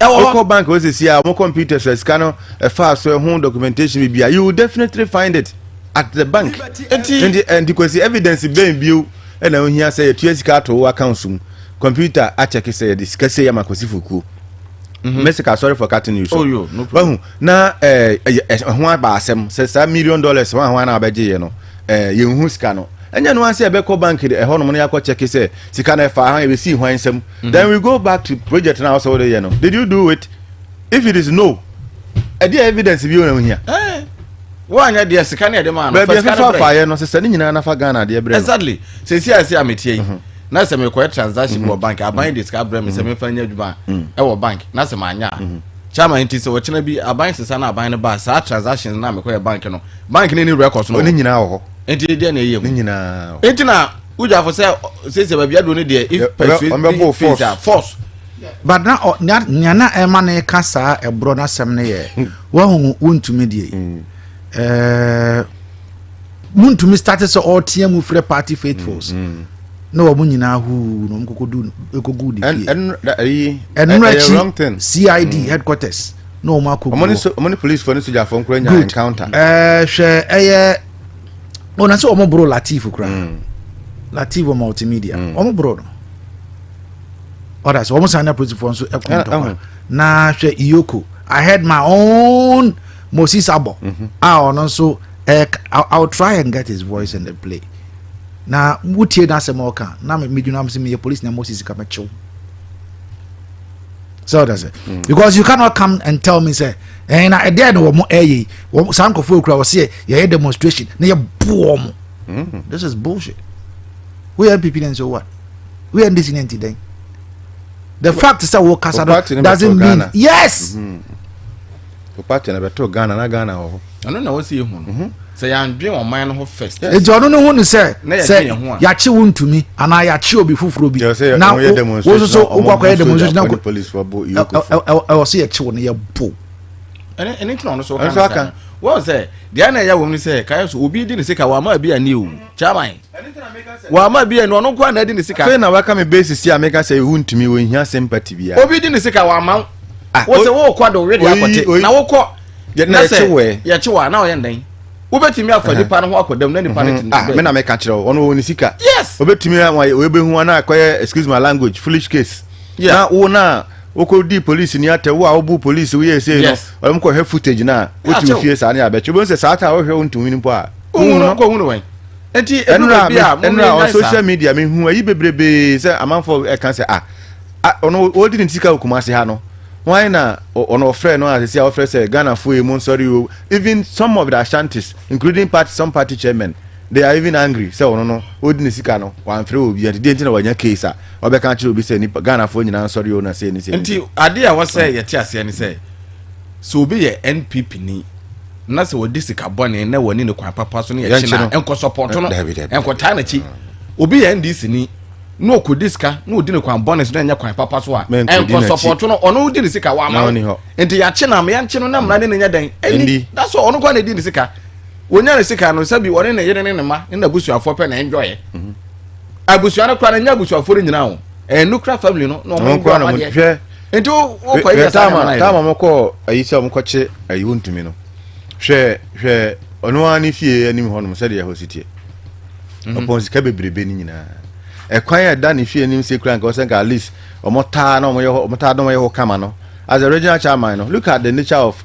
Oko bank was this year, more computers, scanner, a fast home documentation. You will definitely find it at the bank. And because the evidence is being viewed, and when he say a 2 card to account soon, computer, I check say this, say Yamakosifuku. Mexico, sorry for cutting you. Oh, you no problem. Now, one by some says $1 million, one hour by Jano, you who scanner. And then once a Beko bank, a honey, I check, say, she can't find we see when some. Then we go back to project now, so you know. Did you do it? If it is no, a dear evidence of you here. One idea, Sikania demand, but fire, no, sending in Anafagana, dear brother. Exactly. Since I see I'm here. Now, some required transaction for bank. I buy this car, Bremen, some family bank, our bank, not a man. Chama inti so wachina bi abank sesa na abank ba sa transactions na me bank no bank ni records no ni nyina ho enti de na yem ni nyina enti na uja for say ba bia do ni de if persuade force but na nyana e ma na ka sa e bro na sem ne ye wa hu wontumi de wontumi started so all team free party faithfuls no wo nyina hu no mkokodu ekogu di and wrong thing CID headquarters no makogu money police for soldier for nkranya encounter hwe eye ona so omo bro Latif kra Latif multimedia omo bro no others omo sanya police for so ekonto na hwe Iyoko I had my own Moses Abo ono so I'll try and get his voice in the play. Na wutie na se moka na me dwuna am se me police na Moses ka mecho. So does it because you cannot come and tell me say na e dey no mo eye wo sankofo okura wo se ye demonstration na ye bo mo. This is bullshit. We are people and so what? We are this entity then. The fact is that we doesn't mean yes. For party na beto Ghana na Ghana ho. I don't know what see you. Say I'm doing on mine ho first. E jo no no hu say ya chi wontumi ana ya chi obi fufuro bi. Na wo so ukwa demonstration na police for bo you. I was say ya chi wo na ya bo. Anything on so kan. What say? The na ya wo ni say kai so obi di ni sika wa ma bi ani o. Chairman. Wa ma bi ani ono kwa na di ni sika. Say na wa ka me basis ya make say wontumi wo hia sympathy bia. Obi di ni sika wa ma. Wo say wo kwa do ready akote. Na wo kwa na ya chi we. Ya chi wa na o ye ndan. Obetimi afadi pa no ho akodam na ni pa ne me na me ka kire ono woni sika yes obetimi we be hu na akoye excuse my language foolish case na wo na okodi police ni atewo a obu police we say no o mko he footage na otu fie sa na abeche bo se sa ta o hwe ontumi ni po a no ko hunu wen enti enra on social media me hu ayi bebrebe say amanfo e kan say ono odi ni sika okumase ha no why na ono friend no as say our friend say Ghana for e mon sorry even some of the Ashantis including some party chairmen they are even angry say ono no odi ni sika no wan frɛ obi enti dey na wanya case a obeka kire obi say ni Ghana for nyina sorry o na say ni say enti ade a wo say ye ti ase ni say so obi ye NPP ni na say wodi sika bone na woni ne kwan papa so ne ye chi na enko support no enko ta na chi obi ye NDC ni no kodiska no odi ne kwan bonus na nya kwan papa so a enko support no ono odi ne sika wa ma enti ya che na me ya che no na mra ne nya dan eni that's all ono kwa na di ne sika wonya ne sika no sabi woni ne yere ne ma na busuafo pe na enjoy abusuan no kwa na nya busuafo nyina ho nukra family no no mo kwa na mo hwe enti wo kwa ya tama mo ko ayi se mo ko che ayi wontumi no hwe ono ani fie anim ho no se de ya hositie opon sika bebrebe ni nyina ekwan ya da ni fie nim secret and say at least omota na omota do mo kama no as a regional chairman no look at the nature of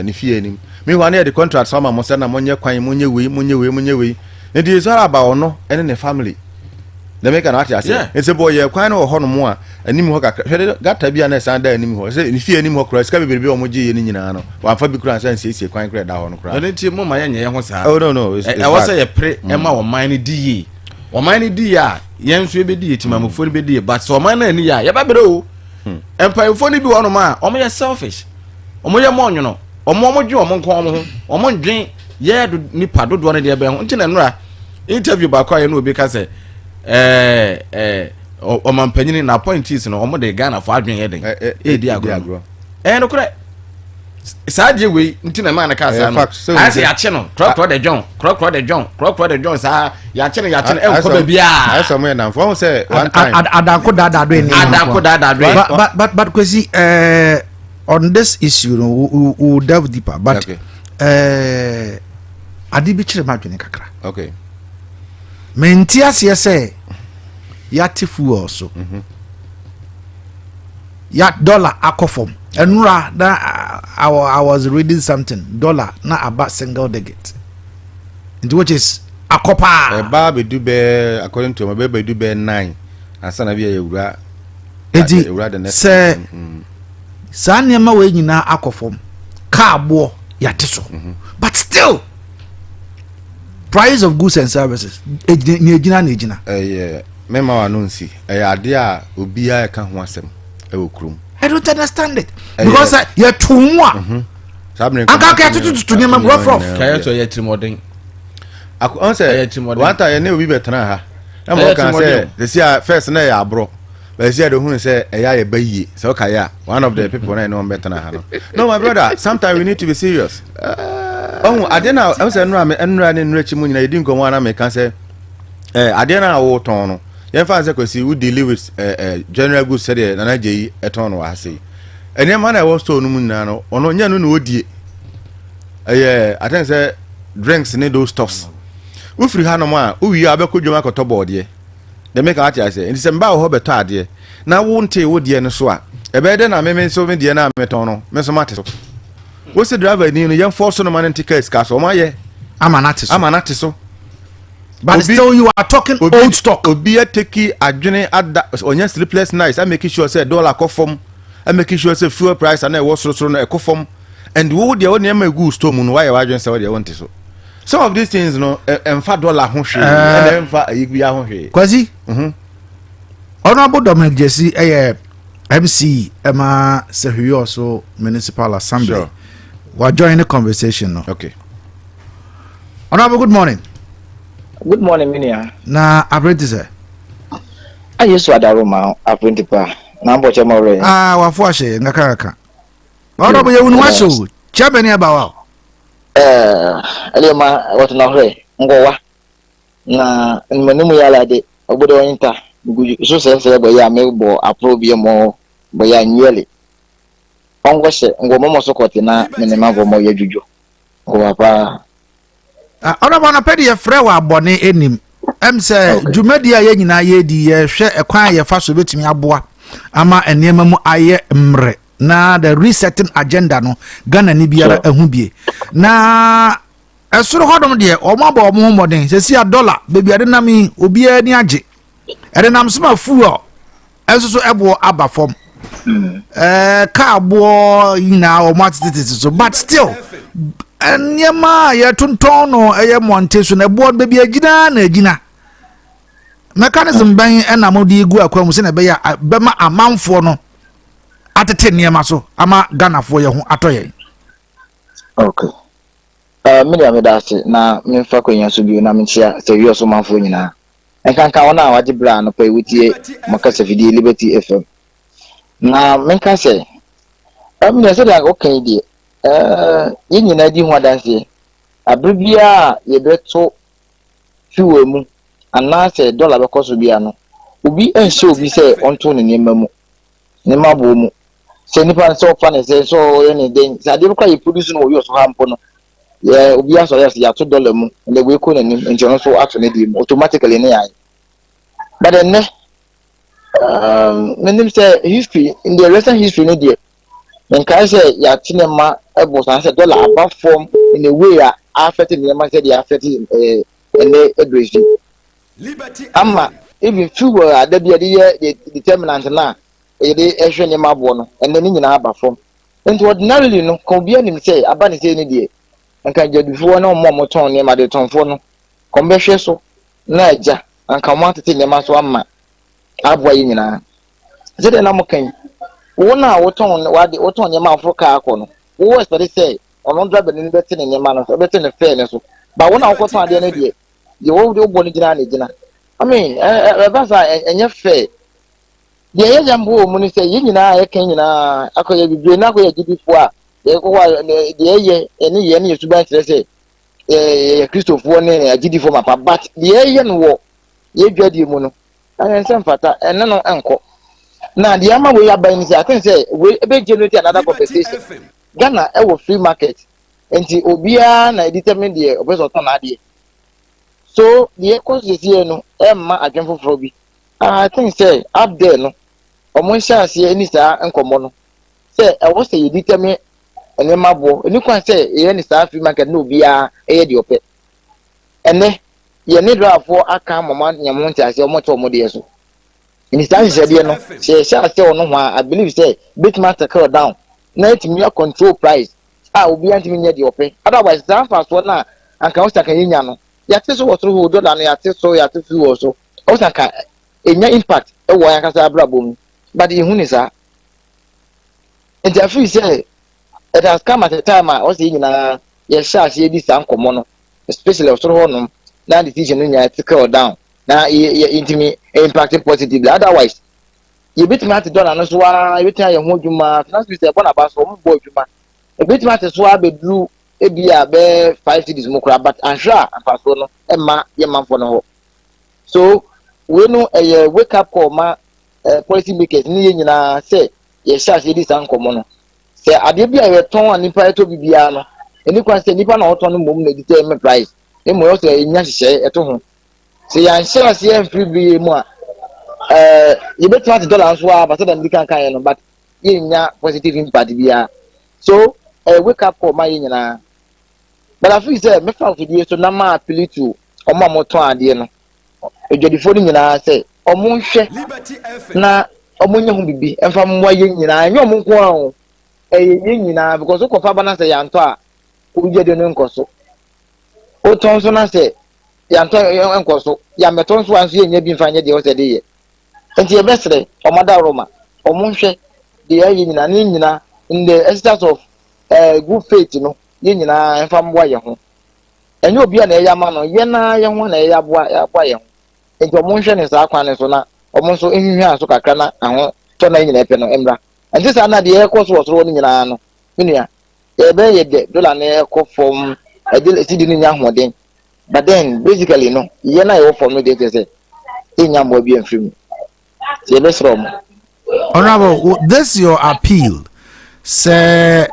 ni fie nim me wan the contract sama mo say na monye kwan monye we it is all about no and the family they make an artist it's a boy kwan no ho no mo a anim ho kakra gata bia na san da anim ho say ni fie anim ho kra ska beberebe o mo je ni nyina no wan fa bi kra san sie kwan kra da ho no kra enti mo ma ye ho sa oh no I was say pre e ma wo man ni di o man ni di ya yen so be di etimamofo ni be di but so man na ni ya ye ba bere o empayefo ni bi wono ma o mo ye selfish o mo ye mo nwono o mo dwe o mo nko o mo ho o mo dwen ye do nipa dodo ne de be ho nti na nura interview ba kwa ye no obi ka se o man panyini na appointees no o mo de Ghana for adwen ye den e di agro no kure Saje we ntina man ka sa no I say ya che no crocro de John sa ya che e ko ba bia I somewhere now for say one time adanko dada do ni but kwesi on this issue no we delve deeper but adi bi kire ma dwene kakra okay menti ase say ya tifu also ya dollar akofom enura that I was reading something dollar na about single digit which is akopa ba be do be according to my be do be 9 asana bi ewura say sa niema we nyina akofom ka abo ya teso but still price of goods and services ni ejina yeah mema wa no nsi ade a obi a ka ho asem e wokrum I don't understand it because you're too much. Anka ka tutu ni mam rough kaya so yet modern on say one time na obi betena ha na mo kan say the first na ya abro but say the hu say eya ye bayi so kaya one of the people na no betena ha no my brother sometimes we need to be serious oh adena I say nra ni nra chi mu nyina yedi nkomo na me kan say adena wo ton no yen fa say kwesi we deal with general goods said na najeyi eton wa say ene ma na wo store no mu nyina no ono nya no na odie I think say drinks ni those stuffs we free ha no ma we abekodwom akoto board they make out say in say mba ho beto ade na wo nte wo die no so a ebe de na me so me die na meton no me so mate so wo se driver ni no yen force no man tickets ka so ma ye amanate so but Obi, still you are talking old stock obi take adwene ada onya sleepless nights I make sure say dollar kofom I make sure say fuel price and wo so no ekofom and wo de won am egu store mu no why adwene say wo de won te so some of these things no emfa dollar ho hwe and emfa ayigbi ho hwe kwazi honorable Dominic Jesse MC Emma Sehuyo so municipal assembly sure. We're joining the conversation now. Okay. Honorable, good morning. Good morning, Minia. Na apprentice. I used to adaruma apprentice pa. Na mboche more. Wafuashe ngakaka. Honorable you unwaso. Chabe ni abawa. Alema watu na hore ngowa. Na nmenu yala de obodo onta. So se boya mebo approve mo boya nyele. Ongwese ngomo mosokoti na menema ngomo yejuju. Ngowa pa Honorable na pedi ye frɛ wa abɔne enim say dwumadi a ye nyina ye di ye hwɛ ekwan ye fa so betumi aboa ama enema mu aye mre na the resetting agenda no Ghana ni biara ehu bie na esoro hodom de omaba omo modern se sia dollar bebi ade nam obi ani age ade nam sma fuel enso ebo aba fom ka abo nyina o matititi so but still Nyama ya tuntono eye monte so na board baby agina na agina mechanism ban na modi gu akwa mu se na be ya bema amanfo no atete nyama so ama ganafo ye ho atoye okay me ya me dase na me fa kwanya so bi na me chia se wi so manfo nyina enkanka wona waje bra no pa wutie makasa fidie Liberty FM na me ka se me se da okay die yin na di ho adanse abribia ye beto fiwe mu anase dollar be koso bia no obi ense obi se onto ne nema mu ne mabo mu se nipa so fa ne se so ye ne den sa de kwa ye produce no yo so hampo no ye obi aso ya to dollar mu le we ko ne nti no so ato ne di mu automatically ne ya but then menim say history in the recent history ne die nka say ya tinema ebo san say dollar above form in a way affect the man say they affect any address ama even fuel adabi the determinant na e dey ehwe ne mabo no and then nyina aba form and ordinarily no ko bia nim say aba ne say ne die nka jadufo na mo ton ne ma de tonfo no ko behwe so na aja nka mo atete ne ma so ama abwa yi nyina zede na mo kan wona woton nyema Africa akono wo expect say ono driver ni beti ne nyema no beti ne fair ne so ba wona woton ade ne de ye wo de obo ni gina ne gina I mean basa enye fair de ye jambo mu ni say yi nyina ye kan nyina akoye bibre na akoye gidifo a ye ko wa ye ne suban kire say Christopher ne agidi for mapa but ye no wo ye dwadi mu no an sem fata ene no enko na the ama we aban ni say I think say we be generate another compensation Ghana e wo free market enti obia na determine the obeso ton na ade so the cost is here no ma adwen foforo bi I think say up there no omo sha ase ani sa enkomo no say e wo say you determine ene mabo eni kwan say ye ni sa free market no obia e de ope ene ye ni drafo aka mama nyamo nti ase omo to omo de so in stand je no say sha ase ono ho I believe say BECHEM tackle down na it me control price obia ntimi nya de ope otherwise that fast one na anka osta kan nya no ya te so wotro ho dollar no ya te fi wo so osta kan enya impact e wo ya kasa abrabom but you ni sa and I feel say it has come at a time I say nyina ye sha ase di sa nkomo no especially wotro ho no na decision no nya tackle down na intimi impacting positively otherwise you bit me at dollar no so wa you tell your ho djuma finance minister bona ba so mo bo djuma e bit me at so abedru ebia be 5 cities mo kra but ansha afaso no e ma ye manfo no ho so we no wake up call ma policy makers ni ye nyina say ye sha se di san komo no say ade bia ye ton anipa to bibia no eni kwa say nipa na oton no mom na determine price e mo yo say nya hye eto ho say yan share say en free bi mu a you bet $20 so but then kan kan no but ye nya positive impact bia so wake up call ma ye nyina but I feel say me fa fidie so na ma appeal to omo amoton ade no ejodifo ni nyina say omo hwe na omo nya hu bibi emfa mwa ye nyina nya omo nko an ye nyina because ko fa bana say yanto a uje de no nkoso o ton so na say yanto nkoso ya meton so anso ye nya bi mfa nya de o say de ye enti e besre omo da roma omo hwe de ye nyina ni nyina in the exercise of good faith no ye nyina emfa mwa ye ho enye obi na eya ma no ye na ye ho na eya boa ye ho enti omo hwe ne sa kwan ne so na omo so ehihwe aso kakra na aho to na nyina epe no emra enti sa na de ye koso wosoro ni nyina no menua e be ye de dollar na e ko form e di ni nya hoden but then basically no ye na ye form no de say enya mo bi enfrim ye be srom. Honorable, this your appeal say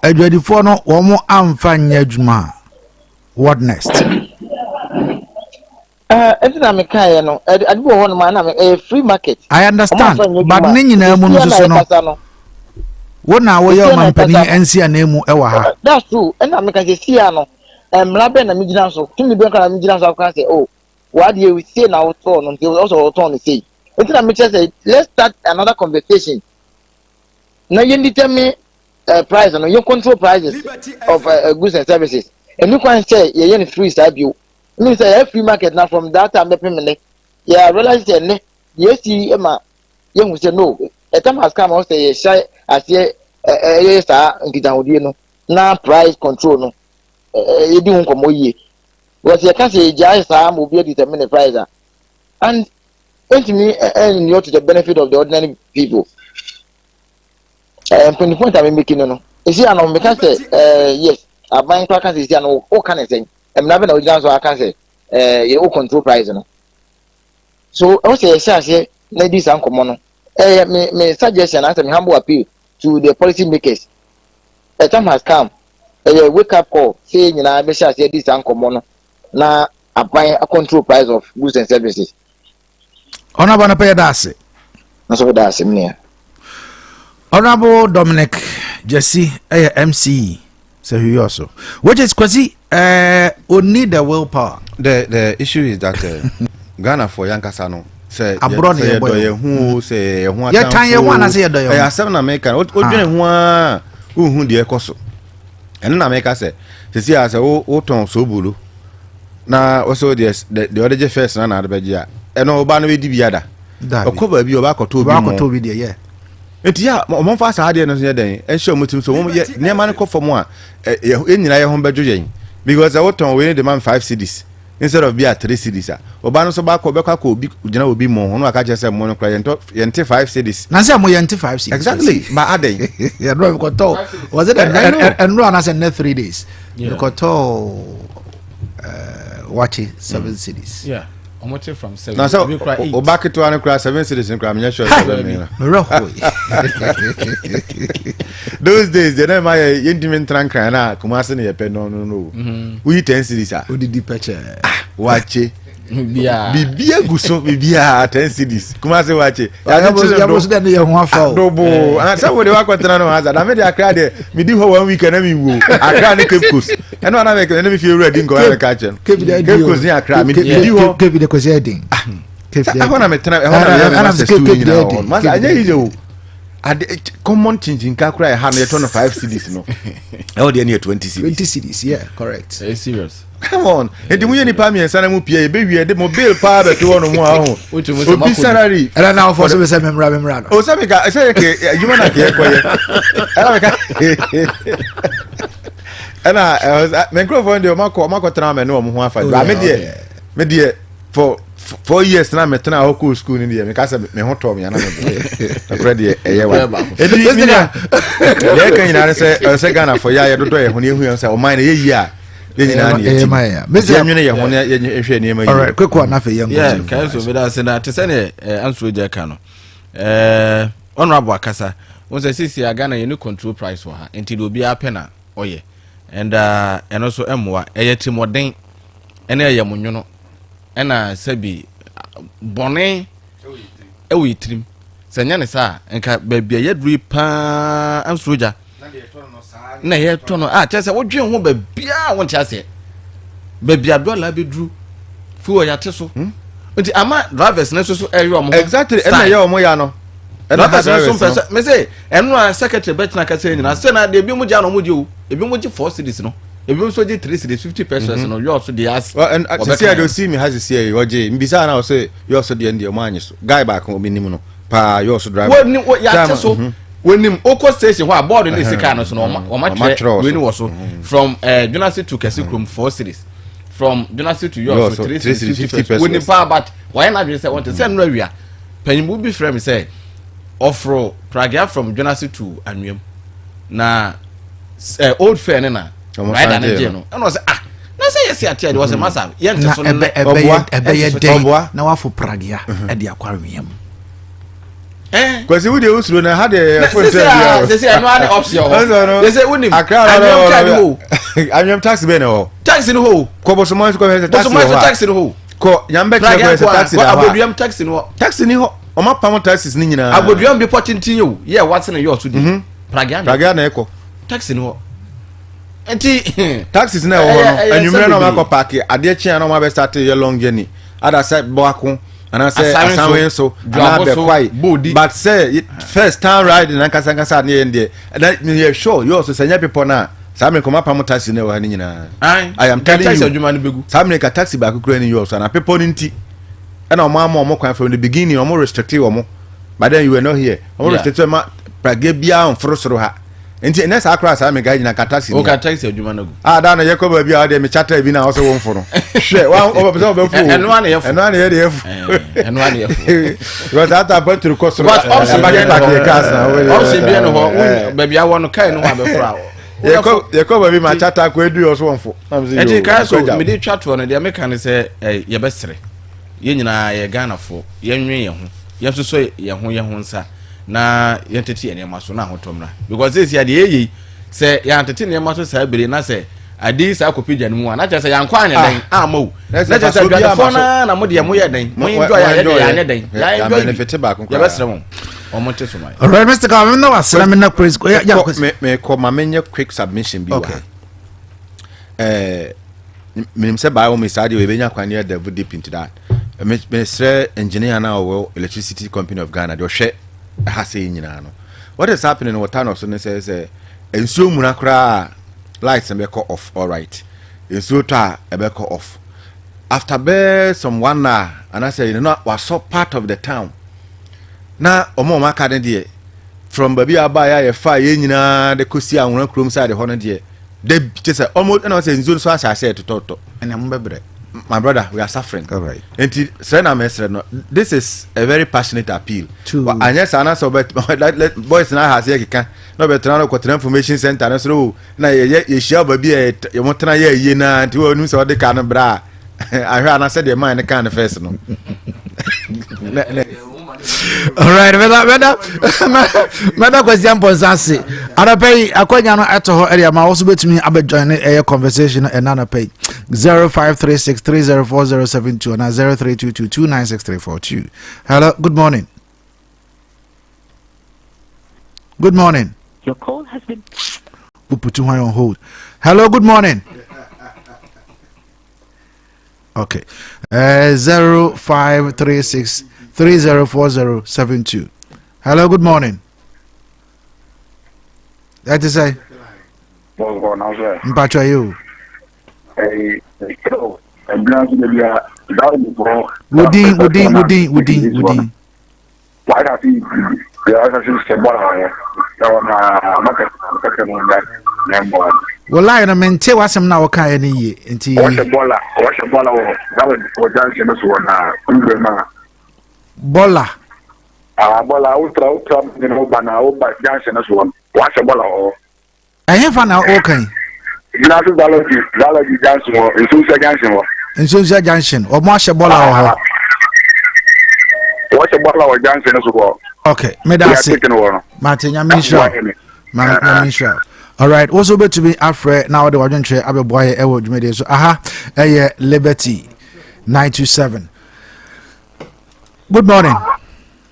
adwadifo no womo amfa nya adwuma what next? Everything I can, no, I do want my free market. I understand, but nyina mu no so no. Wona wo ye mampani ensi anemu ewa ha. That's true. And I can see no. Mlabe na migina so. Timi be kan migina so kan say, oh, what do we say now turn until also turn say. Everything I make say, let's start another conversation. Now you determine price and you control prices of goods and services. And you can say you free side you. Means free market now from that time payment. Yeah, I realize that yes, Emma, you say no. A time has come also say shy as yes, no. Now price control no. You don't come away. Because you can say just will be determine the price. And ultimately, and you to the benefit of the ordinary people. And from the point I'm making, no. You see, I know because yes, I buy crackers is no all kind of thing. I'm not going to so I can say you control price no. So I say say ladies and common me suggestion as a humble appeal to the policy makers. A time has come. Wake up call saying you know be say this and common na apply a control price of goods and services. Honorable na pay that. Na so that me. Honorable Dominic Jesse MC so he also which is quasi need the willpower. The issue is that Ghana for Yankasa no say abroad say who say who ya tan ye wana say do ya seven American o dwene ho hu de ekoso ene na America say see as o ton so bulu na also the other first na de beji a ene oba no be di biada okoba bi oba koto bi de yeah enti ya mo fa sa ade no so den en hye mutim so mo ne ma ne kofo mo a enyina ye ho bejo yen because I want to win the man 5 cities instead of be at 3 cities oba no so ba ko be kwa ko obi gina obi mo ho no aka che se mo no kra yente 5 cities na say mo yente 5 cities exactly ba aden yeah no ko to was it and no na say 3 days ko to watch 7 cities yeah omote from 7 na so oba keto an kra 7 cities nkra me sure 7 me those days they never yendiment trankra na kuma se ne ye pe no we 10 cities odidi peche wache bibia guso bibia 10 cities kuma se wache ya bo so de ye ho afa dobo and say we dey wa kwatena no hazard na me dey akra de me di ho 1 week na me wo akra ne Cape Coast eno na me na me feel ready go na ka chen Cape Coast ni akra me di ho Cape de ko zedin I want to metena I want to Cape de mas anya ije wo common changing kakra e ha no 5 cities no e o de na 20 cities yeah correct are you serious come on enti mu ye ni pa mi ensa na mu pie e be wie de mobile pa be to wono mu aho obi salary era na for so be say memra no o say me ka say ke adwuma na ke koye era me ka ana microphone de o mako tena me no mo ho afa me de for 4 years na metena hoko school ni de me ka say me ho to me na me ready eye wa edi mi na ye kan ina say Ghana for ya dodo ye ho ne hu say o man ye yi a ye nyina ni ye mezi amwene ye ho ne ye hwe ne ma yi alright kwekwa na fe yango yeah kan so me da say na te say ne answer je ka no honorable akasa won say sisi Ghana ye ni control price wa ha enti do bia pe na oye and also emwa eye timoden ene ye monwono ena sabi bone ewo yitrim senya ne sa enka babia yadru pa ansroja na ye tono chese wodwen ho babia won chase babia dollar bedru fu ya teso nti ama drivers na so eyo mo exactly ena ye omo ya no drivers na so pesa me say eno secretary betna ka say nyina say na de bi mu ja no mu di o ebi mu gi 4 cities no ebi so di 3 cities 50 pesos no you also dey ask and see I don't see me has see oje mbisa na say you also dey ndie manyi so guy back obi nim no pa you also drive woni ya teso wonim oko station ho aboard ni sika no so no o ma tre we ni wo so from Jonasi to Kesikrom 4 cities from Jonasi to you also 3 cities 50 pesos wonim pa but why na be say want to say no awia panyimu bi frame say offro pragia from Jonasi to Anuem na old fair na right and no and was na say yes at there was a massive yent so na ebe day na wa for pragia e de aquarium because we dey usro na had the phone they say no any option they say unim I'm taxi be no taxi no ho ko bo so mo taxi no ho ko yambe che ko taxi da aboduam taxi no taxi ni ho o ma pam taxis ni nyina aboduam be potintin yo yeah what's in your to do pragia na eko taxi no enti taxis na ho no anwumre na ma ko park ade chia na ma be start your long journey ada say boako and I say asanwe so na be kwai but say first time ride na kasa na ende and you sure you also sanya people na Sammy come up on taxi na wani nyina I am telling you Sammy ka taxi ba kukura ni you so na people nti and o ma kwan from the beginning o mo restricted o mo but then you were not here o restricted ma prage bia on frosoro ha nti na sa akra Sammy ga nyina ka taxi o ka taxi adwuma na gu da na yekoba bia o de me chata bi na o so won foro hwe wa o be so be fu eno na yefu eno na yefu because ata battery cost but also ba ke back cars na also bi no ho ba bia won kai no ha be foro yekoba bi ma chata ko edu o so won fo enti kai so me dey chat for no de make kan say ye besere ye nyina ye Ghana fo ye nwe ye ho ye so ye ho nsa na yentete ene maso na hotomra because this year dey say yantete ene maso sa bere na say adi sa kopija ne mu na cha say yankwa anya den amaw na cha say dwa fo na mo de mo ye den mo enjoy ya anya den ya enjoy benefit ba kon ya besere mo o mo te so mai alright Mr. Kawam na wasra me na praise ya me ko ma menye quick submission bi wa minim say ba wo me sade we benya kwane ya devil deep into that me say engineer na o electricity company of Ghana de hwe ha say nyina no what is happening in Watano so says ensuo muna kra lights and be cut off all right ensuo ta e be cut off after be some 1 hour and I say you know was so part of the town na omo maka de from baby abaya ye fa ye nyina de kosi anwura krom side ho no de just almost and I say ensuo so asase to toto ene mo bebre my brother, we are suffering. All right. And this is a very passionate appeal. True. And yes, I know so, but boys and I has here can no better now got information center and so now you shall be you want to ye na to news or the kind of bra. I heard and I said your mind the kind of first no. All right, Madam question Ponsansi. Ana pay akwanya no eto ho area ma also betumi join a conversation and ana pay 0536304072 and 0322296342. Hello, good morning. Good morning. Your call has been We put you on hold. Hello, good morning. Okay. 0536304072. Hello, good morning. That is I. Mpacho you. Woodin. Why not see the other system? Well, I am in Tewa some now. Can any into What's a bola? That was for Johnson as one. Bola. Bola ultra, you know, Bana, Johnson as one. What's a bola? I have an okay. National Galaxy Johnson or in Susa Johnson. In Susa Junction or Marsha Bola. What's a bola or Johnson as well? Okay, Medasi. Martin, I'm sure. All right, also bet to be Afre now the wagon chair Abe Boy Ewo Jumede. So Liberty 927. Good morning.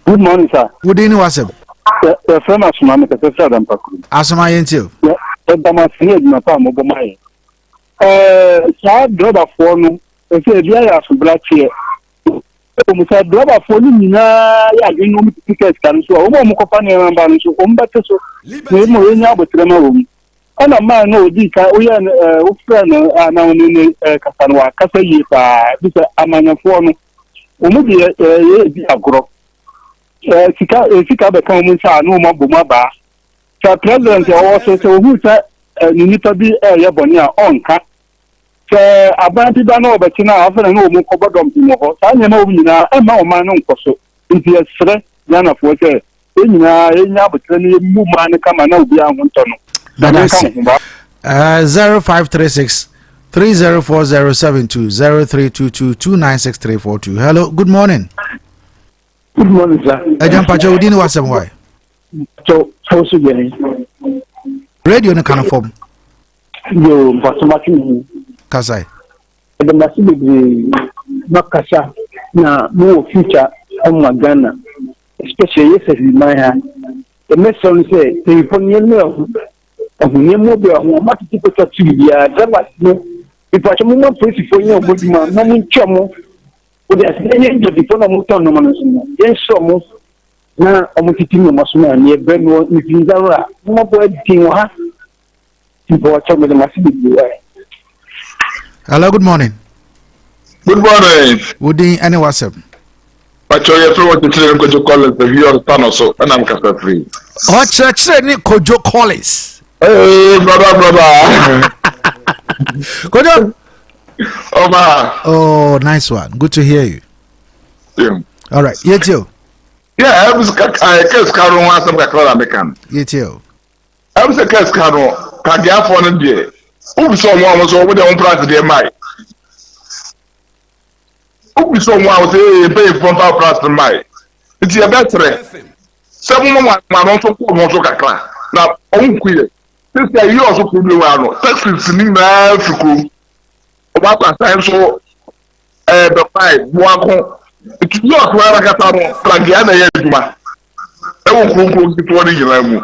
Good morning, sir. Good evening, Wasem. The friend of Mama, the president of Paku. Asama Yentio. Yeah, the Damascene, Napa Mobomai. Driver for no, if you are a black chair. Musa driver for Nina, you know, tickets can so, company and balance, better so, we more in our room. And a man, no, Dika, we are now in Casanwa, Casay, this Amana form. Umudia agro. Sika become no more bumaba. So president also so who said you need to be a yabonia on cat. So abantu dano betina after no more cobodom to more. I know we now a man on coso. If you are Yana for say, in Yabutan, Muman come and now be a Montono. 0536 304072 0322296342. Hello, good morning. Good morning, sir. Ajam Pacho Udini wasem why? So again. Radio no kind form. Yo, Basmati. Kasai. The massive Makasha na more future on Ghana, especially yes, my hand. The message say, the Ponian of Nemo, what people to be if I am pretty for you, but my money chamo, but there's any before I'm not on yes, so now I'm teaching you much more near Benno, if you are more thing or half. People are talking with the massive. Hello, good morning. Good morning. Woody, any WhatsApp? But you're through what the children go to call it the view of Thanos, and I'm Casa free. Oh, church, Kojo Collins. Hey, brother. Kojo. Oh, nice one. Good to hear you. Yeah. All right, you too. Yeah, I was a case car on some American. You too. I was a case car on Kagia for a day. Who someone was over the own price of their mind. Who someone was a pay from our price of mine. It's a better. 7 months, my uncle wants to cry. Now, own queer. This guy, you also could do well. Texas in Africa. About a time so, the 5 one. It's not where I got Plagiana Yajuma. I won't conclude the 20 years.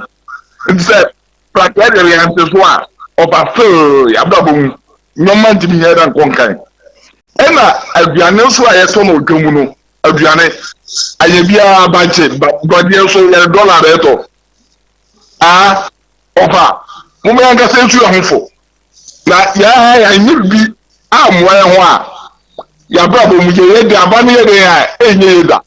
It said, Plagiana answers one of a fur, Yababum, no man to be heard and conquer. Emma, Adriana, so I saw no Gumuno, Adriana, I have a budget, but also $1 at all. Over. Mumanga sent you a home. Now, yeah, I need to be. I'm where ya brabo mu je de abani de ya enye da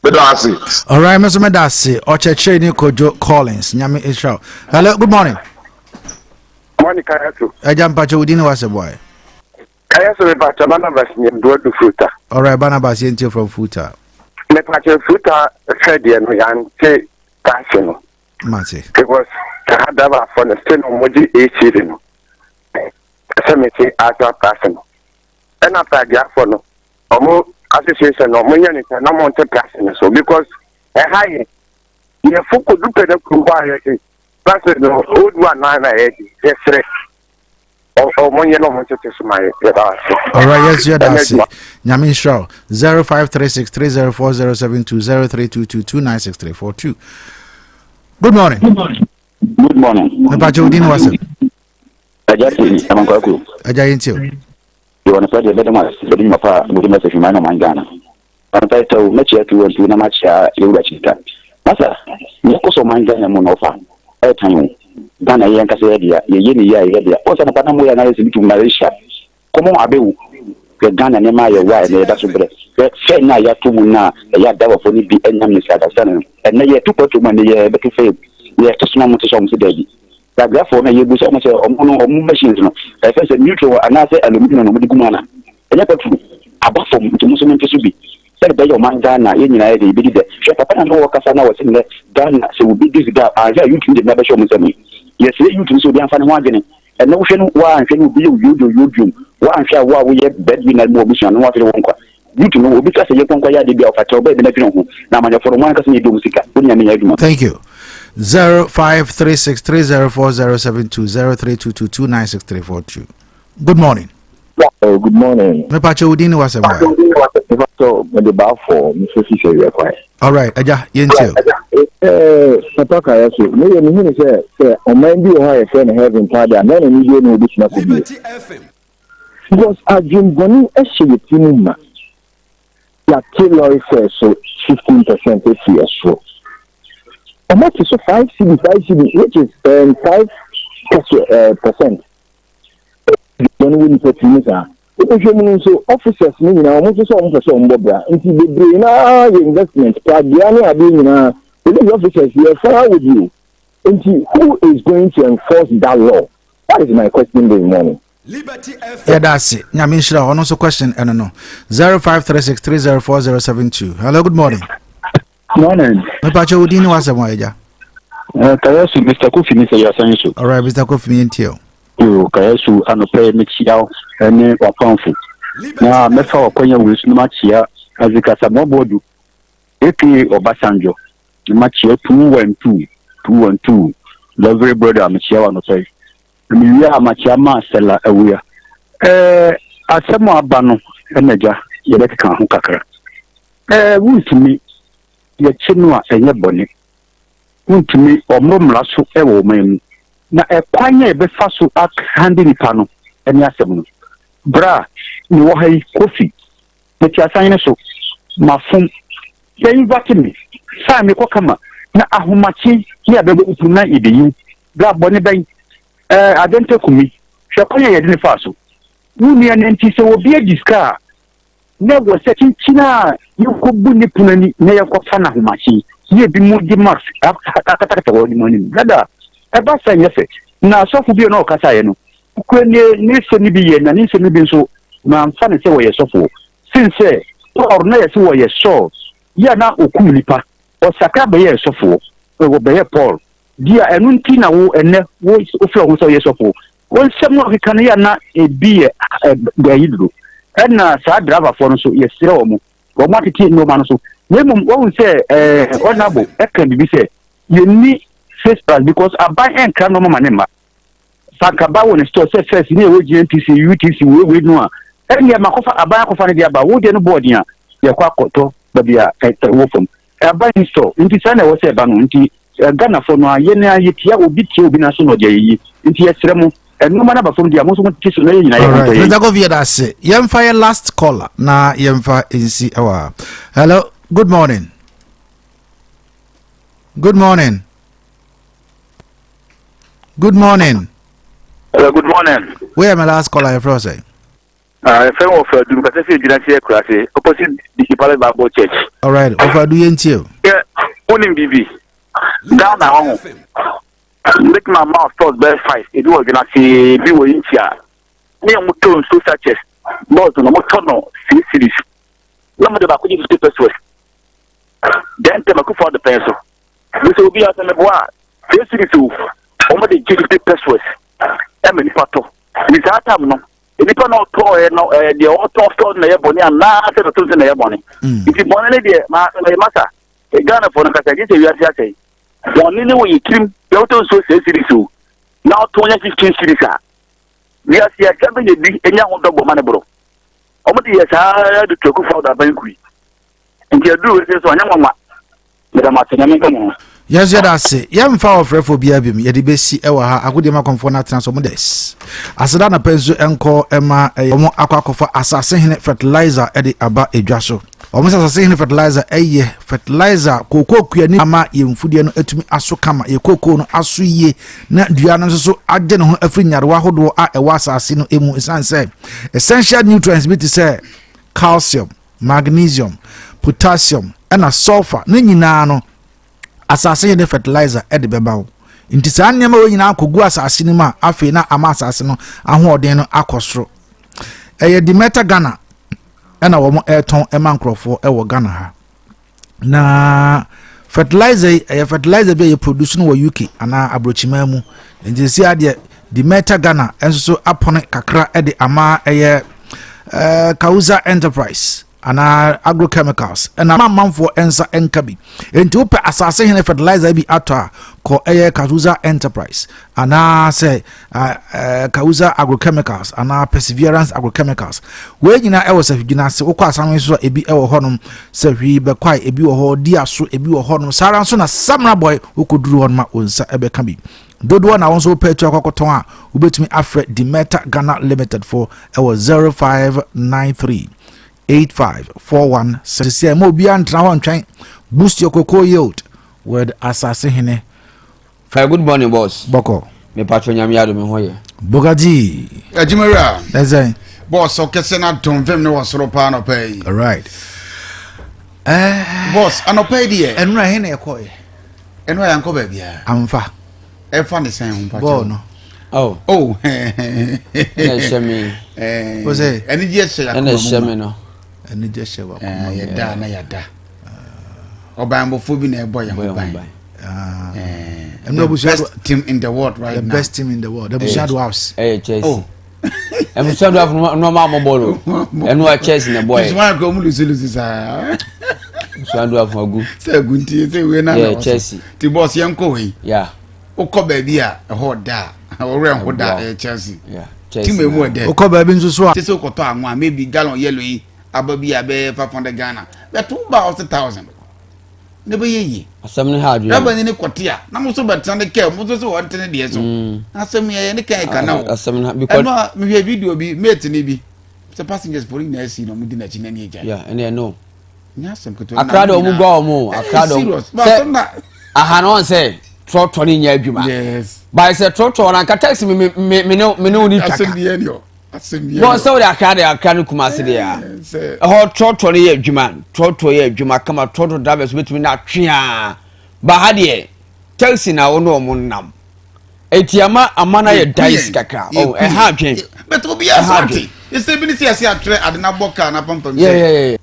bedasi. All right, Mr. Medasi, Ocheche ni Kojo Collins, Nyame Israel. Hello, good morning. Morning, Kayato. Ajam Pacho Udini was a boy. Kaya so me pacha Barnabas nyem do Futa. All right, Barnabas yenti from Futa. Me pacha Futa Freddy no yante passion. Mate. Because Kahadaba for the still no moji AC no. So me say asa passion. And after that for no omo association no mo yani na mo nte passion so because high ye fuko dupe na kumba ye passion no old one na yes all right, yes, you're that's it. Nyamin Shaw 0536304072 Good morning. Good morning. The Pajodin was it? Ajati, Amankaku. Ajaintil. You want to play the Bedemas, the Dimapa, with the message man of Mangana. And I told Mecha to and to Namacha, Yurachita. Massa, Yakoso Mangana Monofa, airtime. Ghana yanka said ye ya also na panamu ya na to Malaysia komo abewu ke Ghana ne ma ye wa ne da so bre fe na ya to mu na ya da wo ni bi enyam ni sada sana en ye to ko to man ye be to fe ye to sma mu to so mu se daji da grafo na ye bu so mu se omu machines no e fe se neutral ana se aluminium no mu diguma na enya ko to abafo mu to mu so mu to bi se be yo man Ghana ye nyina ye de bi de she papa na no wo kasa na wo se ne Ghana se wo bi this guy ya you to de na be show mu se me yes you to so be amfani ho adwene and no hwe no wa anhwe no bi yodo wa anhwe wa wo ye bed bi na mo bi so no wa fere won kwa you to no obi ka se ye konkwa ya de bi ofata oba bi na fere ho na amanya foro mo anka se ye do musika onya me ya duma. Thank you. 0536304072 Good morning. Good morning. Me pacho udini was about. So the bar for Mr. Fisher. All right, aja yentil. Sataka yaso. Me ye me say o man bi o ha e friend heaven father na na ni no obi tuna ko bi. Because ajungoni e hye tinu ma. Ya kilo say so 15% this year so. How much is so 5 CB which is 5%. When we put things are so officers mean now almost so mbobra nti bebre na investment prabiani abi na the officers here far with you nti who is going to enforce that law? That is my question this morning. Yeah, that's it. Nyamin Shira ono so question no 0536304072 Hello, good morning. Morning. Me pacho udini was about aja. Kayasu Mr. Kofi ni say yasanso. All right, Mr. Kofi mi ntio. Yo Kayasu anope mechiao ene wapanfu. Na mefa wakonya wusu no machia azikasa mobodu. Eki Obasanjo. Machia 212 Lovely brother machia wa no say. Miya machia ma sela awuya. Asemo abano eneja yebeka ho kakra. Wontumi ye chinu a enye bone. Wontumi omromla so ewo mem. Na ekwanya ebefa so akhande nipa no ene asem no. Bra ni wo hai Kofi. Meti asanye so mafum. Ye invite me. Sa me kokama na ahomachi ni abebe upuna ideyi. Bra bone ben adente kumi. Hwe kwanya ye de fa so. Wuni ene nti se obi agiska na wo setin china yukubu ni punani na yakwa na ahomachi. Ye bi mu di mark akata wo ni moni. Dada eba sanye fe na sofu bi no kasa ye no. Kwenye ni se ni bi ye na ni se ni bi nso na mfa ne se wo ye sofu. Since or na ye se wo ye so ya na okum nipa o saka be ye sofu wo be ye Paul dia enu nti na wo ene wo ofre ho so ye sofu won sem no kan ya na ebi ye gayidro na sa driver for no so ye sire wo mo atiti no ma no so wemum wo se onabo e kan bi se ye ni face price because aban enka no mama ne ma saka ba wo ne store se first ni e wo GNPC UTC we no a enya makofa aban akofa ne dia ba wo de no board ya ye kwa koto babia wo fom aban store nti sa na wo se ba no nti Ghana for no ye na ye tia obi na so no de yi nti ye sere mu no mana ba fom dia mo so ti so na ye nyina ye ko yi let's go via that say yemfa last caller na yemfa insi awa. Hello, good morning. Good morning. Good morning. Hello, good morning. Where am I last caller from say? Friend of the Pacific Financial class opposite the Palace Bible Church. All right, over do you? Yeah, only BB. Down now. Make my mouth first best fight. It was gonna say be in here. Me am to so such as boss no mo tono series na mo de ba ko ji 50 pesos then te ma ko for the peso we so bi ata me boa series o mo de ji 50 pesos e me ni pato ni sa tam no nipa no to no de o to store na ye boni ana se to se na ye boni iti boni ne de ma masa e Ghana for na ka se wi ase boni ne wo yikim ye to so series o na to nya 15 series a we are see a cabinet bi enya ho dobo mane bro omo de ye sa de toku for da bankui nti adu we so anya mama me da ma tenya me komo yes ya da se ya mfa ofrefo bia bim ye de besi e wa ha agode ma konfo na tena so mo des aseda na penso enko ema omo akwakofa asase hene fertilizer e de aba edwa so omo asase hene fertilizer eye fertilizer kokokua ni ama ye mfudie no atumi aso kama ye kokoo no aso ye na dua no so agye ne ho afri nyarewa hodo a e wa asase no emu esanse essential nutrients bi te say calcium magnesium potassium and sulfur ne nyina no asase ye de fertilizer e de beba wo nti sa nyama wo nyina akogu asase ni ma afi na ama asase no ahoɔden no akɔsoro eye di meta Ghana na wo mo eton emankrofo e wo Ghana ha na fertilizer be ye produce no wo UK ana abrochima mu nti si ade di meta Ghana enso so apone kakra e de ama eye Kauza Enterprise ana agrochemicals na mamfo ensa enkabi enti upe asase hene fertilizer bi atwa ko eye Kauza Enterprise ana say Kauza agrochemicals ana perseverance agrochemicals we nyina ewo safigina se ukwa asan so ebi ewo honum sahwi be kwai ebi wo ho di aso ebi wo honum sara so na samra boy ukoduru honma onsa ebe kabi dodo na wonso petu akokoton a ubetumi afre Dimeta Ghana Limited for ewo 0593 8541 mo bia ntra ho ntwen boost your cocoa yield with asase hene. Fire good morning boss boko me patro nyam yado me hoye bogaji ajimara ezai boss o kese na don vem ne wasoro pa no pay all right boss anopay die enura hene ekoye enura yanko ba bia amfa e fa ne sen ho patro bo no oh na shemi Jose eni je se yakoma na shemi no eni je se wa yada na yada oban bofo bi na ebo ya oban the best team in the world right the now. The best team in the world. The Bushado House. Chelsea. Oh. And Bushado House no mama bolo. And no Chelsea na boy. This one go lose sa. Bushado House magu. Say gunti say we na. Yeah, Chelsea. The boss yanko we. Yeah. Oko baby a ho da. Ore ho da Chelsea. Yeah. Chelsea. Team emu de. Oko baby nso so a. Say oko to anwa maybe gallon yellow yi ababi abe 500 Ghana. Be 2,000. Never ye. Asem ha adwe. Raba ni kotia. Na mo so betan de ke mo so won tene de so. Asem ye ni kan ka na. Asem ha because no me hwe video bi mate ni bi. The passengers for na see no mo di na chi na ni eja. Yeah, and no. Nya asem ko to. Akra do mu go mo, akra do. Aha no say trotto ni nya adwuma. Yes. By say trotto na ka taxi me no ni taka. Asem ye ni o. Bon so de akra no kuma se de ya. Ho trotto ni adwuma, trotto ye adwuma kama trotto drivers betumi na twea. Ba ha de taxi na wo no mo nam. Etiama amana ye dice kakra. Oh, e ha twen. But obi asante. Ese bi ni se ase atre adena boka na pampam. Yeah.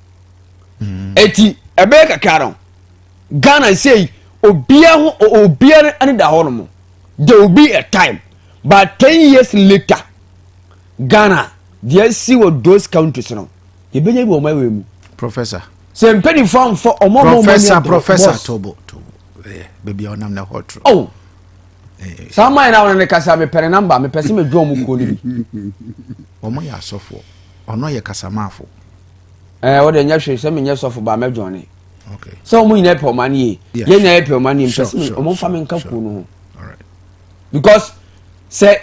Eti ebe kakra no. Ghana say obia ani da ho no mo. There will be a time, but 10 years later Ghana, they see what those countries now. You be able to my Professor. Same penny farm for Professor Tobo. Baby, on am na hot. Oh. Some man now na kasa me pere number me pese me drum ko ni bi. Omo ya sofo. Ono ye kasa mafo. O de nya hwe se me nya sofo ba me join. Okay. So omo ina pe mani ye nya pe mani pese me omo fa me nka ko no. All right. Because say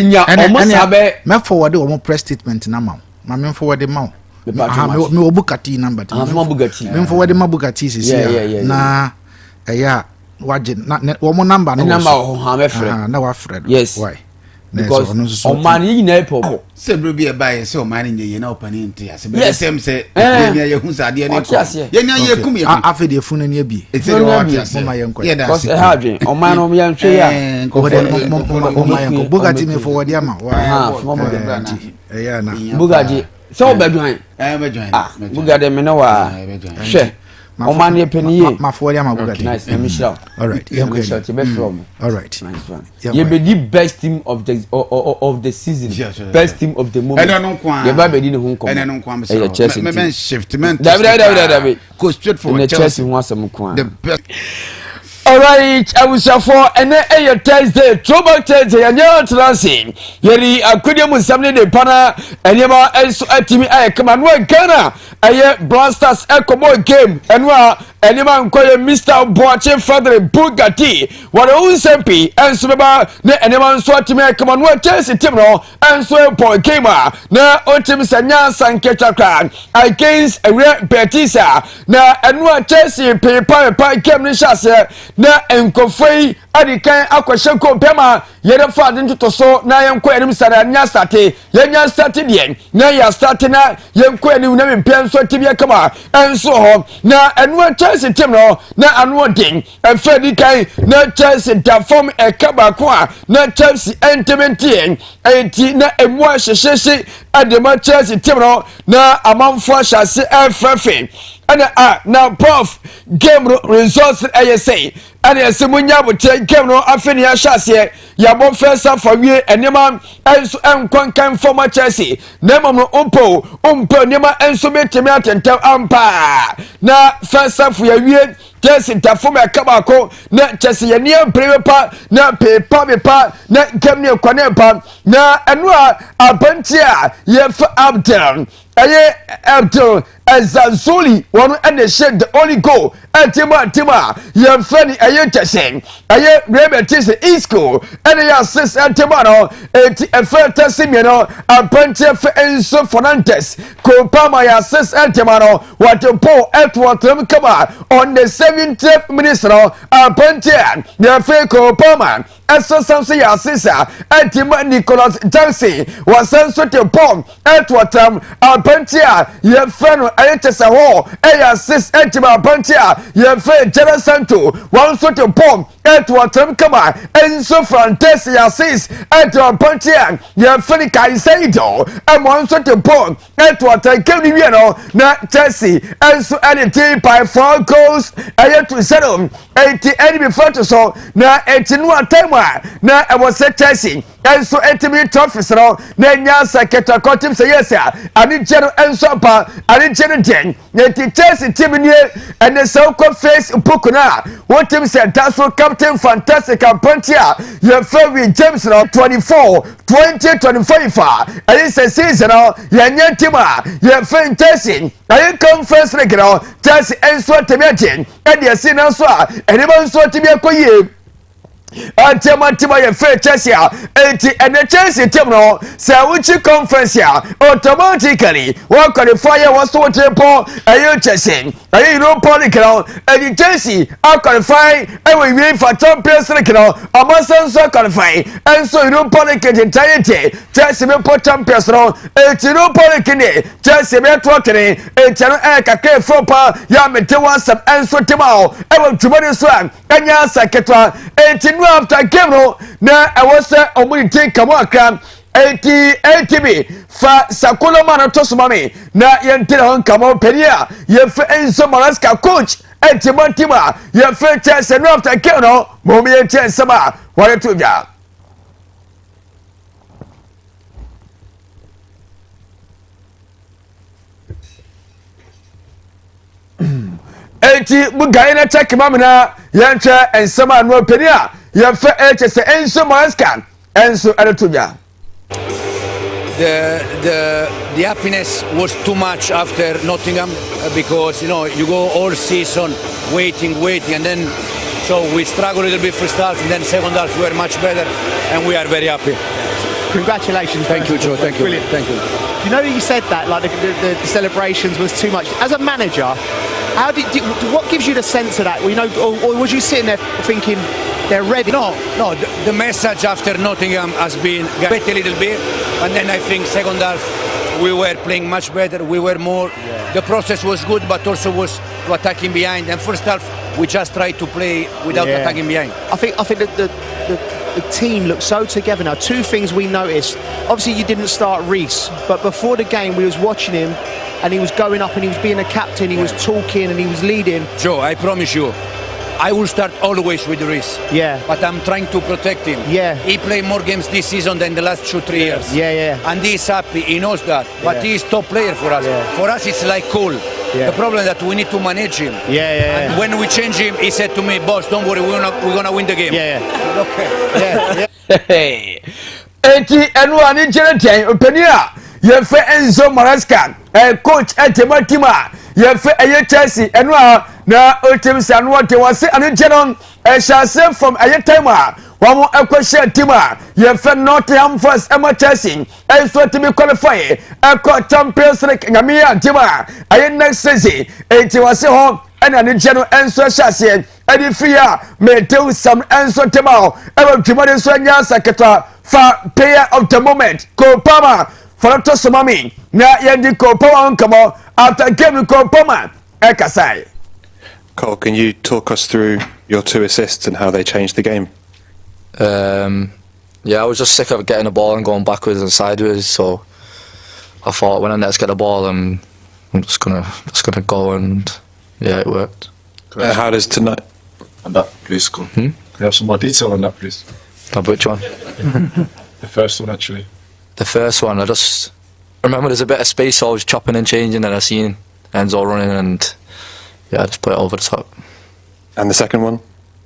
nya omo sabe me forward omo press statement na ma me forward ma me obukati number me forward ma bukati sisi na eya waje na omo number na ho ha me frɛ na wa frɛ yes why because o man yi na epo se bro bi e ba ye se o man nye ye na opani nti ase be sem se ye ye hu sa de na ko ye nya ye kum ye afi de funu na bi e se o ati ase because e ha dwen o man no ye nhwe ya o man ko bugati me forward ya ma ha eya na bugaji So bedwan. Bedwan. Bugade me no wa. Hwe. Oman ye peniye. Mafori ama bugade. Nice. Let me shout. All right. Let me shout. You be from. All right. Nice one. You be the best team of the season. Best team of the moment. Ene no kwa. You be the hu kom. Ene no kwa me me shiftment. David. Go straight for Chelsea hu asem kwa. The best. All right, I was for and a Thursday, Trouble Thursday, and you're transing. Yeri, I couldn't move something the pana, and you are also at me. I come and work Ghana. I hear Blasters Echo Boy game, and any man call Mr. Boache Father Bugatti. What a SMP, and so about any man swat to me. Come on, work Chelsea Timno, and so boy gamer. Now, Otim Sanya Sanketa against a real Betisa. Now, and what Chelsea pay pie game Nishas. Na enkofei adikan akwahye ko pema yere fa de ntoto na yenko enim sara nya start de na ya start na yenko enim na mempia so tibia kama enso ho na enu Chelsea team no na anu den efa dikan na Chelsea da form e kaba ko a na Chelsea entementien enti na emu ahyehyehye adema Chelsea team no na amanfo ahyase efefe ana na prof game results say and yes munya bote game no afeni ya hyase ya bo first for wie enema enso enkonkan former Chelsea na mamo umpo enema enso betemi atentem ampa na first for ya wie Chelsea tafome akabako na Chelsea ya nia prepa na pepa na game ne kwanepa na enua abantia ye for Abdel Abdel Azazuli one and the shed the only goal Tima ye friend Chelsea aye Rebel Isco and ya sis Antimano a first Simiano abantia for Enzo Fernandes Kopama ya sis Antimano what to Paul Edward Kama on the 70th minute abantia ya fake Kopama Eso Samson ya sisa Antima Nicholas Jansi was sent to Paul Edward abantia ye friend Ayetesa ho eya sis Antima abantia ye friend Jera Santo one sort of bomb Edward Kama Enzo Fernandes ya sis Edward abantia ye friend Kaiseido and one sort of bomb Edward Kemiano na Chelsea Enzo anything by 4 goals to settle 80 enemy front so na 81 time na I was at Chelsea Enzo enemy trophies no na nya saketa kotim say yes ani general Enzo pa ani general den na Chelsea team ni and the so called face pokuna what team said that's for captain fantastic Pantia your favorite James no 2025 and it's a season no ya nya team your friend Chelsea I conference league no Chelsea Enzo temiatin and the see now so anyone so to be akoye Tima ye fair Chelsea and the Chelsea team no say which conference automatically what qualify was so tempo and Chelsea and Europa League and Chelsea are qualify and we win for Champions League Amazon so qualify and so Europa League entirety Chelsea be for Champions and Europa League Chelsea be talking and channel kakre fopa ya mete WhatsApp and so timao and we tumani so and ya saketwa and after game no na I was omuni take kamaka 80 fa sakolo man to sumami na yentira hon kamo peria ye fe Enzo Maresca coach tima ye fe Chelsea no after game no momi ye Chelsea ba wale to ja Mugai na check mamina yancha and sama no peria ye fe Chelsea Enzo Maresca Enzo Adetoja the happiness was too much after Nottingham because you know you go all season waiting and then so we struggled a little bit first half and then second half we were much better and we are very happy. Congratulations. Thank you, Joe. Thank you. Brilliant. Thank you. You know you said that like the celebrations was too much. As a manager, how what gives you the sense of that? You know, or was you sitting there thinking they're ready? No. The message after Nottingham has been get a little bit, and then I think second half we were playing much better. We were more. Yeah. The process was good, but also was to attacking behind. And first half we just tried to play without attacking behind. I think that the team looked so together now. Two things we noticed. Obviously, you didn't start Reece, but before the game, we was watching him, and he was going up and he was being a captain. He was talking and he was leading. Joe, I promise you, I will start always with Reece. Yeah. But I'm trying to protect him. Yeah. He played more games this season than the last 2-3 years. Yeah. And he's happy. He knows that. But he is top player for us. Yeah. For us, it's like Cole. Yeah. The problem is that we need to manage him. Yeah. And when we change him, he said to me, "Boss, don't worry, we're gonna win the game." Yeah. Okay. Hey. Eti enu ani jere ten openia ye fe Enzo Maresca coach Tima ye fe eye Chelsea enu na otim sanu te wase ani jere shall from eye time wamo ekwohye team ye fe Nottingham Forest ema Chelsea so to be qualify Champions League nyamia team aye next season eti wase ho ena ni jere enso shase edi fia me tell some enso team e timade so nya saketa fa player of the moment Kopama for to somami na yendi Kopama nkamo after game Kopama ekasai. Cole, can you talk us through your 2 assists and how they changed the game? Yeah, I was just sick of getting the ball and going backwards and sideways, so I thought when I next get the ball, I'm just gonna go, and yeah, it worked. How does tonight? On that, please, Cole. Can you have some more detail on that, please? Which one? The first one, actually. The first one, I just remember there's a bit of space, so I was chopping and changing, and I seen Enzo running, and yeah, I just put it over the top. And the second one?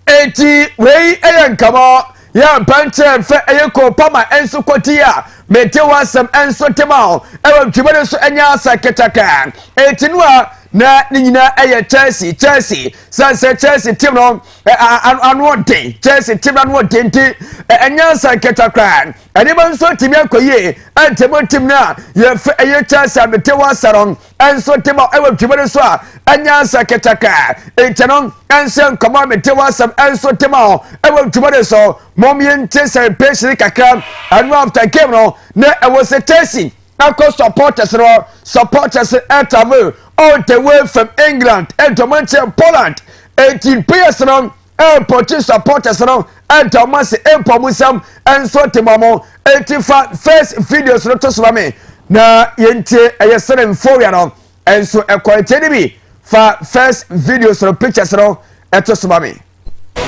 Eti wey ayan kamo ya panche fe ayeko pama enso kwatia mete wasam enso temao ewa twibade so anya saketaka eti noa na nyina eye Chelsea sanse Chelsea team no anwode Chelsea team anwode nti anya saketaka ani banso team akoye antemo team na ye fe eye Chelsea mete wasaron enso temao ewa twibade so anya saketaka eti no enso kama mete wasam enso temao ewa twibade so momiente celebration kakra anu after game no na e was a Chelsea Nako supporters travel all the way from England and to Manchester, Poland. 18 players now, airport supporters now, and Thomas Empomusam and so Timamo. 85 first videos not to Swami. Na yente a yesterday for you and so a quite enemy for first videos or pictures now at Swami. They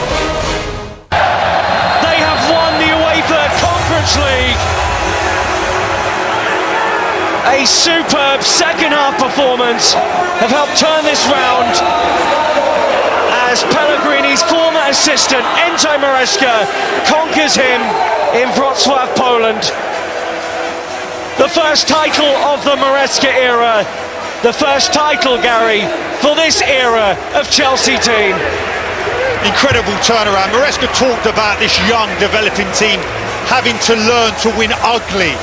have won the UEFA Conference League. A superb second half performance have helped turn this round as Pellegrini's former assistant Enzo Maresca conquers him in Wrocław, Poland. The first title of the Maresca era, the first title, Gary, for this era of Chelsea team. Incredible turnaround. Maresca talked about this young developing team having to learn to win ugly.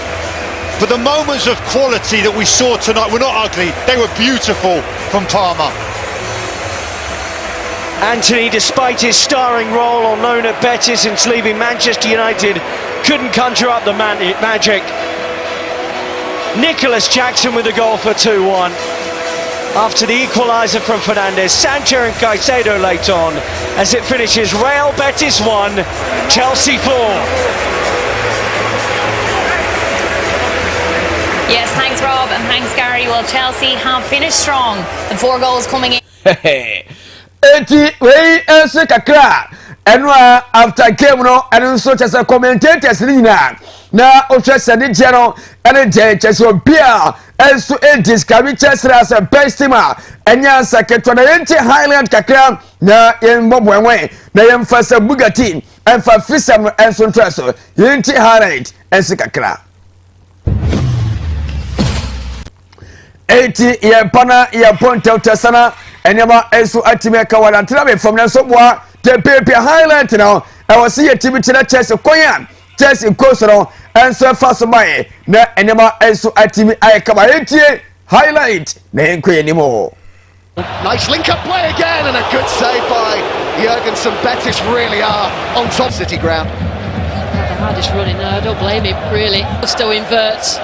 But the moments of quality that we saw tonight were not ugly, they were beautiful from Parma. Anthony, despite his starring role on loan at Betis since leaving Manchester United, couldn't conjure up the magic. Nicholas Jackson with a goal for 2-1. After the equaliser from Fernandes, Sancho and Caicedo late on as it finishes Real Betis 1, Chelsea 4. Yes, thanks Rob and thanks Gary. Well, Chelsea have finished strong. The 4 goals coming in. Eti wey ense kakra enwa after game no enu so chese commentators ni nyina na ochese ni je no ene je chese obia enso discovery chese as a best team enya saketo na yenti Highland kakra na yembobo enwe na yemfasa Bugatti enfa fisam enso ntreso yenti Highland ense kakra eti ye pana ye ponte utasana enyama enso atime ka wala ntrabe from na so boa te pepe Highland now I was see a team tira Chelsea koyan Chelsea coast no enso faso bae na enyama enso atime ayeka ba etie Highlight na enko yenimo. Nice link up play again and a good save by Jurgensen. Betis really are on top City ground. The hardest running now, I don't blame him really. Still inverts.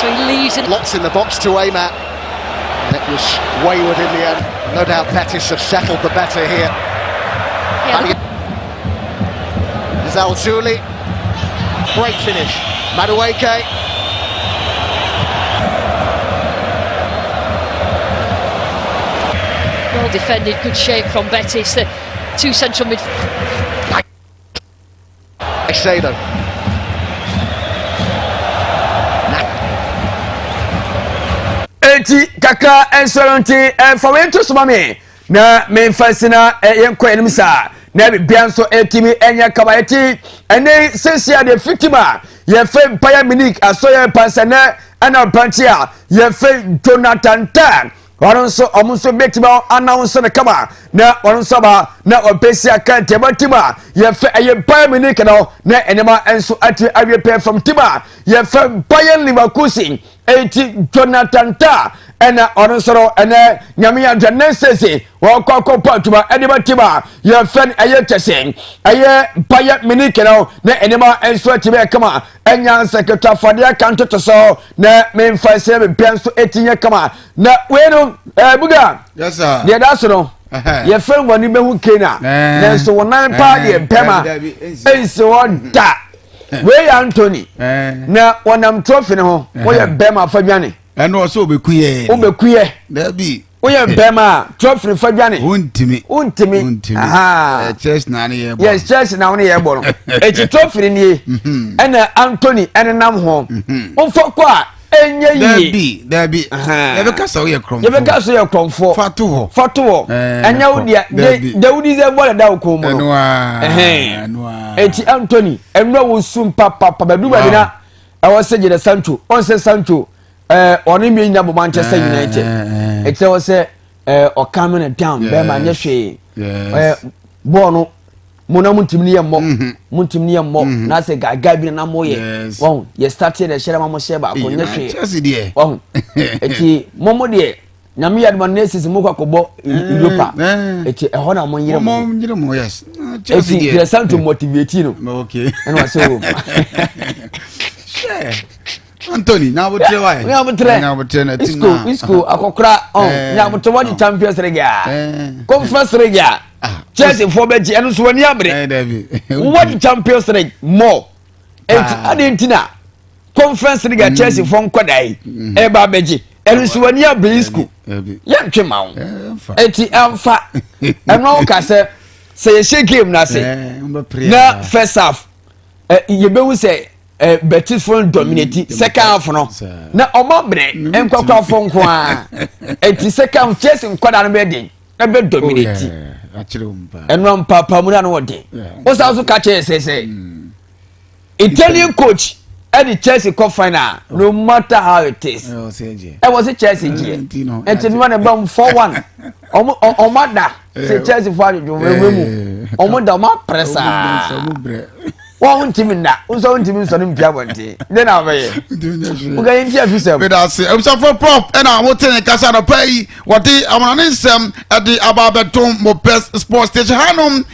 So he leaves it. Lots in the box to aim at. And it was wayward in the end. No doubt Betis have settled the better here. Yeah. Zalzuli. Great finish. Madueke. Well defended, good shape from Betis. The two central midfielders. I say though. Eti kaka ensoronti for me to suma me na me fasina yenko enim sa na bia nso etimi enya kabayeti ene sesia de fitima ye fe Bayern Munich asoye pansana ana pantia ye fe Jonathan Tah waronso omunso betima announce na kama na waronso ba na opesia kan tebatima ye fe aye Bayern Munich no na enema enso ati awie pe from tima ye fe Bayern Leverkusen eti Jonathan Tah ena onosoro ena nyamia dwanesese wo kokko patuma ediba tiba ye fen aye tesen aye Bayern Munich no na enema enso tibe kama enya secretary fadia kanto to so na memfa se be pianso etinye kama na wenu buga yes sir de da so no ye fen woni be hu kena na so wonan pa de pema enso oda we Anthony na wonam trophy ne ho wo ye bema fadwane eno so obekuye da bi wo ye bema trophy fadwane untimi aha chess na ne ye bo yes chess na ne ye bo no e ti trophy ni ena Anthony enenam ho onfoko a enye yi da bi ebe kasa wo ye kromfo fato ho enya wo dia Daudi ze bo da ko mu no eti Anthony enno wo sum papa baduba bi na e wo se gire Sancho on se Sancho oni mi nya bo Manchester United eti wo se o coming down be ma nya hwe bo no mona muntimni yemmo na se gaga bi na mo ye won ye started the share ma mo share ba ko nya hwe won eti momo de nyame yadma nesis mu kwakobo Europa eti ho na mo yire mo yes eti the sound to motivate no okay eno so Anthony na bo tre why na bo tre na isco akokra na bo to wadi Champions League Conference League Chelsea for beji eno so wani abre wadi Champions League more eti adentina Conference League Chelsea for nkodai e ba beji Elusuwani abrisku ya ntwema wo eti amfa eno ka se ye shake game na se na first half ye be wu se Betis for dominate second half no na omobre enkwakwa fo nko a eti second half Chelsea nkwada no be den na be dominate eno mpa mu na no wode o sa so ka che Italian coach at the Chelsea cup final, no matter how it is. I was a Chelsea G. And to one about 4-1. O mother, say Chelsea for you. O mother, pressa. One team in that. Who's on team in Piawanti? Then I'll be. Okay, in Jeff, but I say, I'm so for prop, and I will tell you, Casana pay what they are on at the Ababaton Mopes Sports Station Hanum,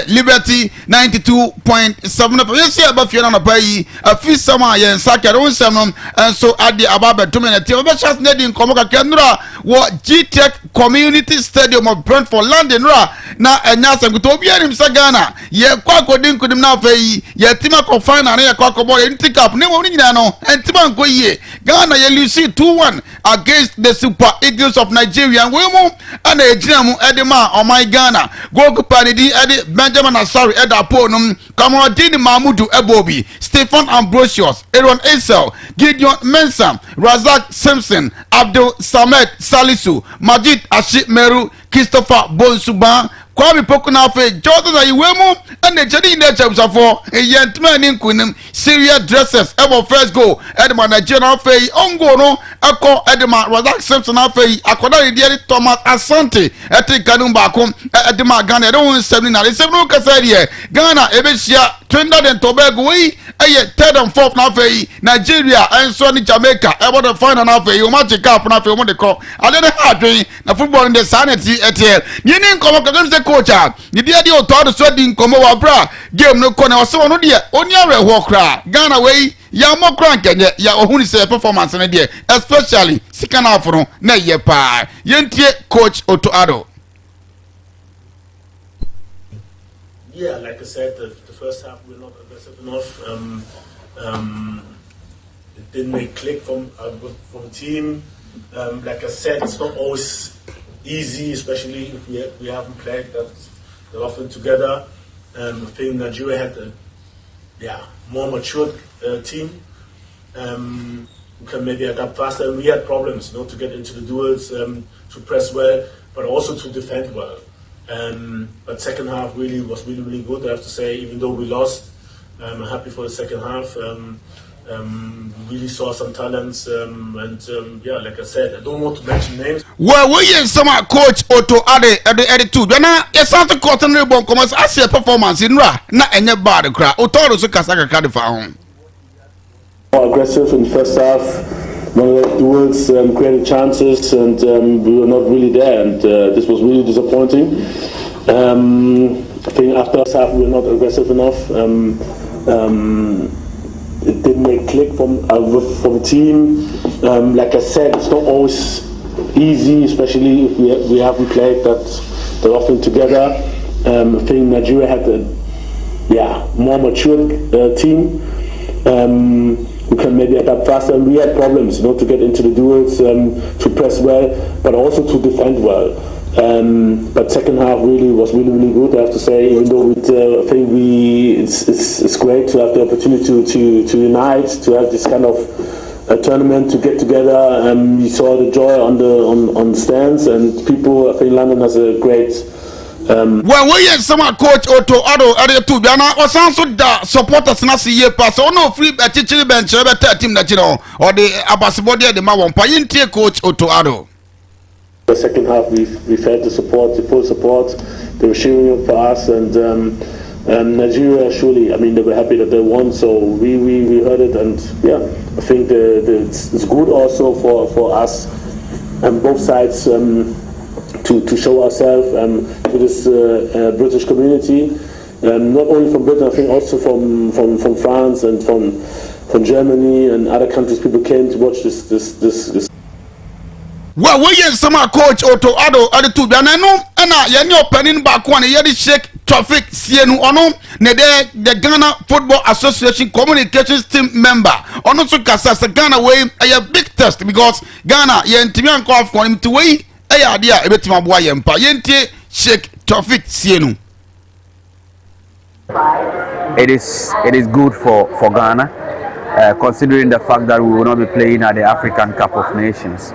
Liberty 92.7. Yes, yeah, but you're on a pay a few summer and Sakaron Samum, and so at the Ababaton and Tivabashas Nedin Komoka Kendra, what GTech Community Stadium of Brentford, London, now and Nasa Gutobian in Sagana, ye Quaco didn't could now pay. Yatima ko final na yakwa ball in cup ne woni nyina no entima ko yie Ghana ye lose 2-1 against the Super Eagles of Nigeria we mu ana ejina mu edema o my Ghana goalkeeper ni di ede Benjamin Asari eda po num Kamaldini Mahmudu Ebobi Stephen Ambrosius Aaron Esel Gideon Mensah Razak Simpson Abdul Samed Salisu Majid Ashik Meru Christopher Bonsuba Kwame Pokuna fe Jordan Ayiwemu and the Jadi in the chapter for a yentman in Kunim Syria dresses ever first goal Edema Nigerian Fay Ongono Ako Edema Razak Simpson Fay Akoda Diary Thomas Asante Eti Kanumbakum Edema Ghana don't 79 7 Kasaria Ghana Ebesia Trinidad and Tobago we a third and fourth now Fay Nigeria and Sony Jamaica about the final now Fay Umachi Cup now Fay the call I don't have the football in the sanity ETL you didn't come up coach the dia di oto so di nkomo wa bra game no ko na o so no dia oni awe ho kra Ghana we ya mo kra nkenye ya ohuni se performance na dia especially second half no na ye pa yentie coach Otto Addo Yeah, like I said, the first half we were not aggressive enough. It didn't make click from the team. Like I said, it's not always easy, especially if we haven't played that often together. I think Nigeria had a more mature team who can maybe adapt faster. And we had problems, to get into the duels, to press well, but also to defend well. But second half was really good. I have to say, even though we lost, I'm happy for the second half. Really saw some talents, like I said, I don't want to mention names. Well, we hear some coach Otto Ade too. Now, it's not a cotton ribbon comments. I see a performance in Ra, not any bad crowd. Otto so Kasaka Kadifahon. More aggressive in the first half. One of the duels created chances, and we were not really there, and this was really disappointing. I think after the half we were not aggressive enough. It didn't make click from the team. Like I said, it's not always easy, especially if we haven't played that often together. I think Nigeria had a more mature team who can maybe adapt faster. And we had problems, to get into the duels, to press well, but also to defend well. But second half was really good. I have to say, even though I think it's great to have the opportunity to unite, to have this kind of a tournament, to get together. You saw the joy on the stands, and people. I think London has a great. Well, we hear some coach Otto Ade too. Biana was also the supporters na see year pass. No free teaching bench team that or the abasibodi the ma won pa yintie coach Otto Ade. The second half, we've had the full support. They were cheering up for us, and Nigeria surely. I mean, they were happy that they won, so we heard it, and I think it's good also for us and both sides to show ourselves to this British community, not only from Britain. I think also from France and from Germany and other countries. People came to watch this. Well, we hear some coach Otto Ade too. Biana no, na ye opening back one ye the shake traffic sienu ono ne the Ghana Football Association communications team member. Ono so kasa se Ghana way a big test because Ghana ye ntimi anko afko him to way aya dia ebetima boa ye mpa ye ntie shake traffic sienu. It is good for Ghana, considering the fact that we will not be playing at the African Cup of Nations.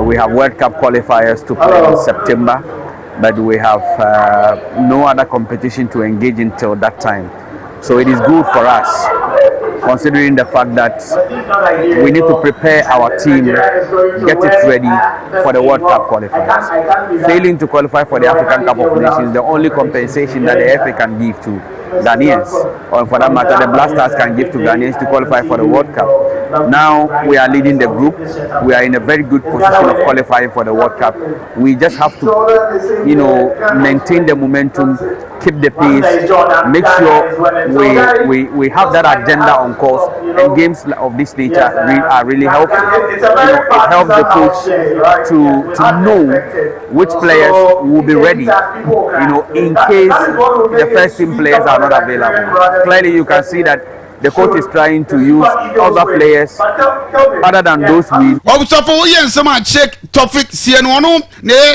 We have World Cup qualifiers to play in September, but we have no other competition to engage until that time. So it is good for us, considering the fact that we need to prepare our team, get it ready for the World Cup qualifiers. Failing to qualify for the African Cup of Nations, the only compensation that the FA can give to Ghanaians, or for that matter, the Black Stars can give to Ghanaians to qualify for the World Cup. Now we are leading the group. We are in a very good position of qualifying for the World Cup. We just have to, maintain the momentum, keep the pace, make sure we have that agenda on course. And games of this nature are really helpful. It helps the coach to know which players will be ready. In case the first team players are not available. Clearly, you can see that the coach is trying to use other players other than those we. Also for some check topic CN1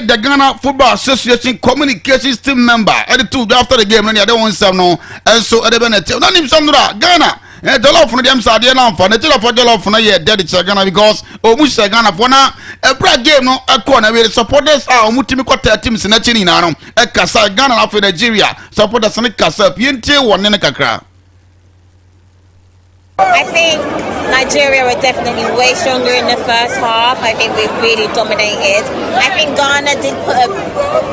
the Ghana Football Association communications team member at the two after the game and they don't want some no and so at the Benet. Not him some Ghana. The law from them side the lamp for the tell for the law from here dead Ghana because Omusa Ghana for now a break game no a corner where the supporters are Wontumi kwata teams na chini na no e kasa Ghana na for Nigeria supporters na kasa piente one ne kakra. I think Nigeria were definitely way stronger in the first half. I think we really dominated. I think Ghana did put a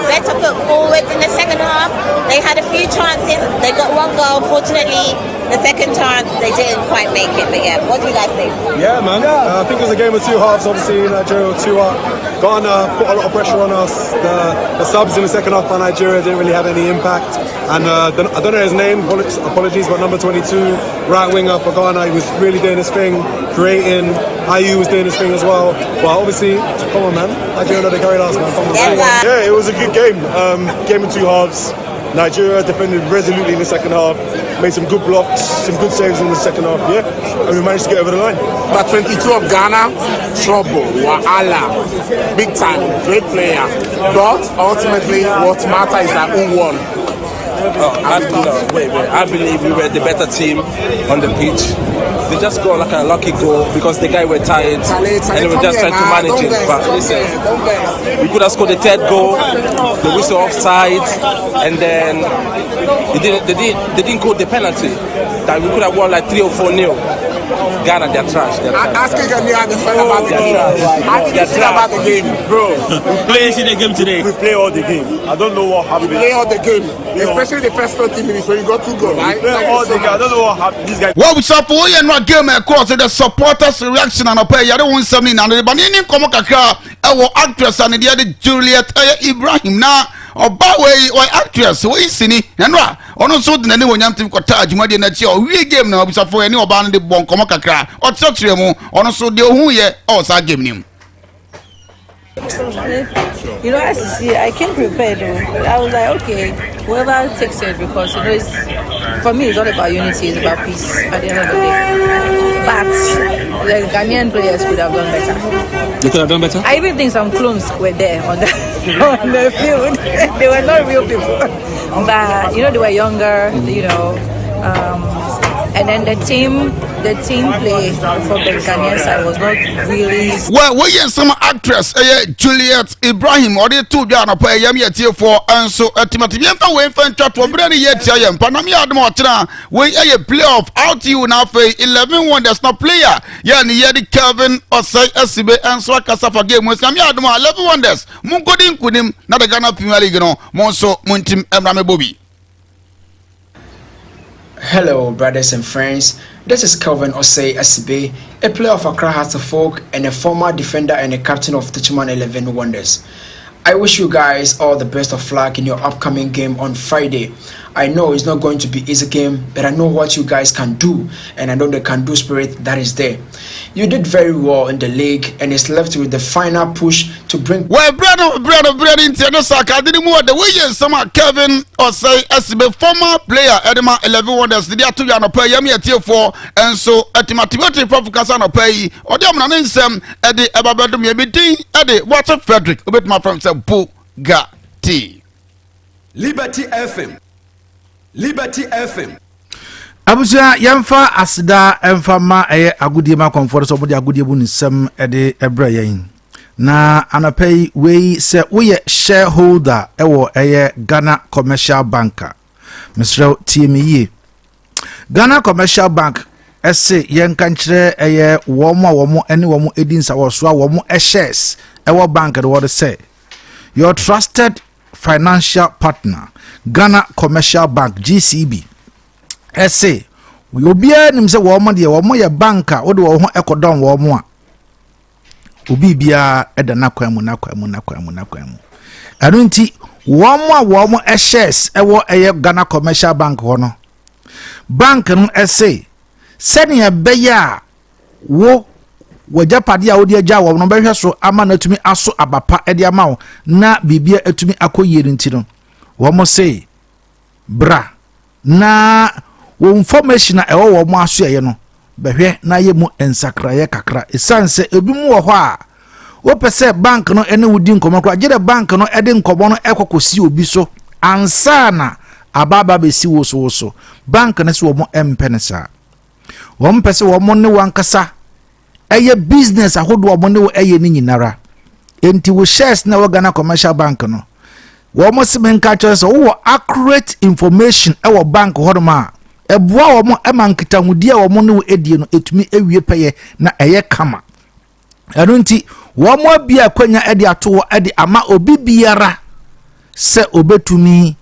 better foot forward in the second half. They had a few chances. They got one goal. Fortunately, the second chance, they didn't quite make it. But yeah, what do you guys think? Yeah, man. I think it was a game of two halves. Obviously, Nigeria were 2-up. Ghana put a lot of pressure on us. The subs in the second half by Nigeria didn't really have any impact. And I don't know his name, apologies, but number 22, right winger for Ghana, he was really doing his thing, creating. IU was doing his thing as well. But obviously, come on, man. Nigeria know they carried us, man. Yeah, it was a good game. Game in two halves. Nigeria defended resolutely in the second half, made some good blocks, some good saves in the second half, and we managed to get over the line. But 22 of Ghana, trouble, wahala, big time, great player. But ultimately, what matters is that who won. I believe we were the better team on the pitch. They just got like a lucky goal because the guy were tired and they were just trying to manage it. But listen, we could have scored the third goal, the whistle offside, and then they didn't call the penalty. That we could have won like 3 or 4-0. Ghana, they're trash. Asking Ghana about the game. About the game, bro. We play the game today. We play all the game. I don't know what happened. We play all the game, especially the first 30 minutes when you got 2 goals. Right? We play all the game. I don't know what happened. These guys. What we support you not game across the supporters' reaction and pay. You don't want something and the banana come kakra. Our actress and the other Juliet Ibrahim now. Oba we actress we sini enwa ono so de ne wonyam tim kota adwumade na chi o wie game na obisa for eni oba no de bon komo kakra o tsetre mu ono so de ohun ye o sa game nim. You know, as you see, I came prepared though. I was like, okay, whoever takes it, because you know, for me it's all about unity, it's about peace at the end of the day. But the Ghanaian players could have done better. They could have done better? I even think some clones were there on the field. They were not real people. But you know, they were younger, you know. And then the team play for the Ghanaian side was not really. Well, we have some actress, Juliet Ibrahim, or the 2 Ghana play yam yet here for and so ultimately we fan chat for brand yet yam. Panami Admotra, we a playoff out you now for 11 wonders not player. Yani Yedi Kelvin or say SCB and so Kasafa game with Yami Admo 11 wonders. Mungodin kunim, not the Ghana Premier League, no, Monso Muntim Emrame Bobby. Hello, brothers and friends. This is Kelvin Osei Asibe, a player of Accra Hearts of Oak and a former defender and a captain of Techiman 11 Wonders. I wish you guys all the best of luck in your upcoming game on Friday. I know it's not going to be an easy game, but I know what you guys can do, and I know the can-do spirit that is there. You did very well in the league, and it's left with the final push to bring. Well, brother, I didn't know the way some Kevin or say as the former player Edema 11 Wonders the other 2 years pay yam yet for, and so at the motivated profit pay or them nanin sem at the ababadum yebiti at the water Frederick with my friend said Bugatti. Liberty FM. Liberty FM. Abuja yamfa asida emfa ma agudie ma comfort so body agudie bu nsem de ebra yen na anapay we se we shareholder ewo Ghana Commercial Bank Mr. TME Ghana Commercial Bank ese yen kankyere womo ene womo edin sa woso a womo shares ewo bank de what say your trusted financial partner Ghana Commercial Bank GCB ese we obia nim se womo de womo ye banka wo de wo ho ekodon womo a obi bia eda nakwamu anunti womo shares ewo Ghana Commercial Bank hono bank no ese senia beya wo wajapade a wodi agya wo no behwe so ama na tumi aso abapa ede ama na bibia atumi akoyeri nti no womo say bra na wo information a ewo wo mo aso ye no behwe na ye mu ensakraye kakra esanse ebi mu wo ho a wo pese bank no ene wudi nkomo kra gye bank no ede nkomo no ekokosi obi so ansana ababa besi wo so bank ne so wo mo empenesa wo mpese wo mo ne wankasa eye business ahodo wo mo ne wo eye ni nyinara enti wo shares na wo Ghana Commercial Bank no wo mo semenka cho so wo accurate information e wo bank hodoma eboa wo mo emankita hudi a wo mo ne wo edie no etumi ewie peye na eye kama anunti wo mo bia kwanya ede ato ede ama obi biara se obetumi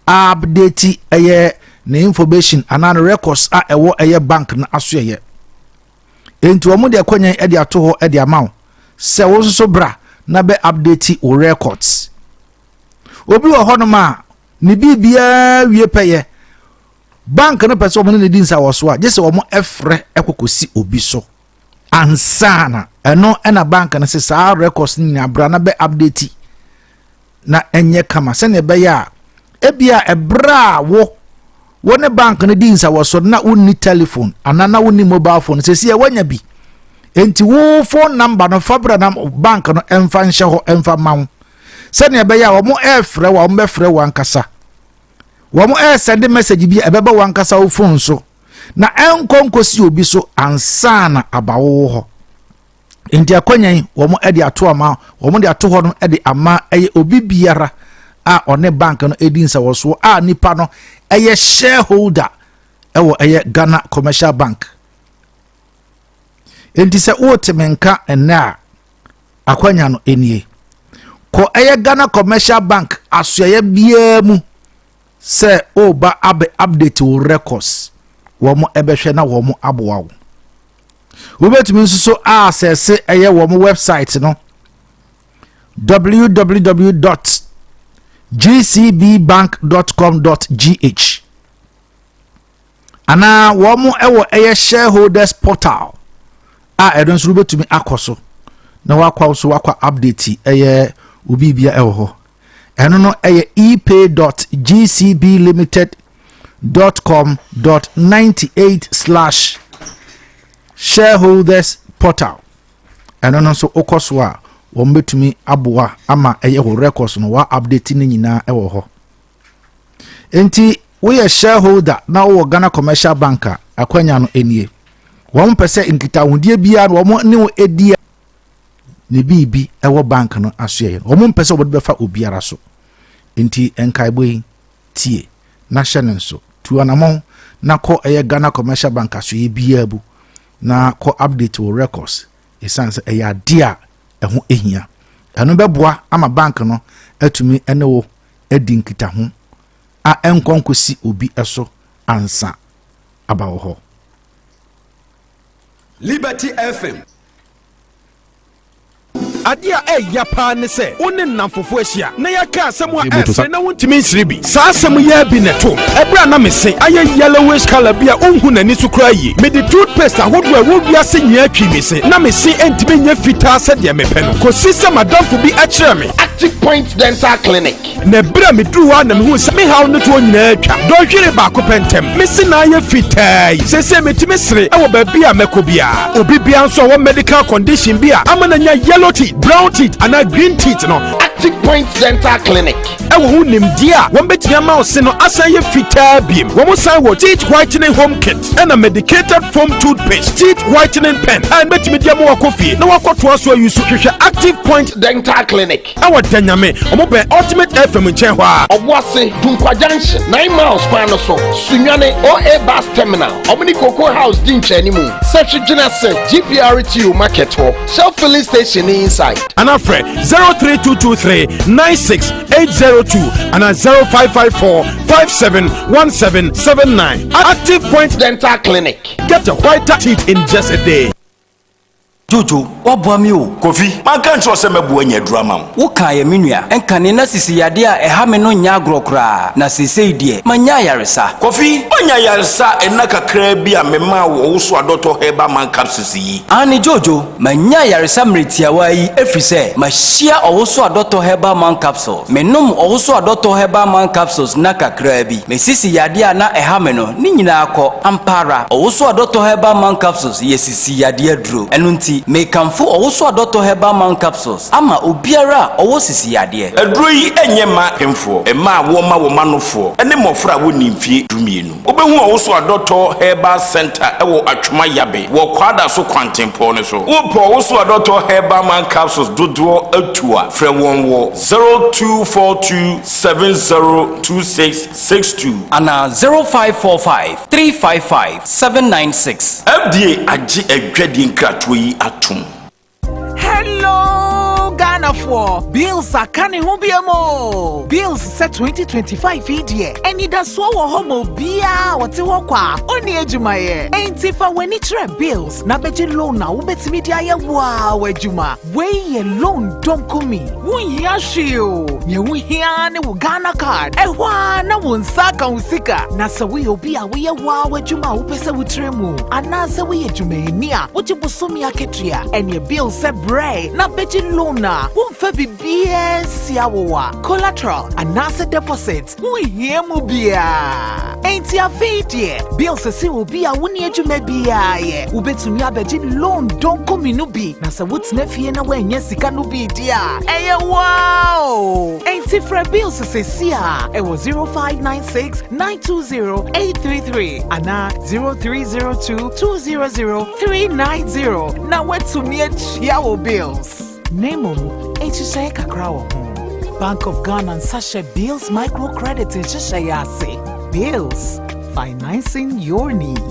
update eye na information and records a ewo eye bank na aso eye enti wo mo de kwanya ede ato ede ama se wo so bra na be update o records obi wo honoma ni bibia wie peye bank no pese wo ne din sa wo so a je se wo mo efre ekokosi obi so ansana eno ena bank na se sa records ni abra na be update na enye kama se ne be ya ebia ebra wo ne bank no din sa wo so na wonni telephone anana wonni mobile phone sesi e wanya bi enti wo phone number no fabra na bank no emfa nhye ho emfa mawo se ne be ya wo mo efre wo mo befre wankasa wo mo send message bi ebeba wankasa wo phone so na enkonkosi obi so ansana abawo ho enti akonyan wo mo edi ato ama wo mo de ato ho no edi ama eye obi biara a one bank no edin sa wo so a nipa no eye shareholder ewo eye Ghana Commercial Bank enti se wo temenka ena akwanya no enie ko eye Ghana Commercial Bank asoye bia mu se oba update wo records wo mo ebehwe na wo mo aboa wo wobetumi nso access eye wo mo website no www.gcbbank.com.gh ana wo mo ewo eye shareholders portal edon so wobetumi akoso na wakwa so wakwa update eye ubibia ewo ho eno no eye ep.gcblimited.com.98/shareholders portal eno no so okoso a wo mbetumi aboa ama eye ho records no wa update ni nyina ewo ho enti we shareholder na wo Ghana Commercial Bank akwanya no enie wo mpese nkitahudie bia no wo ne wo edia ne bibi ewo bank no asoye wo mpese wo befa obiara so enti enkaiboi tie na hyene nso tuanamon na ko eye Ghana Commercial Bank asoye bia bu na ko update wo records esanse eya dia eho ehia eno beboa ama bank no atumi ene wo edi nkitaho a enkonkosi obi eso ansa abawo ho. Liberty FM. Adia yapa ne se woni namfofo ahia na yaka asem a ese na wontimi nsire bi saa asem ya bi neto ebra na mese aye yellowish color bia onhu nani so kra yi me the toothpaste ahodo a wobi ase nyia twi mese na mese entime nya fita ase de me pɛ no ko sisa madamfo bi a kyerɛ me Active Point Dental Clinic na bra me duru ha na me hu se me haw no to nyina atwa do hwere ba ko pɛntem mese na aye fita yi sese metime sere e wo ba bia mekobia obi bia nso wo medical condition bia amana nya yellow teeth brown teeth and a green teeth no Active Point Dental Clinic ewo hu nimdia won betia ma o se no asan ye fitaa biem wo san wo teeth whitening home kit and a medicated foam toothpaste teeth whitening pen and betimi dia mo wakofie na wakoto aso use hwehwe Active Point Dental Clinic ewo danyame omo be ultimate FM nchen ho a obwase Dunkwa Junction 9 miles kwa no so sunwane OA bus terminal omni Cocoa House dinche ni mu search Genesis GPRTU market ho self filling station inside and afre 032239682 and 0554571779 Active Point Dental Clinic. Get a whiter teeth in just a day. Jojo, wabua mi o. Kofi, manka ncho se mebu enye drama. Wo kan ye menua, enka ne na sisi yade a eha me no nya agrokra. Na sesei de, manya yaresa. Kofi, manya yaresa enna kakra bi a mema wo so adoto heba man capsules yi. Ani Jojo, manya yaresa mretiawa yi efrise, mahia owo so adoto heba man capsules. Menom owo so adoto heba man capsules na kakra bi. Me sisi yade a na eha me no, ni nyina akọ ampara. Owo so adoto heba man capsules ye sisi yade aduro. Enunti me kamfo owo adoto heba man capsules ama obiara owo sisi yade aduro yi enye ma hemfo e ma wo ma nofo ene mofra wo nimfie dumienu obehu owo adoto heba center ewo atwoma yabe wo kwada so kwantempo ne so wo po owo adoto heba man capsules dodo atua frɛ won wo 0242702662 ana 0545355796 FDA agye adwadi nkratoyi yi atum. Hello, Ghana for bills are coming home mo. Bills set 2025 idea. Any da so wo homo bia wote wokwa. Oni ejuma ye. Enti fa weni tre bills na beje loan na wo betimi dia ye wa wajuma. We ye loan don't come. Won ya shio. Ye wo hia ne wo Ghana card. Ehwa na won saka usika. Na se we obi a we ye wa wajuma wo pese wo tremu. Ana se we ejuma ni a wo jibosomi aketua. And your bill se bray na beje loan na. Wumfa bibia siawoa collateral anase deposit wuhiemu bia enti afidie bills se obi a woni adwuma bia ye ubetumi abeji loan don kominu bi na se wotena fie na wanya sika no bi dia eye wow enti fra bills se sia e wo 0596 920 833 ana 0302 200 390 na wetumi achia wo bills Nemo, HSA Kakrawo. Bank of Ghana and Sasha Bills Microcredit in Shishayase. Bills, financing your needs.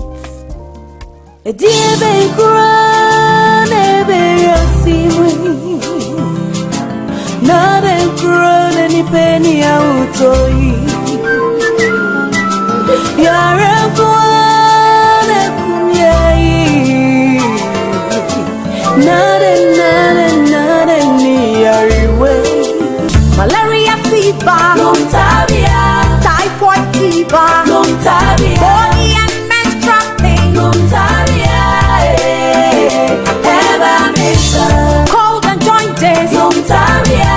Malaria fever, Montabia, typhoid fever, Montabia, body and menstrual pain, Montabia, cold and jointed, Montabia,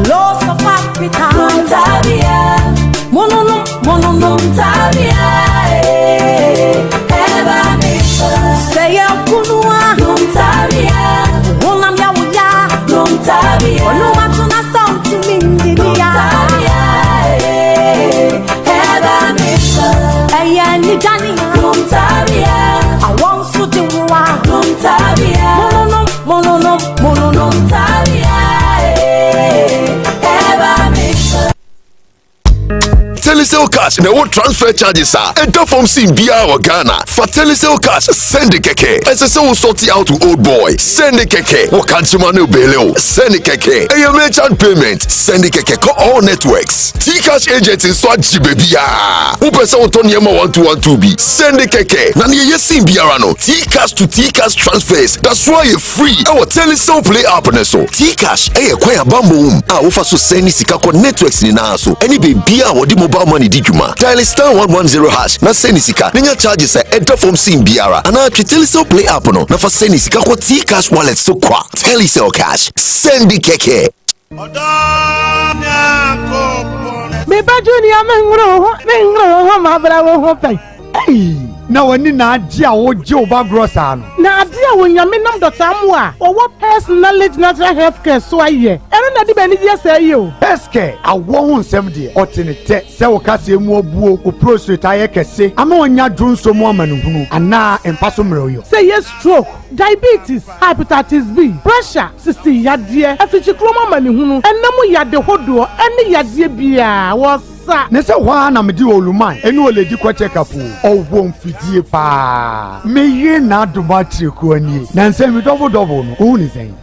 loss of appetite, Montabia, Montabia, say a kunua, Montabia, Wonam Yawuya, Montabia, Onumatuna sound to me. I want to do what Telecel cash na what transfer charges are. Enter from Simbia or Ghana. For Telecel cash, send the keke. SSO sort out to old boy. Send the keke. Wakanchimano Beleo. Send the keke. A merchant payment. Send the keke. Call all networks. T-Cash agents in Swatchi Babia. Upesa Otoniema 1212B. Send the keke. Nani Simbia Rano. T-Cash to T-Cash transfers. That's why you're free. Our Telecel play app neso. T-Cash. Kwaya bambo. Ufa so send Sikako networks ni naso. Any baby wadi mobile money di juma. Dial *110# na send sika. Ninya charges enter from Simbiara. Ana Telecel play app no. Na fa send sika kwa T-Cash wallet so kwa. Telecel cash. Send the keke. Me ba junior mengro mabra wo pai. Na wani na adi a woje oba grossa no na adi a wonyame nam dota mu a owo personality natural health care so aye eno na di bani je say o peske awo hu nsem de otenete se wo kase mu obuo o prostate aye kese ama onya dwonso mu amanuhunu ana empaso mroyo say yes stroke diabetes hepatitis B pressure 60 yade afichi kroma amanuhunu enam yade hodo ene yade bia wo ne se wa na me di oluman eni ole di kwa check up owo mfidie pa me ye na adomatri ko ani na nse mi double no o ni sen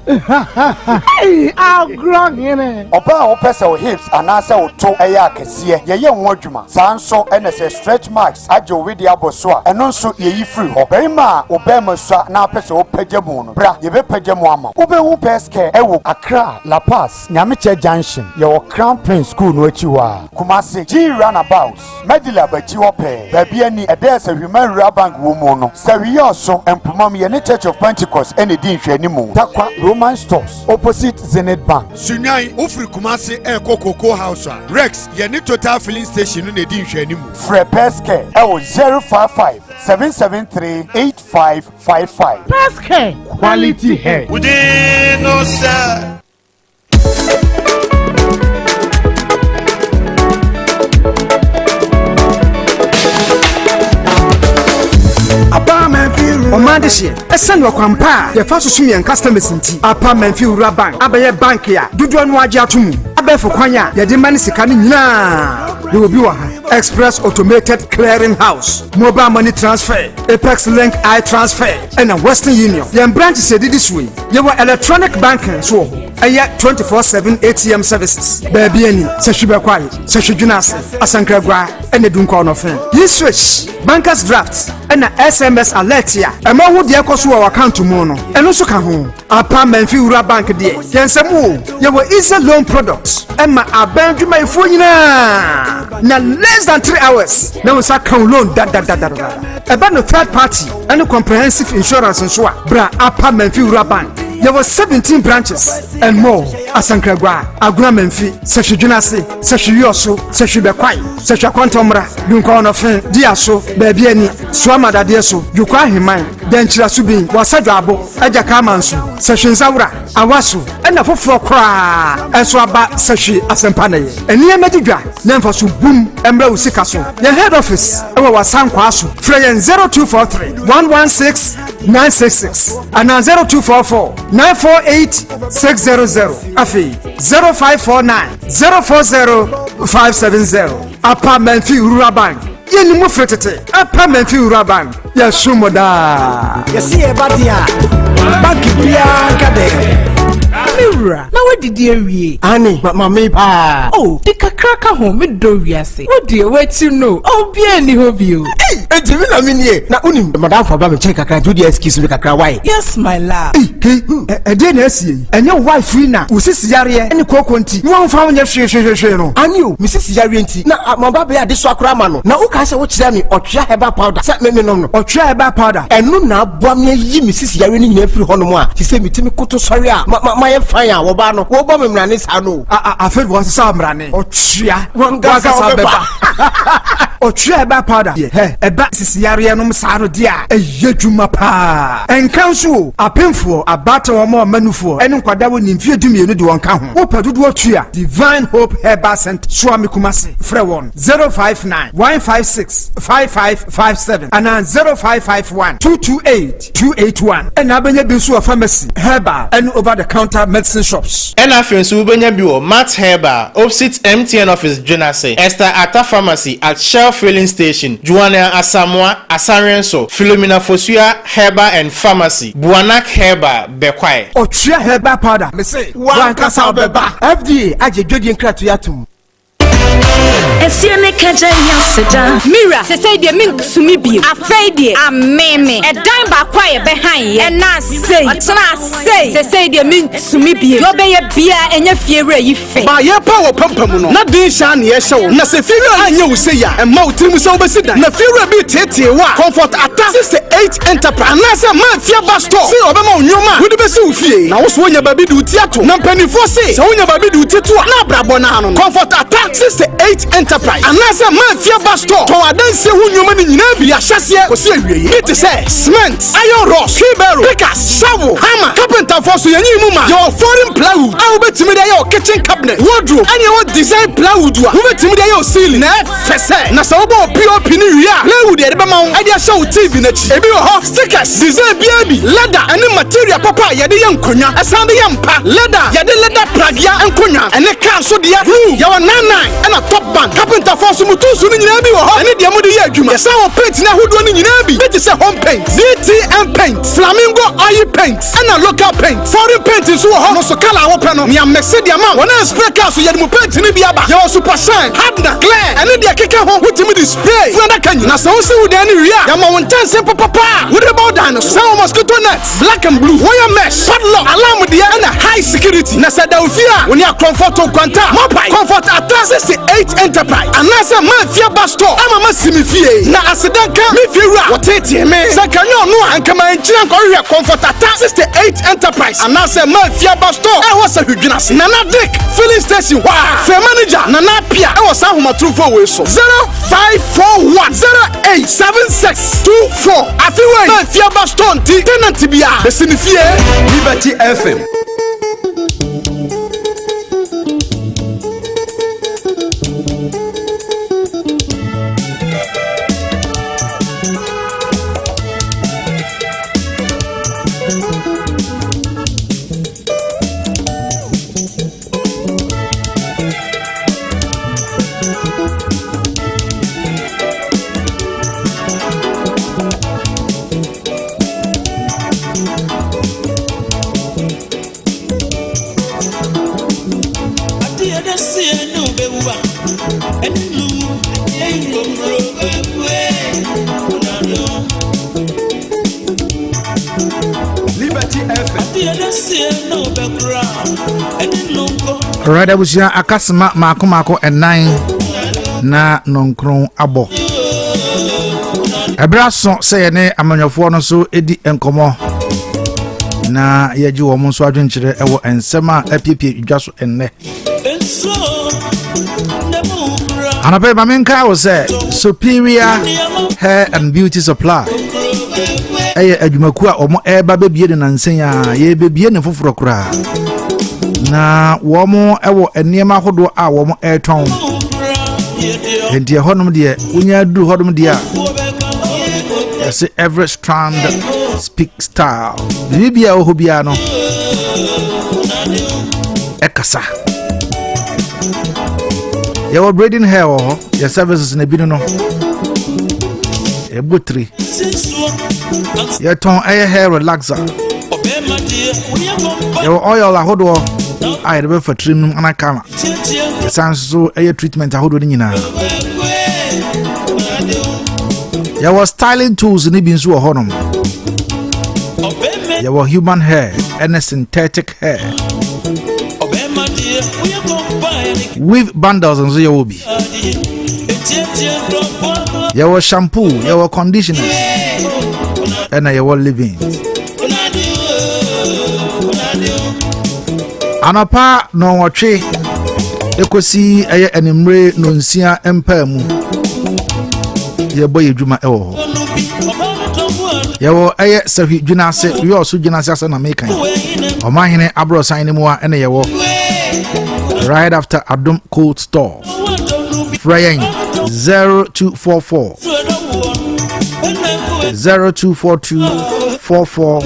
hey I'll grow him oba o pese o hips anase o to eya akese ye ye nwo adwuma sanso ene se stretch marks ajo we di aboso a eno nso ye yi free ho berima obema so na pese o pagyamu no bra ye be pagyamu ama obehu peske ewo Accra La Paz Nyameche Junction ye o Crown Prince School no achiwa Kumasi G runabout Medila Bajiwope BNI There's a human bank woman Sario so empomam ye Church of Pentecost any din hwanimu Takwa Roman stores opposite Zenith Bank Sunyai Ofri Kumasi KOTOKO house Rex ye Total filling station no din hwanimu Fre Peske 055 773 8555 Peske quality hair Ude no sir Omande she esen wakwampa ye fa susu me customers nti apa manfi wura bank abaye bank ya dodo no age atomu abefo kwanya ye de mani sika ne nyina ye obi wa ha Express Automated Clearing House Mobile Money Transfer Apex Link I Transfer and Western Union ye branch se didi suwe ye wa electronic banking so aya 24/7 ATM services baby ani se hwebe kwai se hwedwunase asankragwa ene dunko no fen ye switch bankers draft and SMS alert ya ema ho de ekoso wa account mu no eno so ka ho apa manfi wura bank de yensemu ye wa easy loan products ema abandwuma ifo nyina na less than 3 hours na we sa kan loan da eba no third party and comprehensive insurance nso a bra apa manfi wura bank There were 17 branches and more. Asankragwa, Aguna Memfi, Sashi Junasi, Sashi Yoso, Sashi Bekwai, Sashi Quantomra, Dunkono Fin, Diaso, BNI, Swamada Diaso, Yukwa Himai, Denchira Subin, Wasadabo, Aja Kamansu, Sashi Zaura, Awasu, and a full cry, and Swaba Sashi Asampane, and near Mediga, Nemfasu Boom, and Bro Sikaso, the head office, our San Kwasu, Freyan 0243 116 966, and 0244 948 600, Afi 0549 040 570, Upper Menfi Urabank. Yeni mu fretete apa menfi uraban ya sumoda yesi e badia banki bia kade Mira, na what did you read? Ani, mama pa. Oh, the kakraka home with do wiase. What do you wait to know? Oh, BNI hope you. Hey, ejimi na mini na unim madam for ba me check kakra do the excuse me kakra why? Yes, my love. Hey, dey na asie. Enye wife free na. Usisi yare ene kokonti. You wan fa wonye hwe no. Ani o, misisi yare nti. Na mama be ade so akra ma no. Na uka se wo kire me otwea herbal powder. Sa me nom no. Otwea herbal powder. Enu na aboa me yi misisi yare ni nyina free ho no mo a. Ti se mitimi koto sori a. Ma ye fire wo ba no. Wo bo me mrane sa no. Afed wo sa mrane. Otwea. Wanga sa beba. Otwea herbal powder. He, eba sisi yare no msa no dia. Eyedwuma pa. Enkanso apemfo abata wo ma manufo. Ene nkwada wo nimfie dumienu de won ka ho. Wo padudu otwea. Divine Hope Herbal Center. Swami Kumasi. Free 059 156 5557 and 0551 228 281. And abenya bi so pharmacy herbal and over the counter medicine shops. And afenso ubenya bi o Matt Herbal opposite MTN office Jonase Esther Ata Pharmacy at Shell Filling Station Juana Asamoah Asarenso Philomena Fosua Herbal and Pharmacy Buanak Herbal Bekwai Otria Herbal Powder me say one kasa beba FDA aje dwedi nkratu yatum. Esiane kaja ya seja Mira se say de min sumi bi afai de ameme edan ba kwa ye behan ye na say otena say de min sumi bi yo be ye bia enye fiere yi fe ba ye pa wo pampam no na din sha na ye hye wo na se fiere anye wo se ya emma wo tirim se wo besi dan na fiere bi tete wa comfort ata 68 enterprise na se ma fia ba store se obema onyoma wo de besi wo fie na wo so wonya ba bi du tiato na mpanifo se wonya ba bi du tiato na brabo na no comfort ata 68 enterprise anasa mafia basto to adanse hu nyoma ni nyina bi ahyase ko se awie it say cement iron rod wheelbarrow pickers shovel hammer carpenter for so yanyi mu ma your foreign plywood a betimi dey your kitchen cabinet wardrobe and your design plywood a betimi dey your ceiling na fese na so bo pop ni wi a plywood e be ma won ade show tv na chi ebi ho stickers design bi leather and material papa ye dey yankonya asande yampa leather ye dey leather pragia enkonya ene kan so dey glue ye 99 and a top band carpenter for so mutusu ni nyina bi wo ho ene de mo de ye adwuma ye sa wo paint na hodo ni nyina bi be say home paint DTM paint flamingo oil paint and a local paint foreign paint so ho no so kala wo pe no me amese de ma wona spray car so ye de mo paint ni bi aba ye super shine harder clear ene de keke ho wutimi display funa kan na so se wo de ni wi a ya ma won tanse papa wo de bow down so mosquito net black and blue wire mesh padlock alarm de and a high security na sa da ofia woni a comfort kwanta mobile comfort at 68 enterprise anasa mafia basto ama masimi fie na asidanka mi fiura wotete me sakanyo no ankama enchira nkorwe comfort at 68 enterprise anasa mafia basto e wasa hudwinase nana dick filling station wa fe manager nana pia e wasa homatrufo we so 0541 087624 afiwe mafia basto nti tenant bia besini fie Liberty FM. Right, abusia akasema mako enan na nonkron abo. Ebraso say ne amanyofo no so edi enkomo. na yɛgye wɔ mo nso adwenkyerɛ ɛwɔ nsɛm a apiepie dwa so ennɛ anapɛ ma menka wo sɛ Superior Hair and Beauty Supply ɛyɛ adwumaku a ɔmo ɛba bebie de nansen a yɛbebie ne foforo koraa na wɔmo ɛwɔ nneɛma ahodoɔ a wɔmo ɛtɔn enti ɛhɔnom deɛ wonya duru hɔnom deɛ a yɛsɛ every strand speak style bibia wo hobia no ekasa yɛwɔ braiding hair wɔ hɔ yɛ services na bi no ebotri yɛtɔn ɛyɛ hair relaxer yɛwɔ oil ahodoɔ a yɛde bɛfa trim no anakama yɛsan so ɛyɛ treatment ahodoɔ no nyinaa yɛwɔ styling tools ne bi nso wɔ hɔnom yɛwɔ human hair and synthetic hair weave bundles nso yɛwɔ bi yɛwɔ shampoo yɛwɔ conditioners ɛna yɛwɔ leave-ins anapa no wɔtwe ekosi ɛyɛ animre no nsia empaa mu yɛbɔ yɛdwuma ɛwɔ hɔ yɛwɔ ɛyɛ sɛhwi dwuna ase yɛ ɔso dwuna ase asa na mekan ɔmahene abrosan ne mu a ɛna yɛwɔ right after Adom Cold Store Fraying 0244 0242 44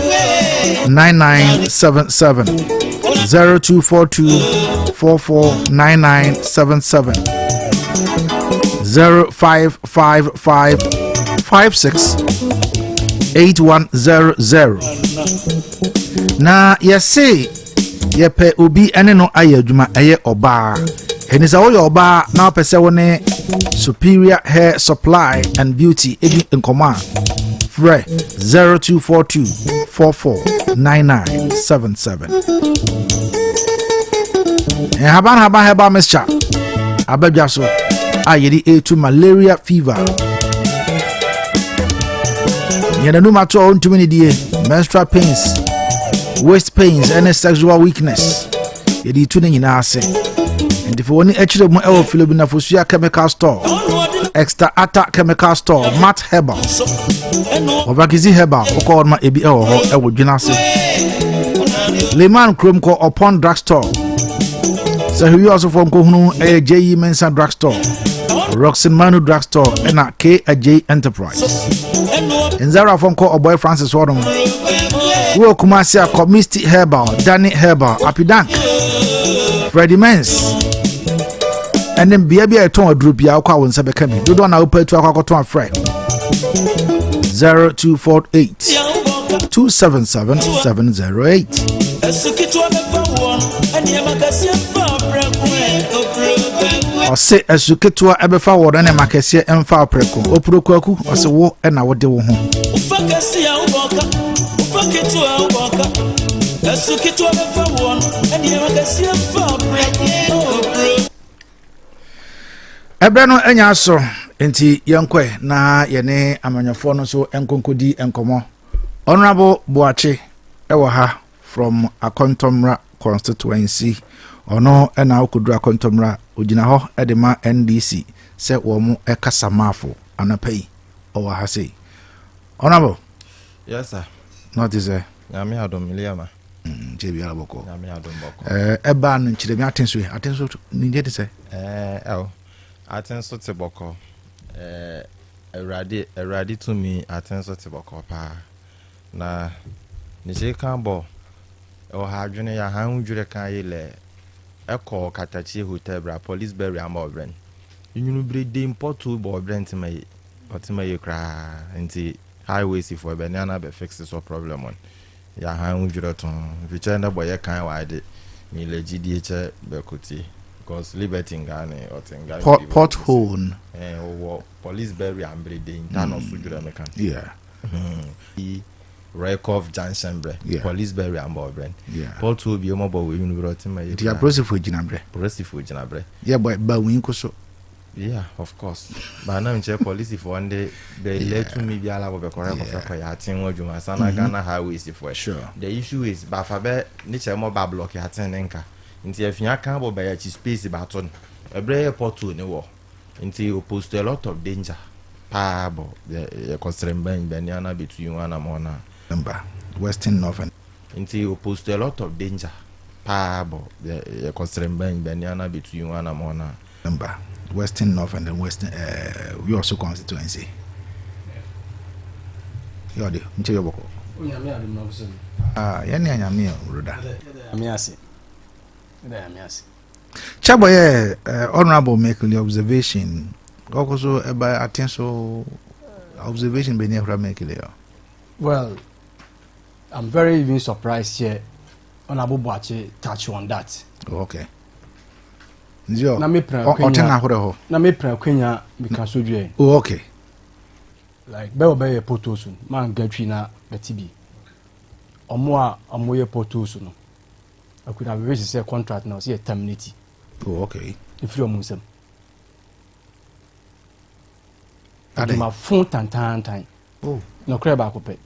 9977 0242 44 9977 0555 56 8100 na yɛse yɛpɛ obi ene no ayɛ adwuma ɛyɛ ɔbaa ɛni sɛ woyɛ ɔbaa na wopɛ sɛ wo ne Superior Hair Supply and Beauty edi nkɔmɔ a frɛ 0242 44 9977 haban herbal mixture abadwa so a yɛde etu malaria fever yɛnanum ato a wontumi ne die menstrual pains waist pains and sexual weakness yɛde tu ne nyinaa ase nti fo woni akyire mu ɛwɔ Philomena Fosua Chemical Store Extra Ata Chemical Store Matt Herbal Obagizi Herbal okɔ ma ebi ɛwɔ hɔ ɛwɔ dwena ase Leman Chrome ko upon drugstore so who also from kohunu JE Mensa drugstore Roxin Manu drugstore and a KAJ Enterprise in Zara from ko Oboy Francis Wadom Wo Kumasia Comisti Herbal Danny Herbal Apidank Freddy Mens and then be a ton of droop ya kwa won sabe kami do na open to akwa to friend 0248 277 708 ɔse asuketua ɛbɛfa wɔ ne makɛseɛ ɛmfa aprɛko oprokwaku ɔse wo ɛna wode wo ho ɛbrɛ no anya so enti yɛnkɔ na yɛne amanyɔfoɔ no so enkonkodi enkomo honorable Boache ɛwɔ ha from Akontomra constituency ono ena okudura Akontomra ogina hɔ ɛde ma NDC sɛ wɔ mu ɛkasa mafo anapai ɔwɔ ha sei honorable yes sir not is a nyame adom Iliama jebi alaboko nyame adom boko eba no nkyire mi atenso ni de sɛ atenso te boko eradi to me atenso te boko pa na ni se kan bo o ha adwene ya han dwure kan yele eko katachi hotel bra police bury am obren nyunu brede importu bo obren timay otimay kra nti highways for banana be fix this problem on ya han dwure ton vicha na boye kan wide mi legidi che be koti because liberty ngane otenga pothole police bury am brede intano sujure mekan yeah Raykov Johnson bre police bury am obren Paul to be mo bo we university my dia progressive ojinabre yeah boy ba win ko so Yeah, of course. But now in police if one day they let me be allowed to correct for your team or Juma Sana Ghana highways for sure. The issue is Bafabe nature more block your tenenka. Until if you can't buy a space baton, a brave port to the war. Until you post a lot of danger. Pabo the constraint Banyana between one and one. Remember, Western Northern. Until you post a lot of danger. Pabo the constraint Banyana between one and one. Remember. Western North and then Western we also constituency. Yodi, nche yoboko. Yani anyami ruda. Amiasi. Chabo honorable make the observation. Also about attention observation be never make it. Well, I'm very even surprised here. Honorable Boache touch on that. Okay. Na me pra kwenya because so oh okay. Like be photos man gatwi na betibi omo ye photos no I could have wished say contract now see terminate. Oh okay. If you musem ade ma phone tan oh no kre ba kope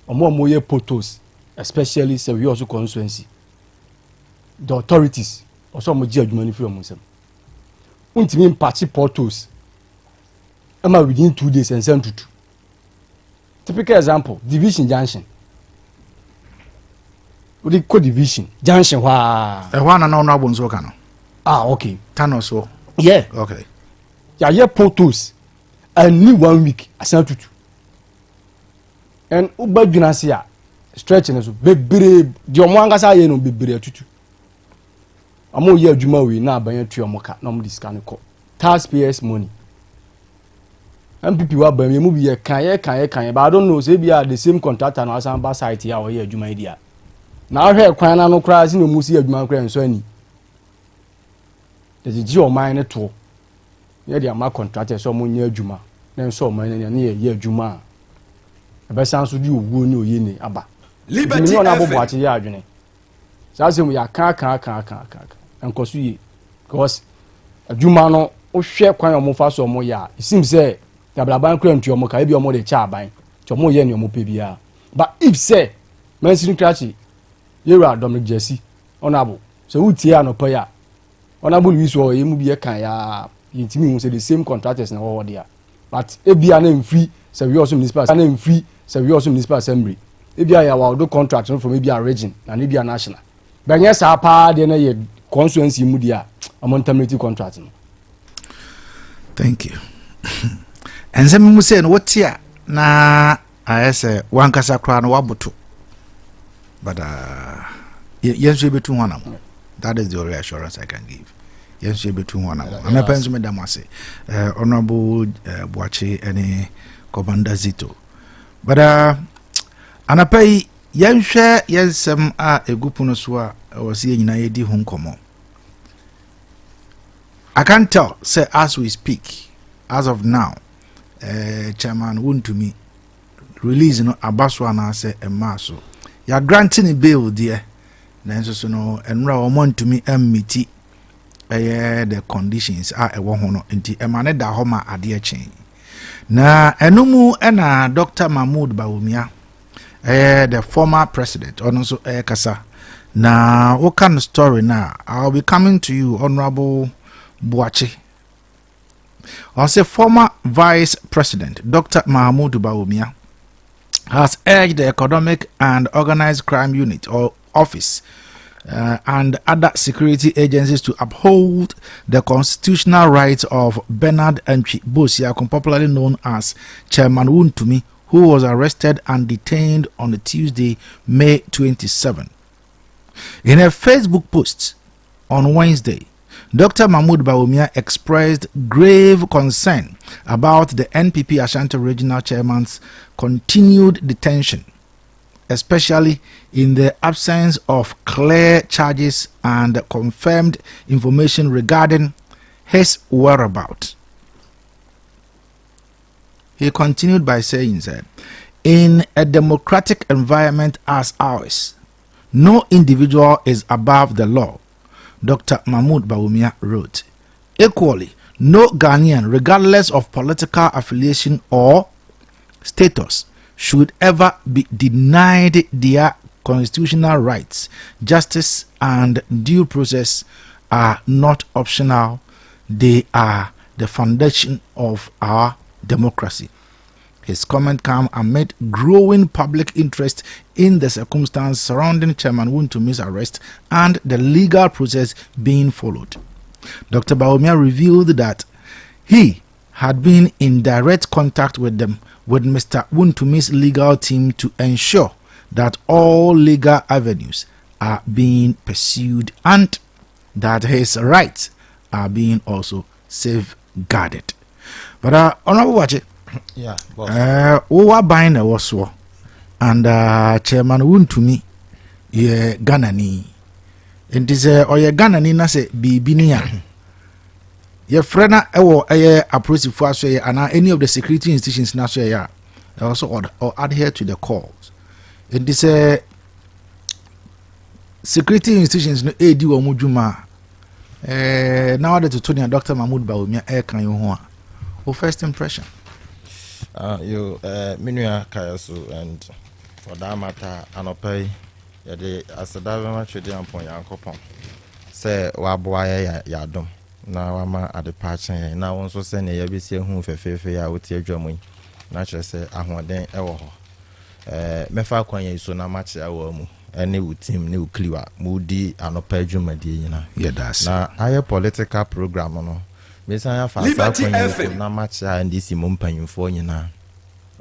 omo ye photos especially say we also constituency. The authorities also moji adwuma from musem untimi mpachi portals ama within 2 days and send to typical example division junction we call division junction wa na no abonso ka no okay tano so yeah okay ya portals and need 1 week asant to and ubadwuna se a stretch na so bebre di omo angasa ye no bebre atutu amo ye adwuma we na abanya tu omo ka na omo disca ne ko taxpayers money MPP wa ba me mu bi ye kan but I don't know say be the same contractor na asan ba site ya wo ye adwuma dia na ahwe kwan na no kra si no mu si adwuma kra nso ani the ji o man ne to ye dia ma contractor so mo nya adwuma na nso o man ne ye adwuma ebe san so di owo ni oye ni aba liberty no na bobo ati ya adwene sasem ya kan enkosu ye because adwuma no o hwe kwan o mo fa so mo ya it seems say ya blaban kra ntu o mo ka ebi o mo de cha aban to mo ye ni o mo pe bia but if say mansin krachi yera dominic jesse onabo so utie anopa ya onabo Luis o ye mu bi kan ya yintimi hu say the same contractors na wo there but ebia na mfri say we also municipal assembly ebia ya wa do contract from ebia region na ebia national benye sa pa de na ye constituency mu dia amontamity contract no. Thank you. And some mu say no wotia na ayese wankasa kra no waboto but yenso betu hona mo. That is the reassurance I can give. Yenso betu hona mo. I'm penso me damase honorable Boache any Commander Zito but anapai yenhwe yensem a egupu no so a wose nyina yedi ho nkomo. I can tell say as we speak as of now chairman Wontumi release no abaso na say emaso ya granting bail there na so no enra o Wontumi ammiti the conditions a ewo ho no nti emane da ho ma ade chen na enumu ena Dr. Mahmoud Bawumia the former president also kasa na what kind of story now I'll be coming to you honorable Boache. Also former vice president Dr. Mahmoud Bawumia has urged the economic and organized crime unit or office and other security agencies to uphold the constitutional rights of Bernard Entry Bosiakon, popularly known as Chairman Wontumi, who was arrested and detained on a Tuesday, May 27. In a Facebook post on Wednesday, Dr. Mahmoud Bawumia expressed grave concern about the NPP Ashanti Regional Chairman's continued detention, especially in the absence of clear charges and confirmed information regarding his whereabouts. He continued by saying that in a democratic environment as ours, no individual is above the law, Dr. Mahmoud Bawumia wrote, equally, no Ghanaian, regardless of political affiliation or status, should ever be denied their constitutional rights. Justice and due process are not optional. They are the foundation of our democracy. His comment came amid growing public interest in the circumstance surrounding Chairman Wontumi's arrest and the legal process being followed. Dr. Bawumia revealed that he had been in direct contact with Mr. Wontumi's legal team to ensure that all legal avenues are being pursued and that his rights are being also safeguarded. But Honorable Wache, yeah, we were buying a waswo, and Chairman Wontumi, ye Ghanani, and this or ye Ghanani na se bibinia. Ye frena ewo approach for us and any of the security institutions na so ya also or adhere to the calls. And this security institutions no edi wo mudwuma now that to Tony and Dr. Mahmoud Bawumia kan yo ho a first impression. You Minua Kayasu, and for that matter, Anope, the Asadavama Trading Point Yankopon. Say, Waboya Yadom. Now I'm at the patch, and now also send a ABC home for Fefe with your drumming. Naturally, say, I want them ever. Mefa Quanya so na match our any team new clear, moody, Anope Jumadina. Yeah, that's now higher political program. No. Mesaya fasa na macha and this mumpanyu for nyina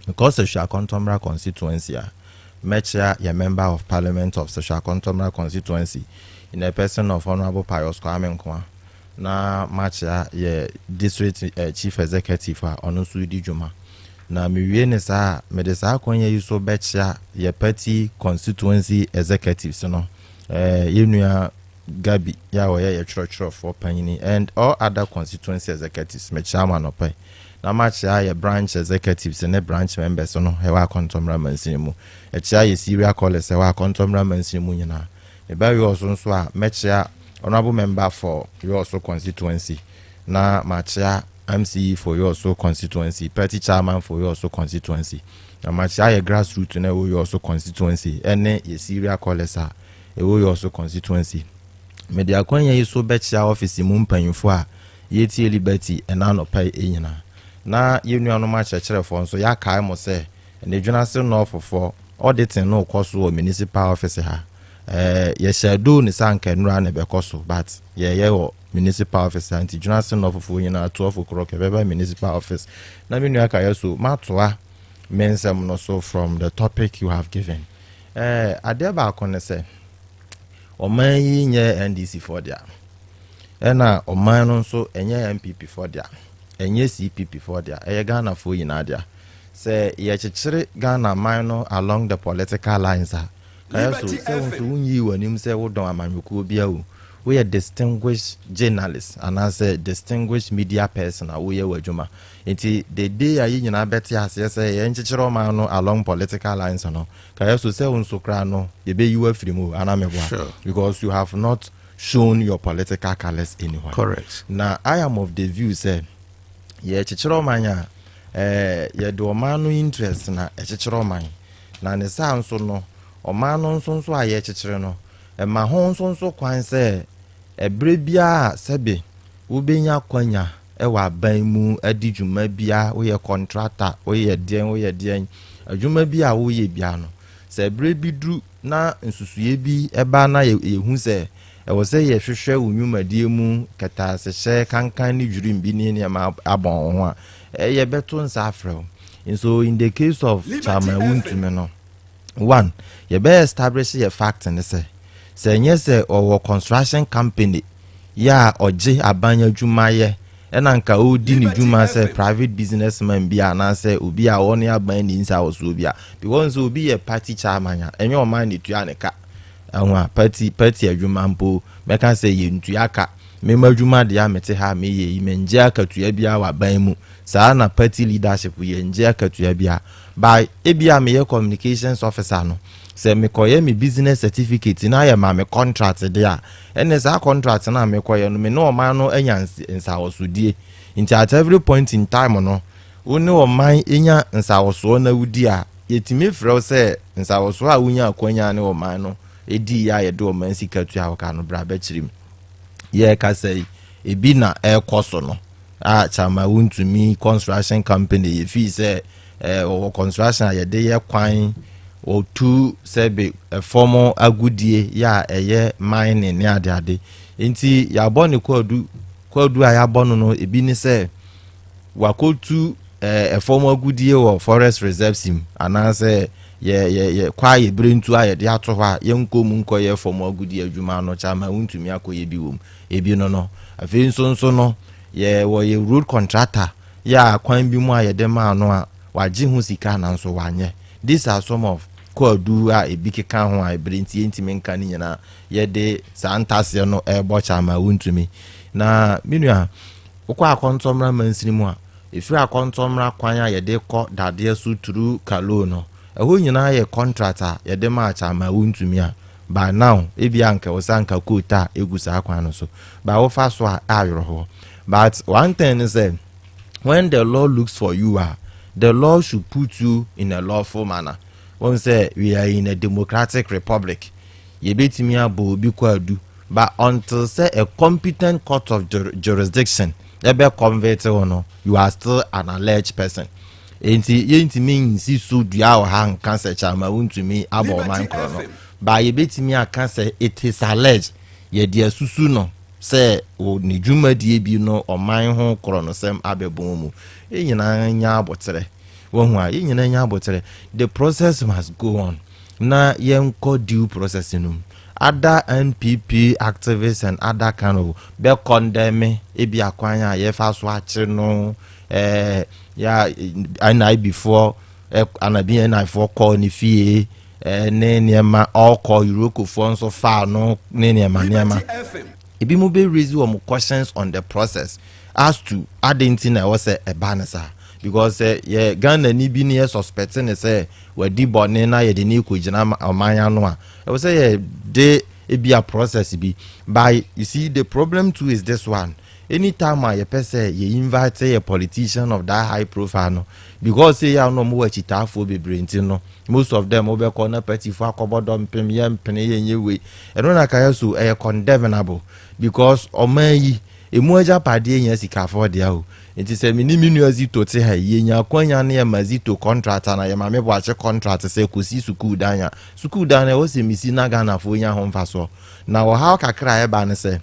because the Shakontomra constituency mecha ya member of parliament of the Shakontomra constituency in a person of Honorable Pius Kwame Nkwa na macha ye district chief executive onusu di juma na miwie ne sa me de sa kwanya yuso becha ye party constituency executives no yenua Gabi, ya church for Panini and all other constituency executives, me chairman of pay. Na match ya branch executives and a branch members on Hewa Contomra Mansimu. A chair is Syria callers, Hewa Contomra Mansimunina. A barry also match ya honorable member for your also constituency. Na match ya MCE for your also constituency, party chairman for your also constituency. Na match ya grassroots and your also constituency, and a Syria callers are a also constituency. Media kwanya yiso betcha office mumpanyufo a yeti liberty ena no pai enyina na yenu no ma chechere fo so ya kai mo se ne dwuna se no ofofo auditing no koso o municipal office ha ye schedule ni sanka nura ne bekoso but ye o municipal office anti dwuna se no ofofo nyina 12 o'clock beba municipal office na menu aka yeso matoa mensem no so from the topic you have given adeba akone se Oman yi nye NDC for dia. Ena oman no so enye MPP for dia. Enye CPP for dia. Eye Ghana for yina dia. Se ye chichire Ghana man no along the political lines a. Kaya so se wonso wunyi wanim se wodon amanyuko bia wo. We a distinguished journalist and as a distinguished media person a we wadwuma. Enti the day ayi nyina beti ase se ye nchichire man no along political lines no. Kaya so se wonso kra no ye be you afirimu anamebwa because you have not shown your political colors anywhere. Correct. Now I am of the view say ye chichire man ya ye do man no interest na chichire man na ne sa nso no o man no nso aye chichire no ma ho nso kwan se ebre bia sebe wo benya kwanya wa ban mu adi dwuma bia wo ye contractor wo ye den adwuma bia wo ye bia no se ebre bi dru na nsusuye bi eba na ye hu se e wo se ye hwehwe onwumadie mu kata se hye kankan ni dwurim bi ne ma abon ho a ye beto nsa afrew. So in the case of Chairman Wontumi no one ye be establish a fact and say nyese or construction company ya oje abanya dwuma ye enanka odi ni dwuma say private businessman bia na say obi a won ya ban ni nsa woso bia because obi ye party chairman ya enye o man ni tua ne ka anwa party adwuma mpo meka say ye ntua ka me madwuma de amete ha me ye me nje akatua bia wa ban mu saa na party leadership ye nje akatua bia by ebia me ye communications officer no se me koye me business certificate na ye ma me contract de a ene sa contract na me koye no me no man no anya nsawosodie nti at every point in time no woni o man enya nsawoso na wudi a yetime frɛ sɛ nsawoso a wonya akwanya ne o man no edi ya ye do man sikatu a waka no bra ba chirim ye ka sɛ ebi na ekoso no a chama Wontumi construction company ye fi sɛ o construction ye de ye kwan o tu sebe formal agudie ya eye mining ne ade nti ya boni kwadu a ya bono no ebi ni se wakotu formal agudie o forest reserve sim anase ye kwa ye brentu a ye de ato ha ye nkomu nkoye formal agudie adwuma no chama Wontumi akoye bi wom ebi no afi nso no ye wo ye road contractor ya kwan bi mu a ye de ma no a waje hu sika na nso wanye. These are some of kwadu a ebiki kan ho a ebrenti entimi nka ni nyina ye de santase no ebo chama Wontumi na minua ukwa akontomra mansinimu a efiri akontomra kwan a ye de kɔ dade su turu kalo no eho nyina ye contractor ye de ma chama Wontumi a by now ebi anka osanka kota egusa kwan no so ba wo fa so a ayoro. But one thing is that when the law looks for you, the law should put you in a lawful manner. One say we are in a democratic republic. Yebetimi abo bi kwadu, but until say a competent court of jurisdiction, ebe convert ono, you are still an alleged person. Enti mean si so dua o han cancer chama Wontumi abo man krono. But yebetimi a cancer it is alleged. Ye dia susu no. Say o ni dwuma die bi no oman ho krono sem abebon mu enyina nya abotere wo hu a enyina nya abotere. The process must go on na yenko due process no other NPP activists and other kind of be condemn ebi akwanya ye fa so achi no ya NI before anabi NI for call ni fie ne niema all call Euroko for so far no ne niema ebi mo be raise some questions on the process as to identity na was a banasa because ye Ghana ni bi ne suspecting say we di bone na ye de ni kugina amanya no a we say ye de ebi a process bi by you see the problem too is this one. Anytime I say you invite a politician of that high profile no because say ya no mo wachita fo bebrenti no most of them obe corner party for akobodom pem yem pene yenyewe e no na kaya so condemnable because omayi emu aja pade nya sika for dia o enti se mini minuazi to te ha yenya kwanya na mazito contractor na ye ma mebo ache contract se kosi suku danya o se misi na Ghana fo nya ho mfaso na wo ha kakra e ba ne se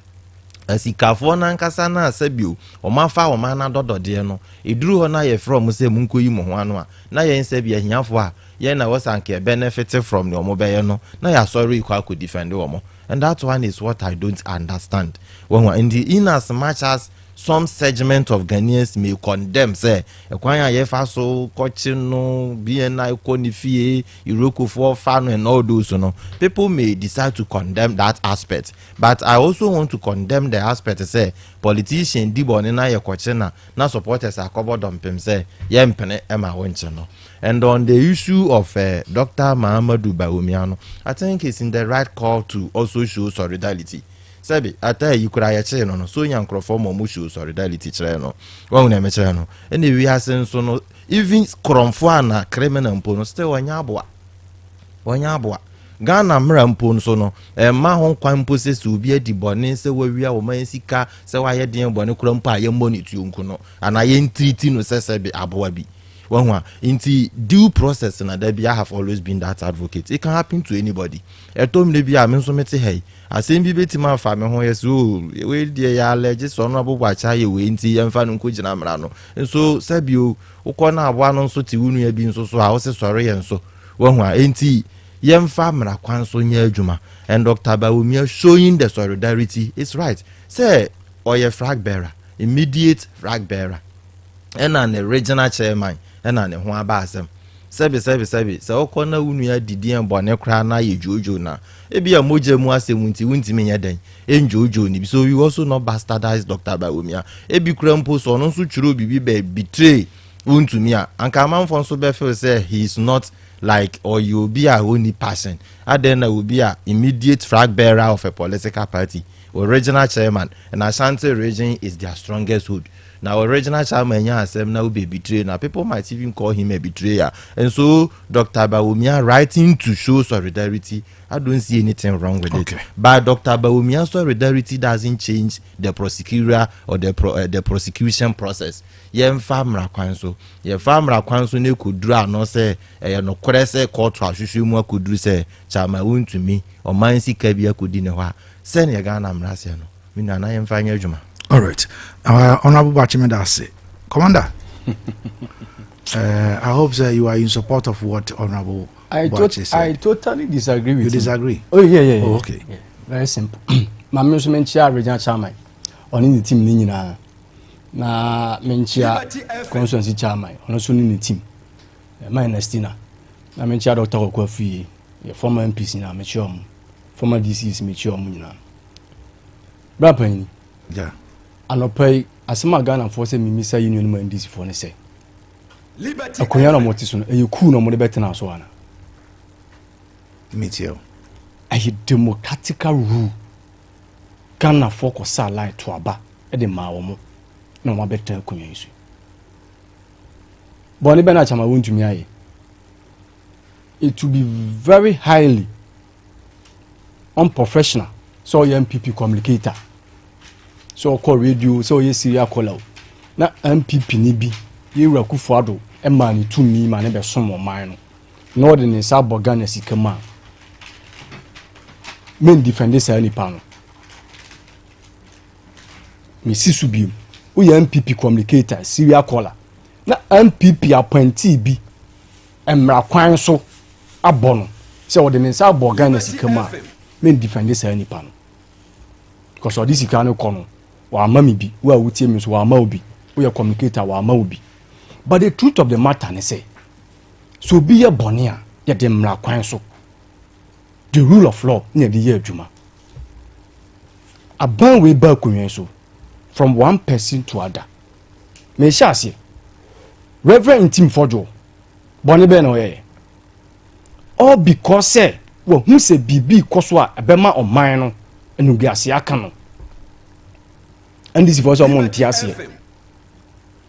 asikafo na nkasa na asabio omafa omana dodode no eduru ho na ye from se munkoyi mo ho ano a na ye nsabia hiafo a ye na wasanke benefit from the omobeye no na ya sorry ikwa ko defend omo. And that one is what I don't understand. In as much as some segment of Ghanaians may condemn, say, Ekwanya Yefaso, Kochino, BNI, Konifie, Euroko for Fano, and all those, people may decide to condemn that aspect. But I also want to condemn the aspect, say, politician Dibonina Yakochena, now supporters are covered on Pim, say, Yempene, Emma Wenchano. And on the issue of Dr. Mahamadou Bawumiano, I think it's in the right call to also show solidarity. Sabi, I tell you, could I no so young crofom or mushu solidarity channel. One name channel. Anyway, I send so no even cromfuana, criminal and pono still wanyabwa. Ghana mrampon so no mahon kwan poses to be a dibone se we are woman sika se wa ye den bone krompa ye monitor unku no ana ye ntiti no se be aboa bi. Inti due process na there be I have always been that advocate. It can happen to anybody. E tom ne bi a me so mete hey asem bi betima fa me ho yeso we dey ya allege so no abobwacha ye we nti ye mfa no nkogina mra no nso sabio ukona abo no nso ti wunu ya bi nso so a wo se sore ye nso enti ye mfa mra kwan so nya adwuma. And Dr. Bawumia showing the solidarity is right. Say oye flag bearer, immediate flag bearer and an regional chairman and an ho aba asem Sebi. So okona unu ya didi en bone kra na ye jojo na. Ebi ya moje mu asemunti wuntimi nya den. Enjojo ni. So we also not bastardize Dr. Bawumia. Ebi kra mpo so no so churo bibi be betray Wontumi a. Anka manfo so be feel say he is not like or you be a only person. And then will be a immediate flag bearer of a political party. Original chairman and Asante region is their strongest hood. Now original chairman now be betrayed. Now people might even call him a betrayer. And so Dr. Bawumia writing to show solidarity, I don't see anything wrong with it. But Dr. Bawumia's solidarity doesn't change the prosecutor or the prosecution process. Yen famra kwanso. Ye famra kwanso ne kudra no say no kwese court ahwehwe mu akudru say chama Wontumi o mansi kabia kudi ne hwa. Sen ye Ghana mrase no. Mi na yen fa nya adwuma. All right. Honorable Bachimeda say, Commander, I hope that you are in support of what Honorable Bachi said. I totally disagree with you. You disagree? Oh, yeah. Oh, okay. Yeah. Very simple. My mention chair regional chairman on the team Nina. Na menchia constituency chairman on also in the team. My Nestina. Na menchia Dr. Okwafi, former MPs in mature, former DCs mature munina. Brapani. Yeah. Anopai asema Ghana for say mimisa union man DC for ne say. Akonya no motiso no eyiku no mo de betena so ana. Metio. A democratical rule. Ghana for ko sa line to aba e de ma wo mo. No ma beta akonya isu. Boni be na chama Wontumi aye. It will be very highly unprofessional. So MPP communicator. So call radio, so ye serial caller. Na MPP ni bi, ye Rakufo Addo, e man ni tumi man be som o man no. No de ne sa Ghana sikama. Men defend this any pan. Me sisu bi. O ye MPP communicator, serial caller. Na MPP appointee bi emra kwan so abono. Se o de ne sa Ghana sikama. Men defend this any pan. Because all this ikano kono. Wa mami bi wa wutie mi so wa ma obi we communicator wa ma obi. But the truth of the matter ne say so be ye bone a ye de mra kwan so the rule of law ne de ye adwuma aban we ba konwen so from one person to other me sha se Reverend Tim Fojo bone be no ye all because say wo hu se bibi koso a ebema oman no enu bi ase aka no. And this is for someone Tiasia.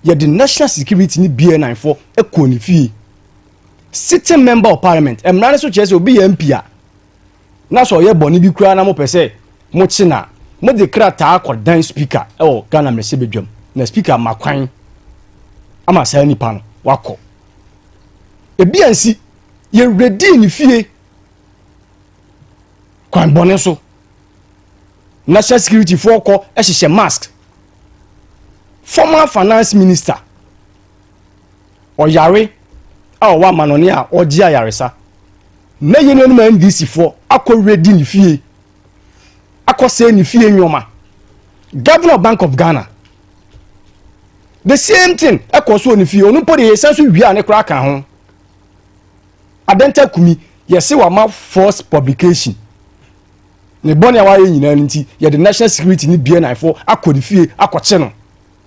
Yet the national security ni BNI for a fee. Sitting member of parliament, and Manaso Chess will be MP. Now, so ye boni bi kura na mo pese, mochina, mo de krata or dan speaker, oh, Ghana Mercedes, na speaker Makwan. Ama say ni pan, wako. E BNC, ye ready ni fie. Kwan boneso. National security for call, a mask. Former finance minister or Yare or one manonia or Gia Yaresa. May you know man DC for ako ready ni fie. Ako say ni fie nyoma. Governor Bank of Ghana. The same thing ako so ni fie. Onu po de sense wi ane kra kan ho. Adenta kumi yesi wa ma force publication. Ne boni awa ye nyina nti ye the national security ni BNI for akodi fie akɔkye no.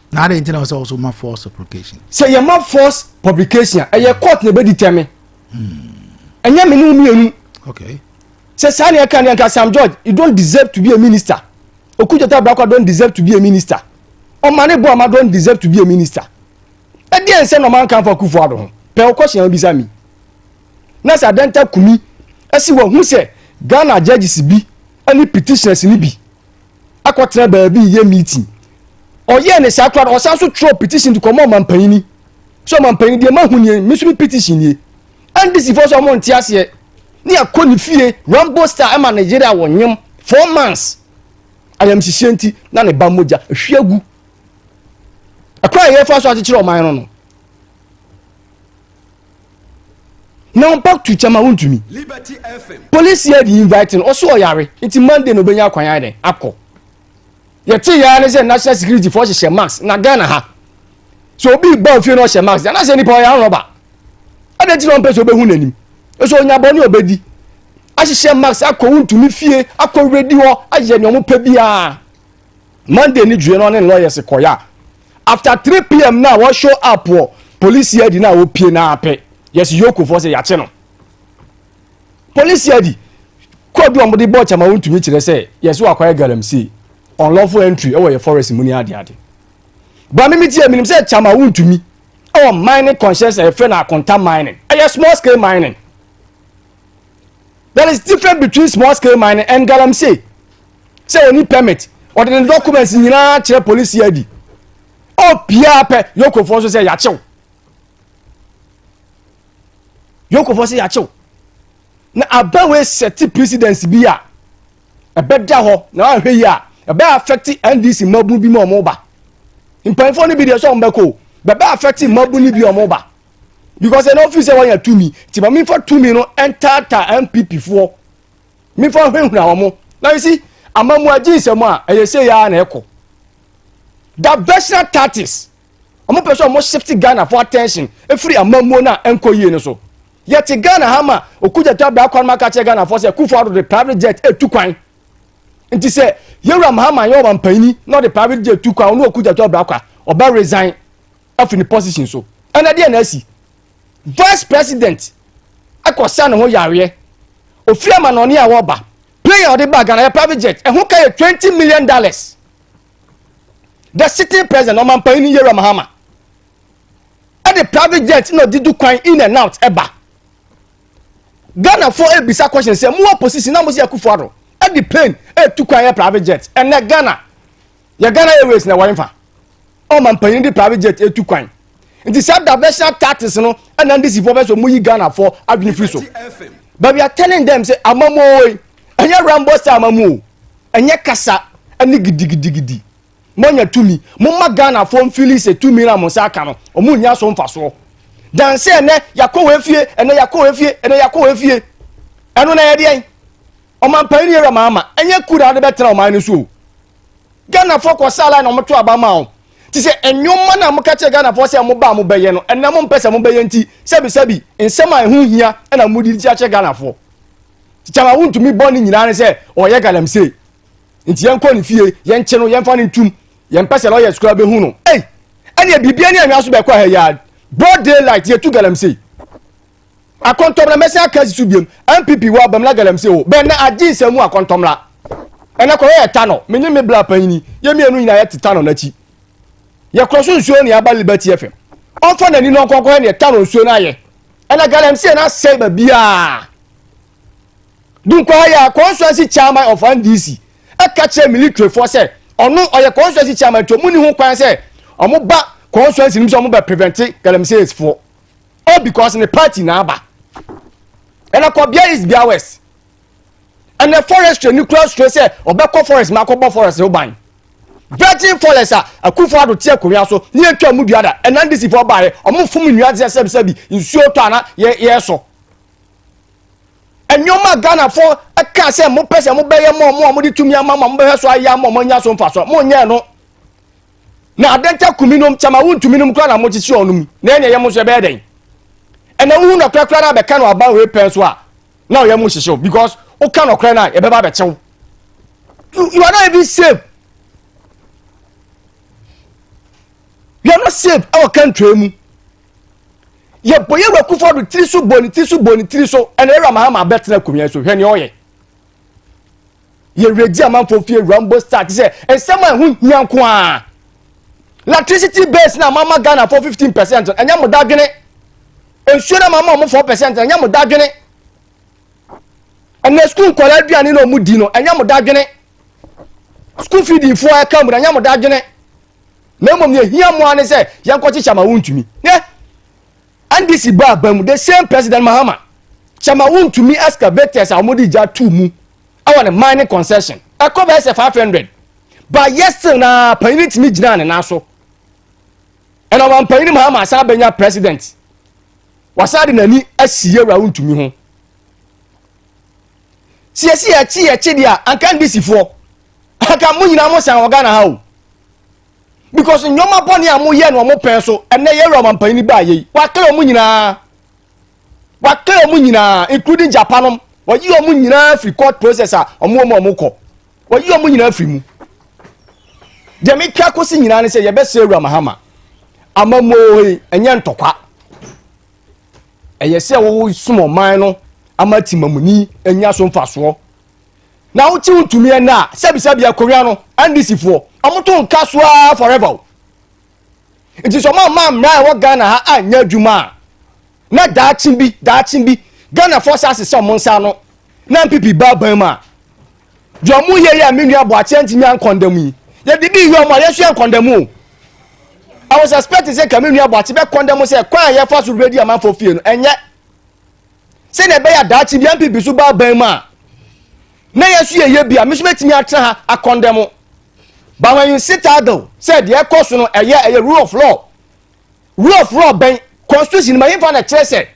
Na the internet also my force publication. Say ye ma force publication e ye court na be determine. Enya me no mienu. Okay. Say Sani Akanyanka Sam George, you don't deserve to be a minister. Okujata Brakwa don't deserve to be a minister. Omane Boama don't deserve to be a minister. E dey say no man kan for Kufu Addo. Pe question bi sami. Na sa denta kumi esi wo hu say Ghana judges bi any petitioners ni bi akotra ba bi ye meeting oye ne sa kra o sa so throw petition to come man panini so man panini de ma hu ni me so petition ni and this for so mon tiase ni akoni fie Rambo Star ama Nigeria wonyem 4 months ayam sisienti na ne ba moja hwiagu akwa ye fa so akire o man no now back to Chama Wontumi. Liberty FM. Police here the inviting also oyare. It's Monday no benya kwan ya den akọ. Ye ti ya ne say national security force share max na Ghana ha. So obi ba ofie no share max. Na say ni pa ya roba. ade ti no pese obehu nanim eso onya boni obedi ahihye max akọ Wontumi fie akọ ready ho aye ne omo pa bia Monday ni due no ne lawyers koya after 3 p.m. now we show up police here di na wo pie na ape yes yoko for say ya che no police here di ko do omde bo chama Wontumi kire say yes wa kwaya galamsey unlawful entry e your forest muni ade ba me tie minim say chama Wontumi our mining conscience e friend akonta mining a small scale mining. There is difference between small scale mining and galamsey. Say you need permit or the documents in the police here di oh pia pe yoko for so say ya chew yoko for say ya chew na aba we set precedence bi a ebeda ho na ahwe yi a ebe affect NDC mabu bi mo ba impanfo ni bi de so mbeko bebe affect mabu ni bi o ba because an officer when you to me ti ba me for to me no enter MPP for me for hwe huna omo now you see amamu ajinsem a say ya na eko diversional tactics omo person omo shift Ghana for attention every amamu na enko yie no so yet Ghana hama okuja tabla akwan maka che Ghana for say Kufuor the private jet etukwan nti say yewra mahama yo bampani not the private jet etukwan no okuja tabla akwa oba resign of in the position so and at na si vice president akosa no ho yare ofia ma no ne a wo ba player of the bag and a private jet and who carry $20 million. The sitting president Oman Paini Yera Mahama and the private jet no did do coin in and out eba Ghana for a bisa question say more position na mo see Kufuor and the plane to coin private jet and na Ghana ya Ghana Airways na wanfa Oman Paini the private jet to coin it is that diversion tactics no and then this information mo yi Ghana for adwin free so but we are telling them say amamo anya rambo sa amamu anya kasa ani gidigidi monya tumi mumma Ghana for feel say 2 million mo sa ka no omu nya so mfaso dan say ne yakowe fie ene yakowe fie ene yakowe fie eno na ye de oman pani era mama anya kura de betra oman ni so Ghana for ko sala na omoto abama o ti say enyoma na mo ka che Ghana for say mo ba mo beye no ena mo mpese mo beye nti sebi nsema ehu hia ena mo di che Ghana for chama Wontumi boni nyina ne se oye galamsey nti yenko ni fie yenche no yenfa ni ntum yenpese lo ye skura be hu no eh ene bibia ne anwa so be kwa ha ya broad daylight ye tu galamsey akontomla mesi akazi subiem MPP wa bamla galamsey o be na ajinsemu akontomla ene ko ye tano menye me bla panini ye mienu nyina ye tano na chi ye kroso nsuo ne aba Liberty FM onfa na ni no konkon ne tano nsuo na ye ene galamsey na sei ba bia Dunko ya constituency chairman of NDC akache military force onu oye constituency chairman to muni hu kwan say omo ba constituency nim so omo be prevent galamsey for all because in the party na aba and akobia is bia west and the forestry nuclear stress say obekọ forest makobo forest o ban virgin forest Kufuor do tie konwa so ni atwa mu duada and NDC for bae omo fum nua de sebi nsuo to ana ye so enyoma Ghana for aka say mo pese mo beye mo di tumi ama mo be so aya mo nya so mfa so mo nya no na adenta kuminom chama Wontumi num kra na mo chichi onum na ene ye mo so be den ena wu na kra na be ka no aba we pen so a na ye mo chichi because o ka no kra na ye be ba be chew you are not even safe you are not safe our country mu ye boye we Kufuor do tiri boni so ene era mahama betra kumia so hwe ne oye ye regi amanfo fie rambo start say ensema hu hianko a electricity base na mama Ghana for 15% enya mo dadwene ensuo na mama mo 4% enya mo dadwene ene school kwala aduane na mu di no enya mo dadwene school feeding for akam enya mo dadwene na mom ye hiamo ane say yanko chama Wontumi ne NDC Babamu, the same President Mahama. Chama Wontumi excavators are modi ja 2 mu. I want a mining concession. I cover as 500. But yesterday na paying me jina na so. And I want paying Mahama sa benya president. Wasadi na ni asiye ra Wontumi ho. Siesi achi dia anka NDC for. Aka mu nyina mo san Ghana ha o. Because nyoma boni amu ye no mo pen so ene ye Roman pani ba ye wa kle omu nyina Waka omu nyina including Japanom. Wayi omu nyina free court process a omu kɔ. Wayi omu nyina free mu. De me twa kosi nyina ne sɛ ye bɛsɛ ewura mahama. Amamo enye ntokwa. Eye sɛ wo sumo man no amati mamuni enya so mfaso. Na wo ti Wontumi na sebi akoria no NDC fo. Omoto nka so forever. It is oma mra wo Ghana ha anya adwuma. Na daachin bi Ghana forces se monsa no na MPP ba ma jo mu ye ya menu abo achenti nya condemn yi ye bibi yi o ma ye so condemn. I was expecting say kamenu abo achi be condemn say kwan ye fa so ready am for fie no enye say na be ya daachin bi MPP so ba ma na ye so ye bi a me so metimi atra ha a condemn. But when you sit idle say the course no eye rule of law ben constitution ma yin fa na kire say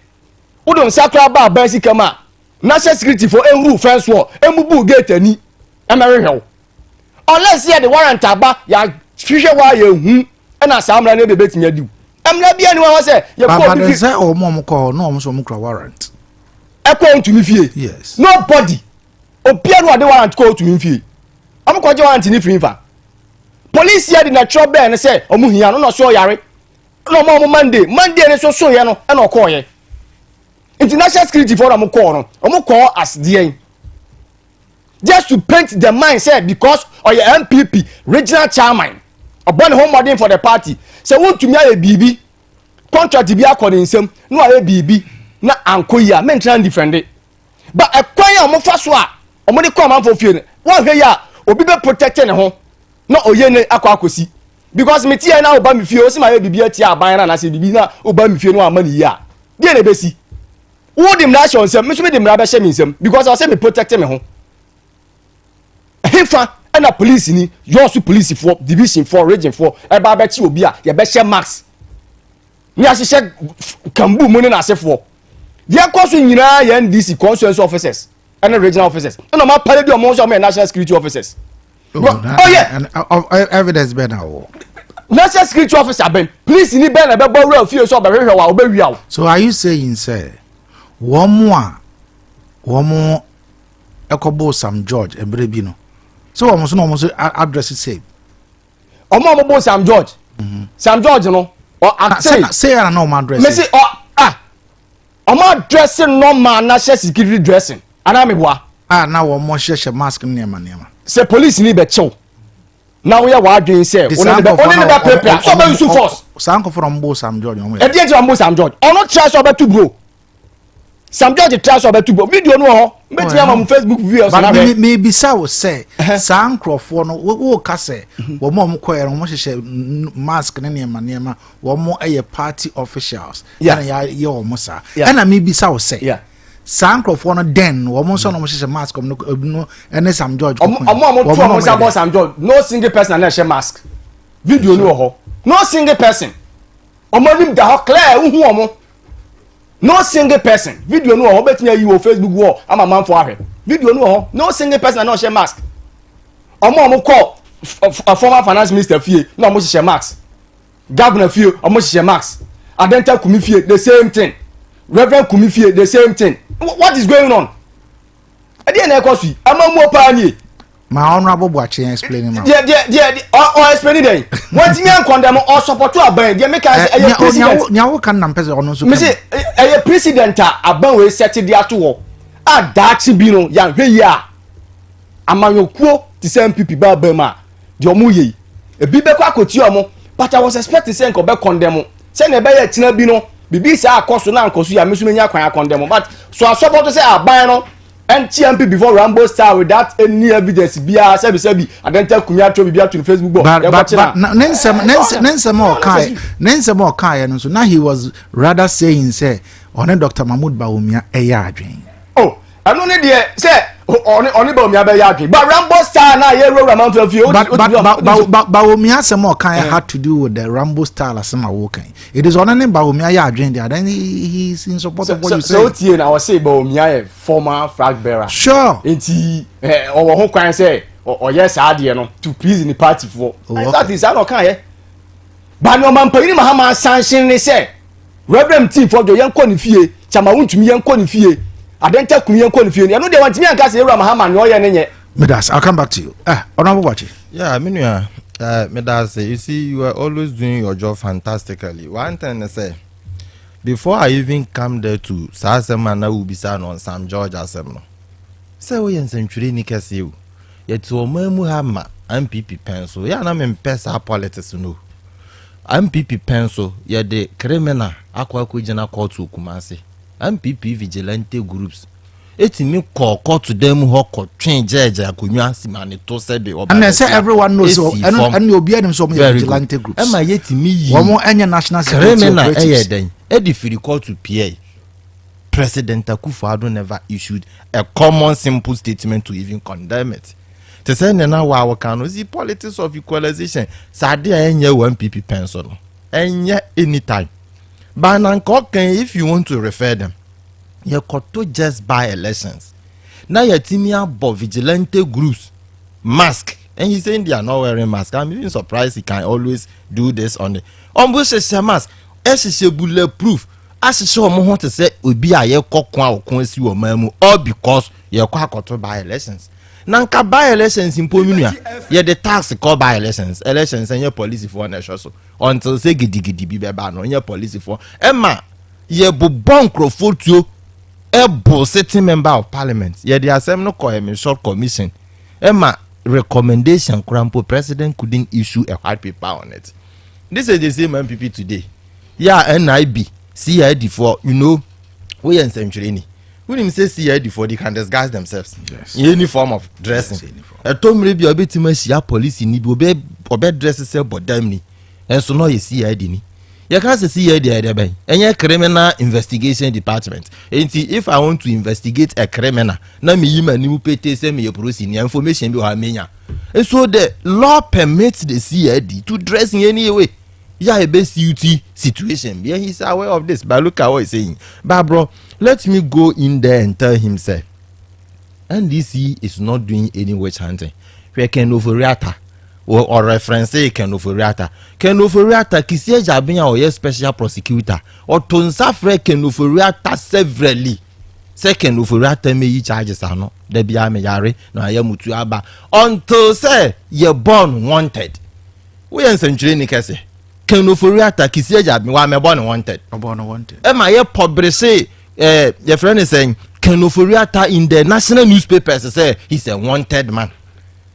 udon sakra ba ban sikama national security for enru fence war emubu gate ani emere hell unless here the warrant aba ya hwehwe wa ya hu na samra na bebe tinya diu emra bia ni wa say ye ko bi say omo ko no omo so mo kra warrant e ko Wontumi fie. Yes, nobody obia no de warrant ko Wontumi fie omo ko je warrant ni free fa police here the natural ben say omo hia no so yare no mo Monday ne so ye no e na ko ye international security for them call as the just to paint the mindset because or your MPP regional chairman or born home modern for the party say Wontumi a BB contract bi according nsem no a BB na ankoya men try defend it but a kwanya omo fa so a omo de come am for fie one hwe ya obi be protect ne ho na oye ne akosi because me tie na oba me fie o si ma BB atia aban na say BB na oba me fie no amani ya de na besi who the nation say me so me the mra be she me nsem because I say me protect me ho hefa and a police ni you also police for division 4 region 4 e ba be chi obi a ye be she max ni a she kambu mu ni na asefo ye koso nyina ye NDC constituency officers and regional officers no ma pale bi o mo so national security officers evidence be na wo national security officer ben police ni ben e be bo ra fie so be hwehwe wa oba wi. So are you saying say womo ekobo Sam George ebrebi no so womo so no mo address it say omo bo Sam George Sam George no say na no address me say omo address no man national security dressing ana me boa na womo hye mask nema say police ni be chew now we are wadwin say only the prepare so be use force sanko from bo Sam George e dey from Sam George ono try so be to bro Sam George try so be to bro video no ho bet me am Facebook viewers na be maybe say say sankrofo no wo ka say wo mo koyere mo hye mask nema wo mo eye party officials na ye wo mo sa na maybe say sankrofo no den wo mo so no mo hye mask no ene Sam George omo say Sam George no single person na hye mask video no ho no single person omo nim da ho clear hu omo no single person video no ho betnya yi wo Facebook wall ama man for ahwe video no ho no single person na share mask omo call a former finance minister fie na omo share mask governor fie omo share mask adenta kumi fie the same thing reverend kumi fie the same thing what is going on e dey na ekosu amamu opa ni my honorable Boache explaining ma or explaining dem what me an condemn or support aban dey make us a president nyawo kan na mpese ono so me say a president aban we set dey ato wo a daachi bi no ya hwe yi a amanyokuo ti say MPP ba ban ma dey omo yi e bi be kwa akoti omo but I was expecting say nko be condemn say na be ya tina bi no bibi say akoso na nkoso ya mesu menya kwan condemn but so I support say aban no and TMP before Rambo Star without any evidence bia sebi adenta kumia to bibia to Facebook but nensem o kai no so now he was rather saying say on Dr. Mahmoud Bawumia eya adwen oh anu ne de say oni Bawumia be ya adwen but Rambo Star na ye ro Rambo to fie but Bawumia some more kind had to do with the Rambo Star asema wo kan it is on Bawumia ya adwen there then he's in support of what you say so tie na I was say Bawumia former flag bearer sure enti owo ho kwan say o yes ade no to please the party for that is how kan ye ba no man payini mahama sanction ne say reverend team for jo yen ko ne fie chama Wontumi yenko ne fie adenta kun yenko ne fie no de wantimi anka se Ewura Mahama no ye ne nye Midas, I'll come back to you. Honorable Bachi. Yeah, I mean, Midas, you see, you are always doing your job fantastically. One thing I say, before I even come there to Sasema na Ubisa on Sam George Asemno. Say we in century ni kesi you. Yet to Memu Hama, MPP pencil. Yeah, na me pesa politics no. MPP pencil, yeah, the criminal akwa kujena court to Kumasi. MPP vigilante groups. Eti me call to them who could change akunwa simane to said the and they say everyone knows so and you be them so many vigilante groups. Am I yet me one more any national security operatives. Edi fi call to PA. President Akufo-Addo never issued a common simple statement to even condemn it. To say na wa can see politics of equalization. Sade enye one PP pencil. Enye anytime. But if you want to refer them. You koto just buy elections. Now your team about vigilante groups, mask, and he's saying they are not wearing mask. I'm even surprised he can always do this on the ambush mask. As bulletproof. As show more want to say obi a ye kokwa okunsi wo mamu all because you koto buy elections. Nanka buy elections in Pominia. Ye the tax call buy elections. Elections and your police for na so until say gidi bi beba no your police for Emma ye bo bonkro fotuo Ebo sitting member of parliament. Yeah, the assembly call him a short commission. Emma recommendation Krampo president couldn't issue a white paper on it. This is the same MPP today. Yeah, NIB, CID for we in century. When him say CID for they can disguise themselves. Yes. In any form of dressing. A tom maybe a bit much police in obe dresses but damn ni. And so no you CID ni. You can't see here the any criminal investigation department. And if I want to investigate a criminal, na me yima ni upete say me produce information be ha menya. And so the law permits the CID to dress in any way. Yeah, a best duty situation. Yeah, he's aware of this. But look at what he's saying. But bro, let me go in there and tell him say, NDC is not doing any witch hunting. We can overreact. Or reference Ken Oforiata Kisie Jabin or special prosecutor or Tonsafre Ken Oforiata severally. Second Oforiata me charges are no. Debi Ameyare no Ayamutu Aba until say you're born wanted. We in century ni kese. Ken Oforiata Kisie Jabin wa me born wanted. Born wanted. Am I publish your friend is saying Ken Oforiata in the national newspapers say he's a wanted man.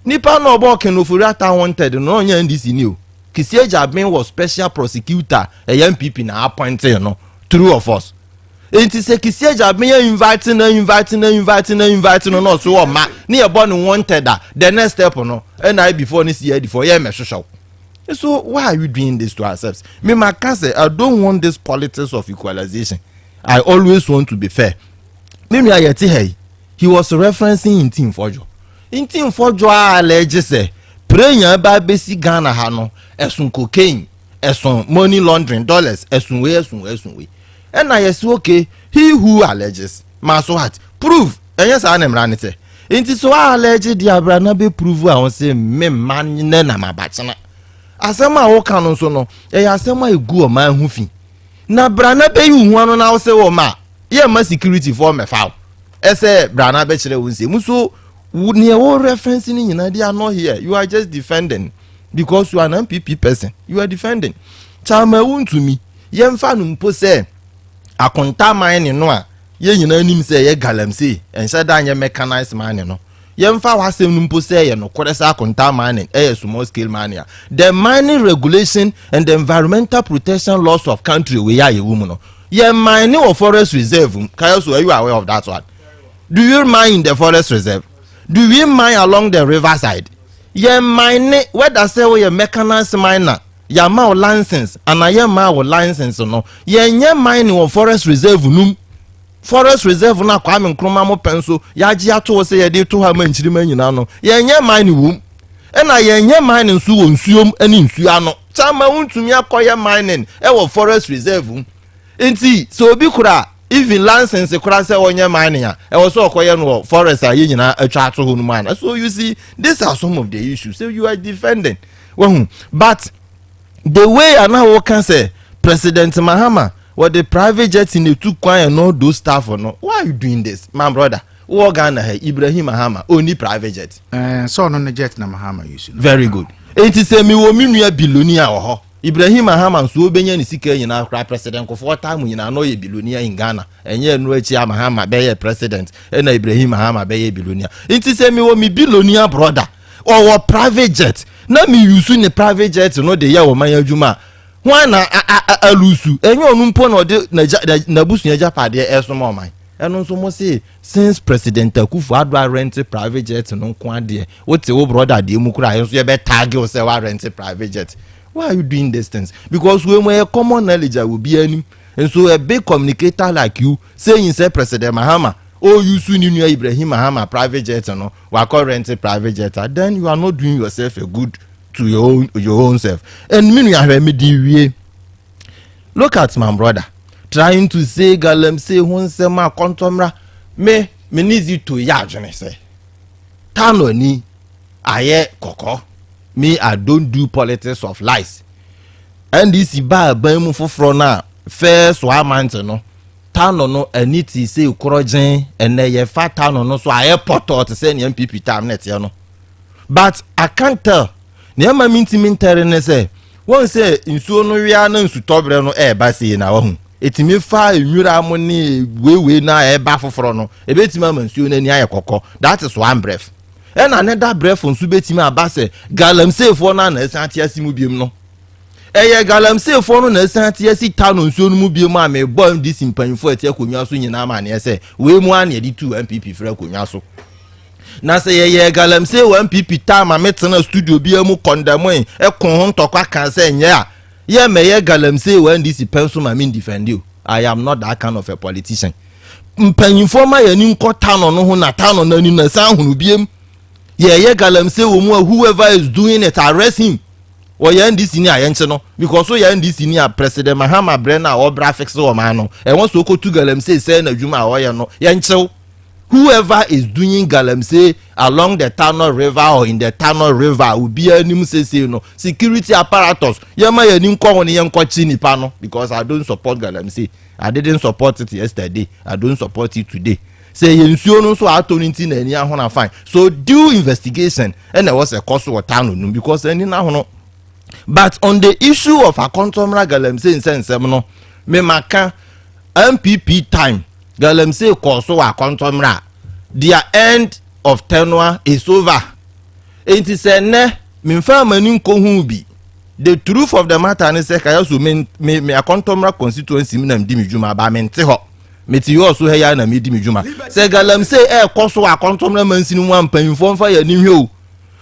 Nipa no bo Ken Oforiata wanted no nya NDC ni o. Kisie Jabin was special prosecutor a MPP na appointed no. True of us. Enti se Kisie Jabin inviting no so o ma ni e born wanted that the next step no NI before ni see before ye me hwehwe. So why are you doing this to ourselves? Me say I don't want this politics of equalization. I always want to be fair. Me ayeti hey. He was referencing in Team Fojo. In Team Fojo allege say prayer ba besi Ghana ha no esun cocaine, esun money laundering dollars, esun we. And I say okay, he who alleges must what? Prove. And yes I am ranite. Inti so allege dia bra na be prove I say me man na mabachana. Asema wo kan so no, asema egu o man hu fi. Na bra na be yu hu no na wo say wo ma. Ye ma security for me foul. Ese bra na be kire wo nse. Muso near all referencing in they are not here. You are just defending because you are an MPP person. You are defending. Chama Wontumi. Yemfa numpo say akonta mine no a ye nyina nim say ye galamsey and say dan ye mechanized mine no. Yemfa wasem numpo say ye no kwesa akonta mine small scale mine. The mining regulation and the environmental protection laws of country we are ye woman no. Ye mining or forest reserve. Kayoso, are you aware of that one? Do you mine in the forest reserve? Do we mine along the riverside? Ye mine where that say we mechanized miner. Ya ma license and I ma license no. Ye nye mine in forest reserve num. Forest reserve na Kwame Nkrumah mo penso ya ji ato say ye dey to ha manchiri man nyina no. Ye nye mine wum. E na ye nye mine nsu wo nsuom ani nsu ano. Chama Wontumi akoye mining e wo forest reserve. Enti so obi kura even license kura say onye mining a e wo so okoye no forest a ye nyina atwa ato ho no man. So you see these are some of the issues. So you are defending. But the way I now can say President Mahama what the private jet in the two choir and all those stuff or no. Why are you doing this, my brother? Who Ghana Ibrahim Mahama only private jet. So on the jet na Mahama you see. Very good. It is a me wo minua billionaire or Ibrahim Mahama so benya ni sika nyina kra president ko for time nyina no ye billionaire in Ghana. Enye no echi Mahama be ye president. Na Ibrahim Mahama be ye billionaire. It is a me wo mi billionaire brother. Or private jet. Na me use ni private jet no de ya wo man adwuma. Why na alusu? Enye onu mpo na de na busu ya japade esoma man. And also must say since President Akufo-Addo rent private jet no kwa de. What your brother de mu kura so you be tag yourself rent private jet. Why are you doing these things? Because when we a common knowledge will be any. And so a big communicator like you saying say President Mahama, oh you soon you Ibrahim Mahama private jet no, we call rent private jet, then you are not doing yourself a good to your own self. And me you remedy. Look at my brother trying to say galem say won say ma kontomra me need you to ya adwene say tano ni aye koko me I don't do politics of lies and this ba mu foforo na first 1 month no tano no aniti say ukrojen ene ye fa tano no so aye poto to say ni MPP time net ye no but I can't tell ne ma minti ne say won say nsuo no wia na nsu tobre no ba say na wo etimi fa enwura amoni wewe na eba foforo no ebetima mansuo na ni aye kokko that is one breath and another breath nsu betimi abase galamsey fo na asante asimu biem no eye galamsey fo no na asante asi ta no nsuo no mu biem a me bom dis mpanfo ati akonwa so nyina ma ne se we mu an ye di 2 MPP fra akonwa so na se ye galamsey 1 MPP ta ma metena studio biamu condemn e kon ho ntokwa kan se nya a yeah, me galamsey when this pencil ma mean defend you. I am not that kind of a politician. Mpanyinfo ma ya ni nkota no ho na ta no na ni na san hunu biem. Yeah, galamsey wo mu whoever is doing it arrest him. Or ya ndisi ni ayenche no because so ya ndisi ni a President Mahama Brenna or graphics o man no. E won so ko tu galamsey say na dwuma o ya no. Ya nchew. Whoever is doing galamsey along the Tano River or in the Tano River will be any say no security apparatus. Yama ya ni nko woni yenko chi nipa no because I don't support galamsey. I didn't support it yesterday. I don't support it today. Say yensuo no so atonti na ani ahona fine. So do investigation and there was a cause of Tano no because any na hono. But on the issue of a contomra galamsey in sense no me maka MPP time galamsey koso wa kontomra their end of tenure is over. It is a ne minfa mani nko hu bi. The truth of the matter is say kaya so me a kontomra constituency mi na mdi midwuma ba mente ho meti yo so he ya na mdi midwuma say galamsey koso wa kontomra mansini mu ampanfo mfa ya ni hwe o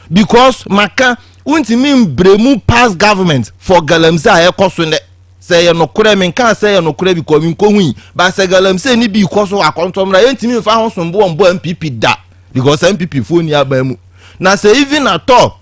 because maka untimi bremu pass government for galamsey koso ne say no kure men kan say no kure bi ko min ko hu ba say galamsey ni bi ko so akontomra yentimi fa ho so mbo MPP da because MPP phone ya ba mu na say even at all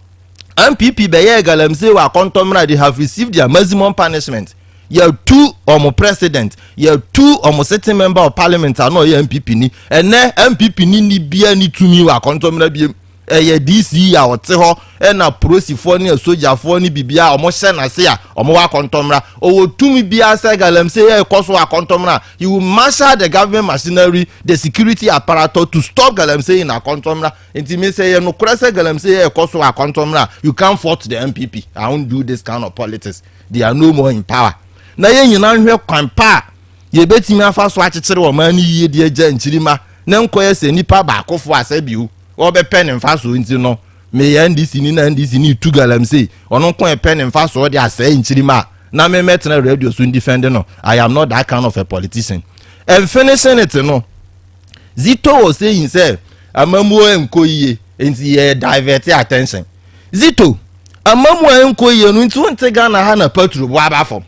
MPP be ye galamsey wa akontomra they have received their maximum punishment. You 2 omo president, you 2 omo sitting member of parliament are no MPP ni and MPP ni bia ni tumi wa akontomra bi ye DC ya wote ho na prosifo ni sojafo ni bibia omo hye na se a omo wa kontomra owo tumi bia se galamsey ye koso wa kontomra he will marshal the government machinery the security apparatus to stop galamsey in a kontomra enti me say ye no krese galamsey ye koso wa kontomra you can't fault the MPP. I won't do this kind of politics. They are no more in power na ye nyina hwe kwan pa ye betimi afa so akekere wo man ni ye de agya nchirima na nkoye se nipa ba akofo asabiu obe pen mfa so nti no me ya ndisi ni na ndisi ni tu galamsey ono kon pen mfa so de asai nchirima na me metena radio so defend no. I am not that kind of a politician. And finishing it no Zito was saying say amamu enkoye enti ye divert attention Zito amamu enkoye no nti wonte Ghana ha na petrol bo abafom.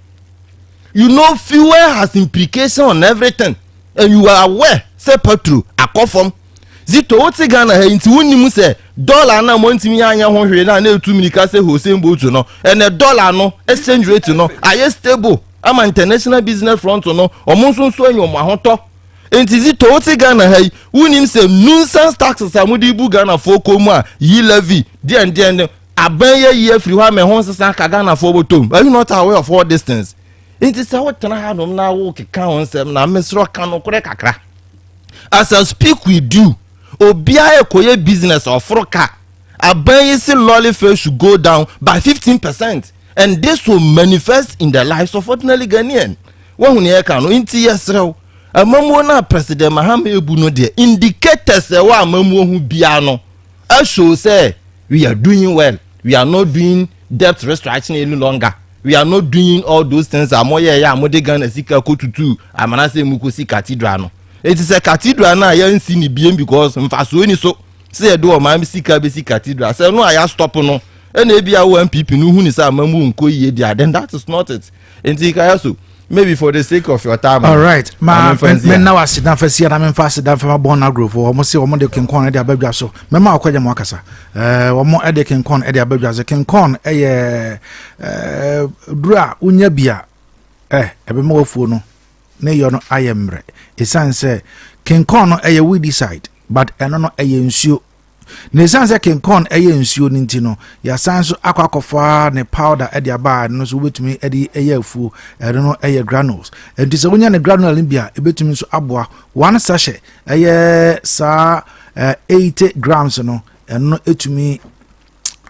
You know fuel has implication on everything and you are aware say petrol akofom Zito wonte Ghana ha nti wonimu say dollar na mo ntimi anya ho hwe na 2 minika say Hossein Bolt no and the dollar no exchange rate no are stable ama international business front no omonso anyom ahoto enti Zito wonte Ghana ha wonim say nuisance taxes amudi bu Ghana for komu a yi levy den aban ye free wa me ho sesa ka Ghana for botom. Are you not aware of all these things? It is our Tanaham now walk count them now, Mr. Kano Kakra. As I speak with you, Obia Koye business or Froka, a basic lolly face should go down by 15%, and this will manifest in the lives of ordinary Ghanaian. One year can inti yesrew. A mamona President Mahame Ebuno de indicators wa mamu hu biano. I show say we are doing well. We are not doing debt restriction any longer. We are not doing all those things. Amoye ya amode Ghana sika kotutu amanase mukosi cathedral no. It is a cathedral na ya nsi ni biem because mfaso ni so say do o ma sika be sika cathedral. Say no aya stop no. And maybe our MPP no hu ni say amamu nko ye dia. Then that is not it. Enti kaya so maybe for the sake of your time. All right. Me now I sit down for see and I'm fast down for my born agro for almost say omo de king corn e dey ababwa so. Me ma akwaje mo akasa. Omo e de king corn e dey ababwa so. King corn dura unya bia ebe ma ofuo no na yo no ayemre. Esan say king corn no weedy side but eno no nsuo. Ne sanse king corn nsuo ninti no ya sanso akwakofa ne powder e dia ba no so betumi e di afu no granules enti se wonya ne granule bia e betumi so aboa one sachet sa 80 grams no eno etumi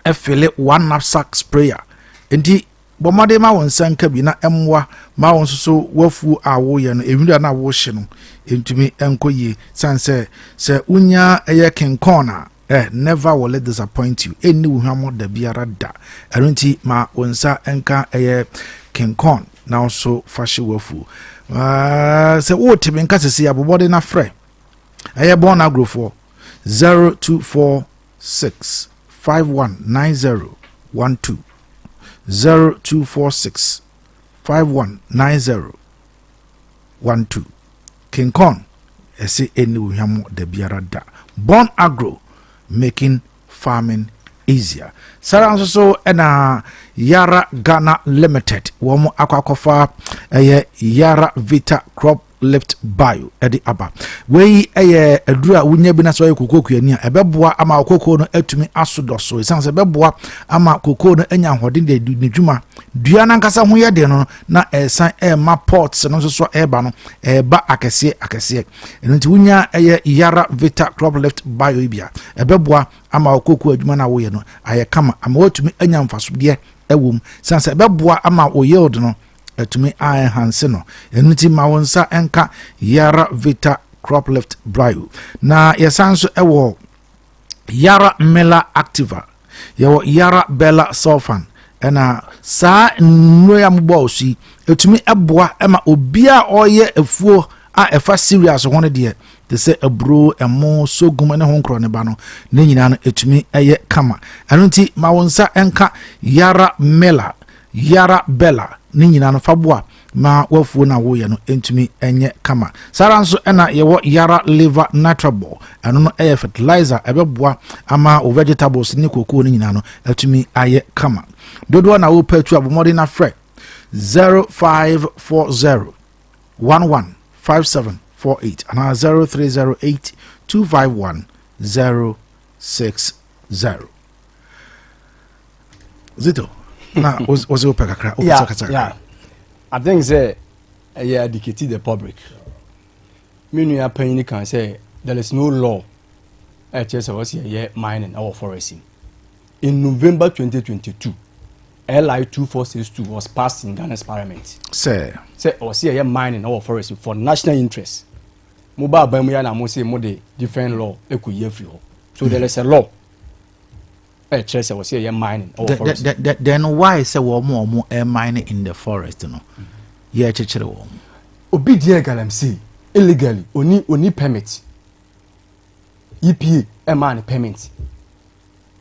efele one knapsack sprayer enti bomade ma won sanka bi na emwa ma won so wafu awo ye no ewura na wo hye no entumi enkoye sanse se unya king corn never will let disappoint you. Any Muhammad the biara da. Arunti ma onsa enka king corn now so fashion wafu. Se wo tebe nka sesi abobode na frɛ. Born agro for 0246 519012 0246 519012 king corn ese any Muhammad the biara da. Born agro making farming easier. Saranso so ena Yara Ghana Limited womo akwakofa Yara Vita Crop Lift Bio edi aba wei adura wunya bi na so kokoku ani ebeboa ama kokoko no atumi asodoso esanse ebeboa ama kokoko no anya hodin de dwuma dua na nkasa ho yede no na esan ma pots no so eba no eba akese enti wunya Yara Vita Crop Lift Bio ibia ebeboa ama kokoko adwuma na wo ye no ayekama ama watumi anya mfasode ewom sanse ebeboa ama o yield no etumi enhance no enuti ma wonsa enka Yara Vita Crop Lift Bio na yesanso ewo Yara Mela Activa yewo Yara Bella Sulfan ena sa nnoya mbosi etumi eboa ema obia oye efuo a efa serious ho ne de te se abro emo sogum ne ho nkro ne ba no ne nyina no etumi eye kama enuti ma wonsa enka Yara Mela Yara Bella ni nyina no faboa ma wafuo na wo ye no entumi enye kama saranso ena yewo Yara Liver Natural eno no fertilizer ebeboa ama o vegetables ni koko ni nyina no etumi aye kama dodo na wo patu abomode na frɛ 0540 115748 and 0308 251 060 Zito na was open kakra yeah. I think say educate the public. Meaning you paying can say there is no law HS was here mining our foresting. In November 2022 LI 2462 was passed in Ghana's parliament. Say was here mining our foresting for national interest. Mobile Bamuya na mo say mo the different law e could year free. So there is a law. Was here mining or forest. Then why say we more mining in the forest? No, yeah, chechere wo. Obi die galam say illegally oni permit. EPA mine permit.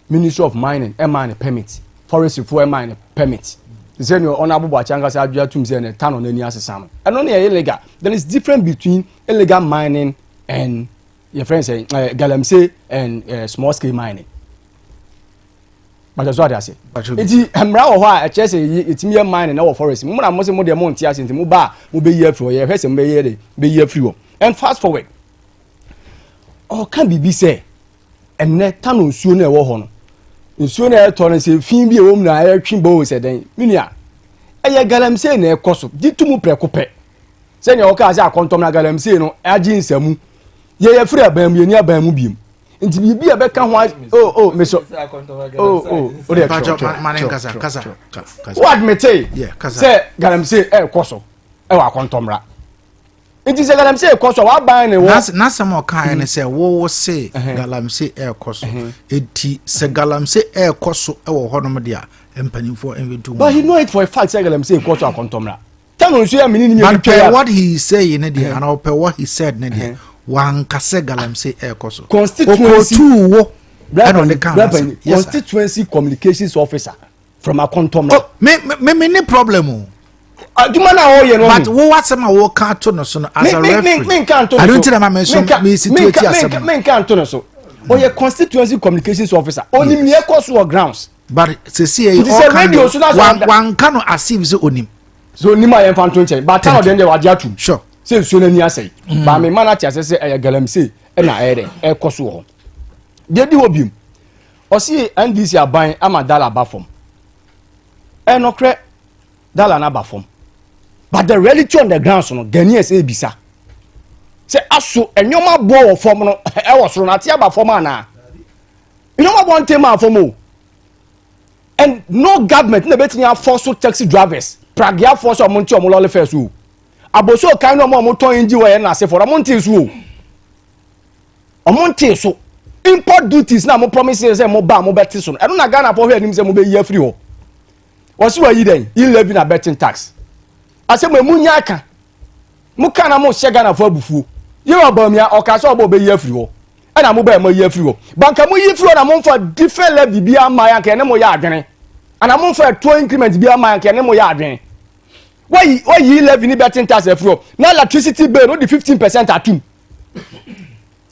Ministry of Mining mine permit. Forestry for mine permit. They say no honorable Bachanga say adua tum say na tan on ani asesam. And only illegal. There is difference between illegal mining and your friend say galamsey and small scale mining. But that's what I say. Iti emra wo a chese itimi ye mine na wo forest. Mu na mo se mo de mo ntia se nti mu ba mo be ye afri wo ye hwese mo be ye afri wo. And fast forward. Oh can be say enne tano nsuo na e wo ho no. Nsuo na e to no se fin bi e wo mu na e twi bo se den. Minia eye galamsey na ekoso ditumu prekope se ne oka ase akontom na galamsey no agi nsamu ye free abam ye ni abam biem nti bibi e beka ho meso o de kasa what me say say galamsey ekoso e wa akontomra nti se galamsey ekoso wa ban ne wo na sam oka ne se wo se galamsey ekoso enti se galamsey ekoso e wo honom dia empanifo enwetu but he know it for a fact say galamsey ekoso akontomra tell us ya menini what he say in there and what he said in there one kase galamsey ekoso constituency yes, constituency communications officer from akontomra me no problem aduma na o ye no but wo wasema wo ka to no so no as a referee I don't think I'm mention me situation asema me kan to no so o ye constituency communications officer onim ne ekoso o grounds but se see one can assume so onim so nima ye fan to nche but how den dey wadi atu sure say so na ni asai ba me mana tia say e galamsey e na ere e koso ho de di hobim o si NDC aban amadala bafom e no kre dala na bafom but the reality on the ground so no Ghanaians e bisa say aso enyoma bo wo fom no e wo soro na tia bafom ana enyoma bo ntema afom o and no government na betinya force taxi drivers pragia force omonti omolole first o aboso kan no mo ton inji wo ye na se for omonti so omonti so import duties na mo promise say mo ba mo beti so eno na Ghana for hwe anim say mo be ye free ho wasi wa yi den 11 na betting tax ase mo nya aka mo kana mo hye Ghana for abufuo ye obamia o ka so obo be ye free ho ena mo ba mo ye free ho banka mo ye free ho na mo for different level bi ama ya ka ne mo ya adwene ana mo for 2 increment bi ama ya ka ne mo ya adwene why you 11 ni betting tax free ho na electricity bill no the 15% atum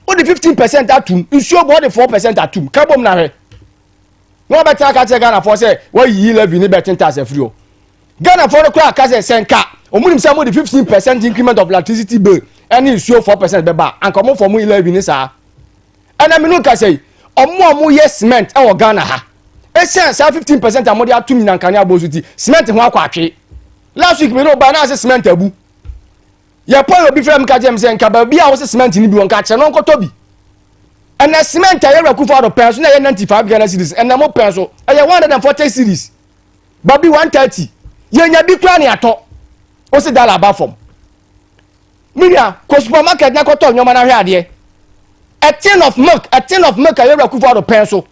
o the 15% atum isuo bo the 4% atum kabom na he no better ka che Ghana for say why you 11 ni betting tax free ho Ghana for the kwa ka say senka omunim say mo the 15% increment of electricity bill any isuo 4% be ba anka mo for mo 11 ni sa ana me no ka say omo yes cement e wo Ghana ha e say 15% amodi atum na nkania bozuti cement ho akwa atwe last week me no ba na say cement abu ye point obi frem ka jem say nka ba bia wo say cement ni bi won ka che no nkoto bi and the cement aye reku do pen so na ye 95 Ghana cedis and na mo pen so aye 140 cedis ba bi 130 ye nya bi kra ni ato o say dollar ba form miria ko supermarket na koto nyoma na hwe ade a tin of milk aye reku do pen so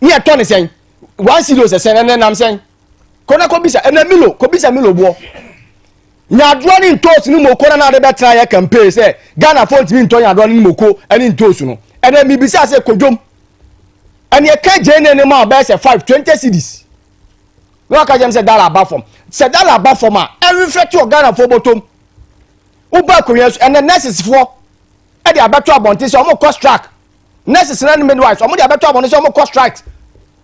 ni ato ni sen 1 kilo se sen na nam sen kona ko bisa ena milo ko bisa milo bo nya drone ntos ni moko na de betra ya campaign say Ghana font mi nton ya drone ni moko eni ntos no ena mi bisa say kodwom eni e ka jene ne ma ba say 520 cedis no ka jem say dollar ba form say dollar ba form a every reflect your Ghana for bottom u ba ko yesu ena nurses for e dey abeto abonte say omo cost track nurses na midwives omo dey abeto abonte say omo cost strike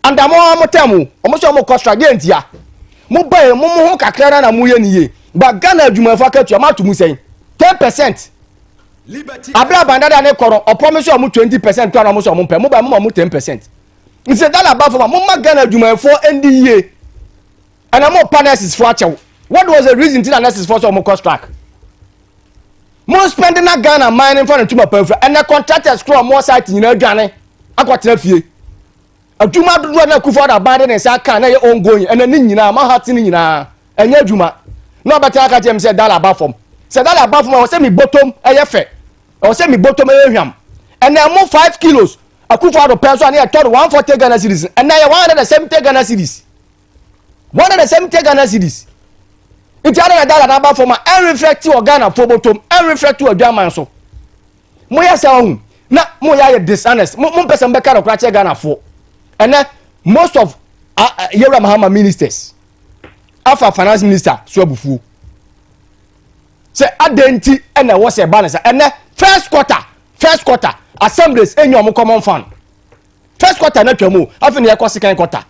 and omo temu omo say omo cost strike dey ntia mo ba mo ho kakra na mo ye niye ba Ghana adwuma fa katu ma to mu sen 10% liberty abla bandada ne koro o promise o mo 20% to na mo so mo pe mo ba mo 10% nse dollar ba for mo ma Ghana adwuma for NDA and mo partners for achew what was the reason to analysis for so mo cost track mo spending na Ghana mining for ntuma pa and the contractors crow more site nyina adwane akwatena fie adwuma dodo na kufa da bande ne sa kan na ye ongoing and ni nyina ma hat ni nyina enya adwuma no better aka jem say dollar ba form say dollar ba form o say me bottom eye fe o say me bottom eye hwam and na mo 5 kilos akufa do peso na e tor 140 Ghana cedis and na 170 Ghana cedis 170 Ghana cedis it are dollar na ba form and reflect your Ghana for bottom and reflect your German so mo ya say ohun na mo ya dishonest mo person be ka kra che Ghana for and most of Yera Mahama ministers afa finance minister so abufu say adenti and was a balance and first quarter assemblies enyom common fund first quarter na twamo afi na yakọ second quarter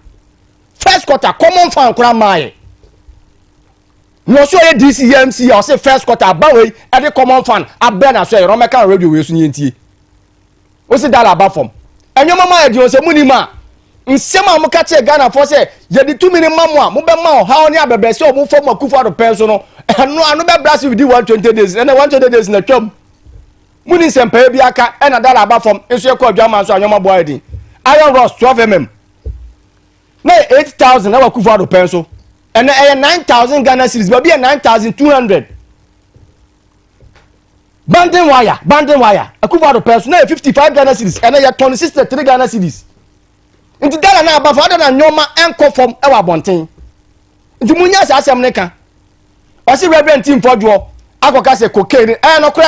first quarter common fund kura mai no so ye DCMC or say first quarter bawe e dey common fund abẹ na so e romeka radio we so nyentie o si dollar ba form enyom ma e di o se munima nsema mo ka che Ghana for say ye di 2 minute mamu a mo be ma o ha oni abebe se o mo fo mo kufa do pen so no anu be Brazil with 120 days and 120 days na twam muni sempa bi aka e na dala aba fom enso ekọ adwama so anyoma boy din iron rods 12mm na 8000 na wa kufa do pen so and 9000 Ghana cedis but be 9200 banding wire akufa do pen so na 55 Ghana cedis and ya 63 Ghana cedis nti dala na aba fa na nyoma enko fom e wa bonten nti munya sa asem ne ka wasi reverend team fodwo akoka se cocaine no kre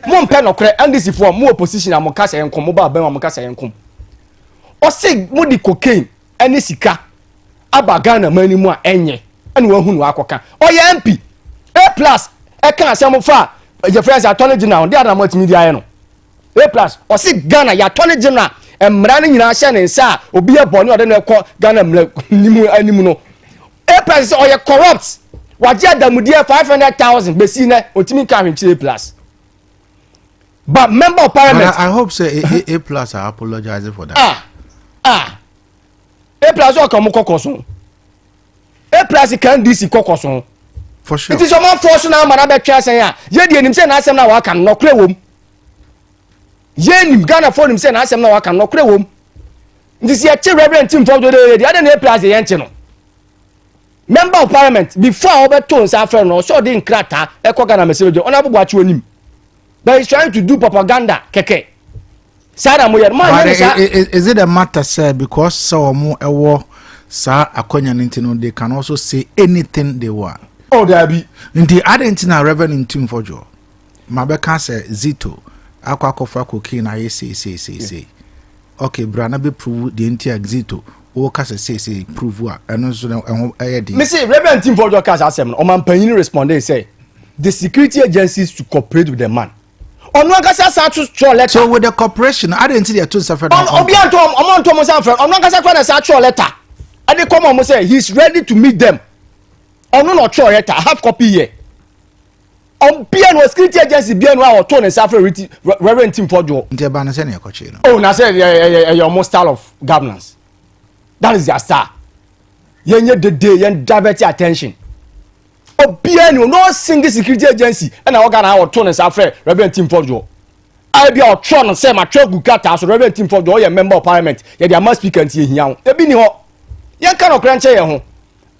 mo mpe no kre ndc form mo opposition am ka se enkom mo ba ban am ka se enkom o se mo di cocaine ene sika aba Ghana mani mu a enye ene wa hunu akoka o ye mp A+ e kan asem fa je friends attorney general dey adam atimi di aye no A+ o se Ghana ya attorney general emra ne nyina hye ne nsa obi e bone o de na ekọ Ghana mra nimu animu no A+ o ye corrupt wajia damudie 500,000 besi ne otimi ka hwenchire A+. But member of parliament I hope say A+ are apologizing for that. A+ o kan kokoso. A+ kan DC kokoso. For sure. It is someone force na ma na be twa sen ya. Ye die nim se na asem na wa kan no kre wom. Ye nim Ghana for nim se na asem na wa kan no kre wom. Ndisi ye che reverend team for do dey dey na A+ ye nche no. Member of parliament before Oberton Safran or so didn't crata Echo Ghana message on Abu Bachuanim. But he's trying to do propaganda, keke. Sada Moya, is it a matter, sir, because so more a war, sir, a Nintendo, they can also say anything they want. Oh, there be in the Argentina revenue team for Joe. Mabeka say Zito, Aquaco for cocaine, I say. Okay, Brana be prove the entire Zito. O kase say prove what and also me say reverend team for your case asem no man panyin responded say the security agencies to cooperate with the man onu akasa sa to letter so with the cooperation I didn't see the two suffer obi anto mo say friend onu akasa kwa na sa to letter I dey come on say he's ready to meet them onu no to letter I have copy here on BNI security agency BNI or to na sa reverend team for your nte ba na say na ekoche no oh na say your most style of governance. That is their star. Yenye the day, yen divert attention. BNI, no single security agency, and I got our tone as afraid, Reverend Tim Fordjo. I be our tron and say my truck will cut out, so Reverend Tim Fordjo, a member of parliament, yet there must be continued here. They be no. Yan cannot grant you home.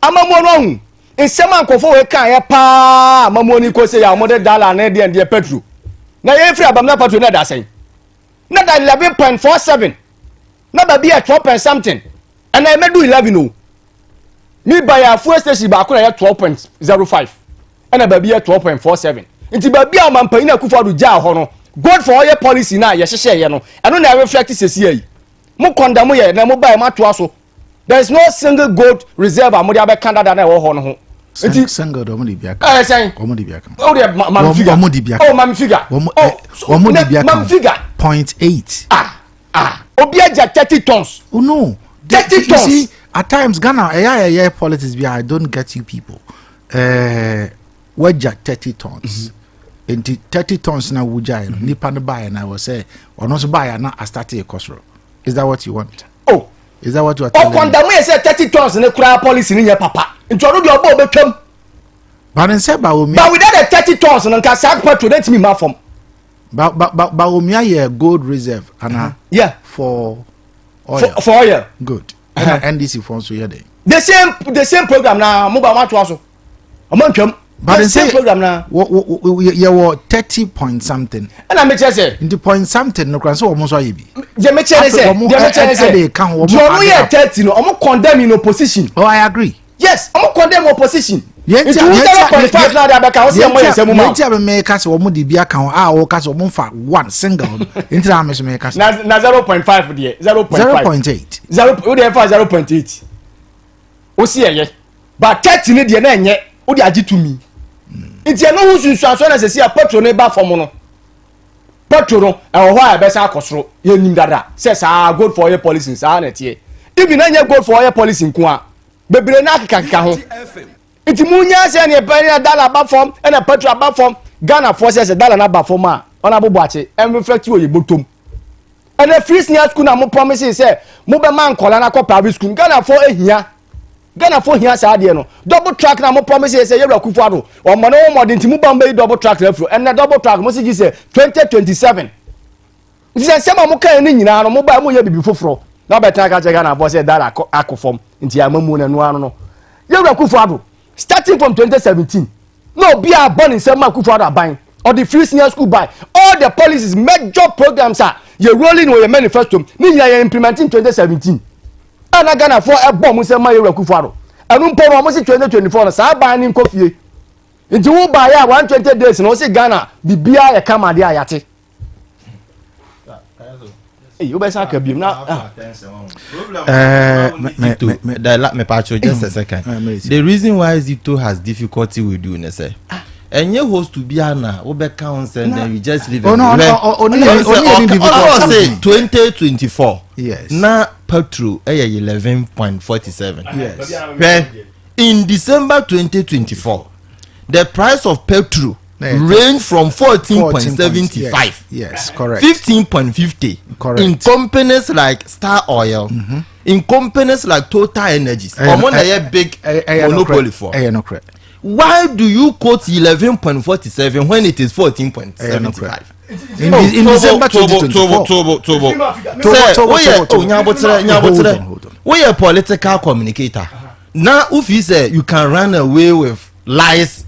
I'm a monong. In some uncle for a car, pa, Mamoni ko say our mother dollar and the petrol. Now, every abamna patron that saying. Not that 11.47. Not be a 12 something. And I may do 11 oh. Me buy a fuel station back when I had 12.05. And I be at 12.47. Inti baby a man paying a kufa do ja hono. God for all your policy na ye share ye no. I don't na reflect this here. Mo condemn ye na mo buy ma to aso. There is no single gold reserve amodi abe Canada na wo hono ho. Inti single do mo di biaka. Say. Omo di biaka. Oh the man figure. Omo di biaka. Oh man figure. Omo di biaka. Man figure. 0.8. Obi aja 30 tons. Oh no. 30 tons. You see, at times Ghana, politics. I don't get you people. Wager 30 tons. Into 30 tons na wujai. Nipa no buy and I will say, or not buy and I started a cost. Is that what you want? Oh, is that what you are telling me? Oh, condemn me say 30 tons in the crowd policy in your papa. Into all your boy become. But in say but without the 30 tons and can sack petrol, that's me my form. But Umia gold reserve and yeah for oil. For oil. Good. NDC funds here day. The same program now. Mobile match also. But the same program now. You were 30 point something. And I make say. In the point something no can so almost why be. You make say. They can. You 30 no. I'm condemn in opposition. Oh, I agree. Yes, I'm condemn opposition. It's 0.5 now that back. I was saying more than more. You make us one di bia kan o ka so mo fa one single. Into am so make us. Na 0.5 there. 0.8. 0 we dey for 0.8. O see ye. But 30 ne dey na enye. O dey agi to me. Nti no hu sunsu aso na se see petrol ne ba form no. Petrol no e ho a be sa akosoro. Ye nim dada. Say sa good for your policy sa na tie. Even na nye good for your policy nko a. Bebre na kika ho. Iti munya se ne pe na dollar ba form e na petrol ba form Ghana forces dollar na ba form a ona bobo ache em reflect wo ye botom and the free senior school na mo promise say mo be man kola na ko private school Ghana for ehia sa de no double track na mo promise say yewra kufu ado o mo no mo de ntimu bamba double track na fro and na double track mo say 2027 nti say ma mo kan ni nyina no mo ba mo ye bibi foforo na better ka Ghana for say that akofom nti amamu na no ano no yewra kufu ado starting from 2017 no be a born in say ma kufu ado aban or the free senior school by all the policies major programs are you rolling with your manifesto ni you implementing 2017 ana Ghana for a bomb say ma yewra kufu ado anu mpo no mo say 2024 sa ban ni nkofie nti wo ba ya 120 days no say Ghana bibia ya kama de ayate you better say kabim na me patcho just a second. The reason why Zito has difficulty with doing it say enye host to be ana we be count and then we just leave it. Only say 2024 yes na petrol 11.47 yes in December 2024 the price of petrol range from 14.75 yes correct 15.50 correct in companies like Star Oil in companies like Total Energies a big monopoly for why do you quote 11.47 when it is 14.75 in December 2024 we are political communicator now if you say you can run away with lies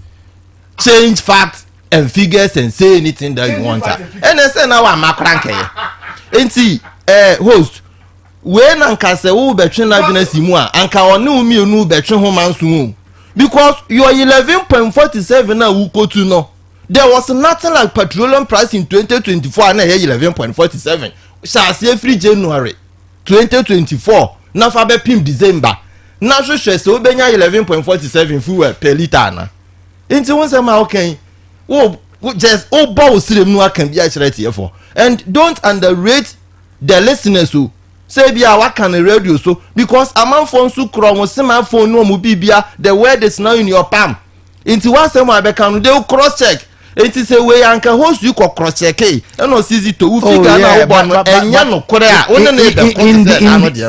change facts and figures and say anything that you want and I say now I'm a cranky enti host when anka say wo betwe na dwena simu a anka one umi onu betwe ho manso because your 11.47 na wo kotu no there was nothing like petroleum price in 2024 na 11.47 shall free January 2024 na fa be pim December na hwehwe se obenya 11.47 fuel per liter na enti won say ma okay wo just bow sirem no akan bia kire tie for and don't underrate the listeners who say bia wa kan radio so because among phone so kro won say my phone no mu bibia the word is now in your palm enti one say ma be kan they cross check enti say we anka host you cross check e no easy to we figure na wo no enya no kore a won na e be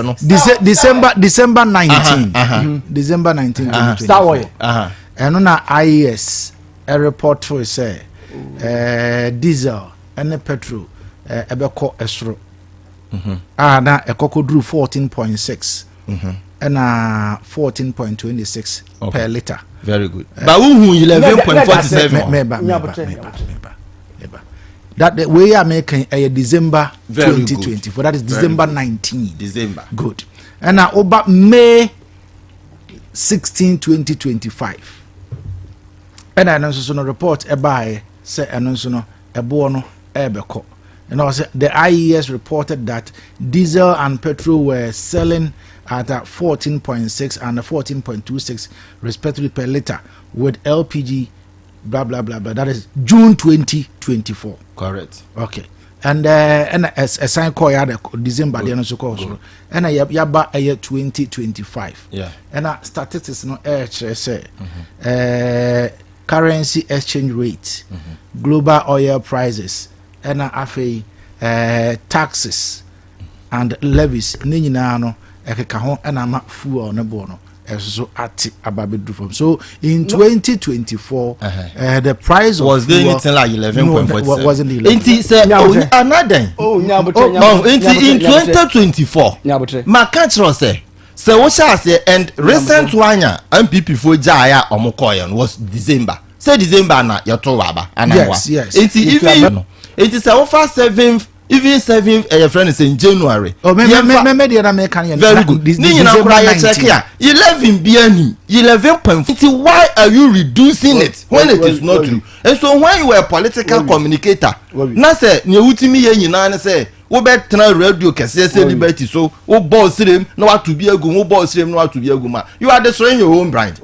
no December 19 December 19 Star Wars eno na IES a report for say diesel and petrol ebeko esro na ekoko drew 14.6 and 14.26 per liter. Very good. But who 11.47 that the way I make a December 2024 that is December 19 December good and now over May 16 2025 and I announce no report by say announce no ebono ebeko and also the IES reported that diesel and petrol were selling at 14.6 and 14.26 respectively per liter with LPG blah blah blah blah that is June 2024 correct okay and a sign call ya December the so call so and yaba 2025 yeah and statistics no say currency exchange rate global oil prices and afi taxes and levies ni nyina no ekeka ho and ama fuel no bo no so at ababedu from so in 2024 the price was of there anything like 11.47 wasn't 11 inti say another inti in 2024 makachro say wo sha say and recent one MPP for jaya omokoyan was December say December na yato waba anawa inti even inti say over 7th even 7th your friend is in January me the other American very good ni nyina kura ya check here 11 BNI 11.50 why are you reducing it when it is not true and so when you were a political communicator na say ne wutimi ye nyina na say wo be tena radio kese say liberty so wo boss sirem na what to be agum wo boss sirem na what to be agum you are destroying your own brand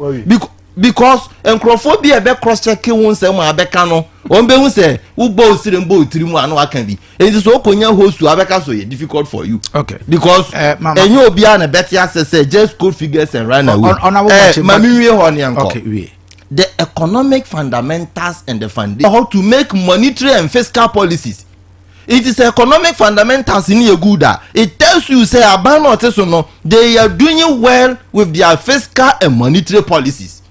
because encrophobia be cross check won say ma abeka no won be hu say wo boss sirem bo tirimu anu aka bi enti so konya host abeka so difficult for you okay because enyo obi an better access just code figures and run away mami we ho ne anko okay the economic fundamentals and the foundation how to make monetary and fiscal policies it is economic fundamentals in a good. It tells you say abano no they are doing well with their fiscal and monetary policies.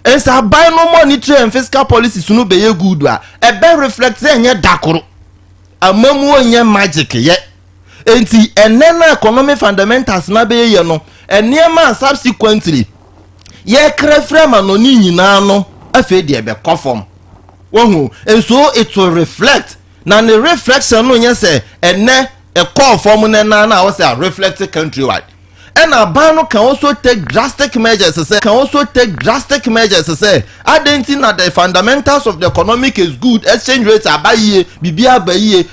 And so abano monetary and fiscal policies no be good. A be reflect say nya dakoro. Amamu nya magic ye. Enti enena economic fundamentals na be ye no. Eniema subsequently ye krefrem anoni nyina no afi de be conform. And so it will reflect. Now the reflection no yen say ene a call form na was a reflected countrywide. And Abano can also take drastic measures to say identifying that the fundamentals of the economic is good, exchange rates are by year,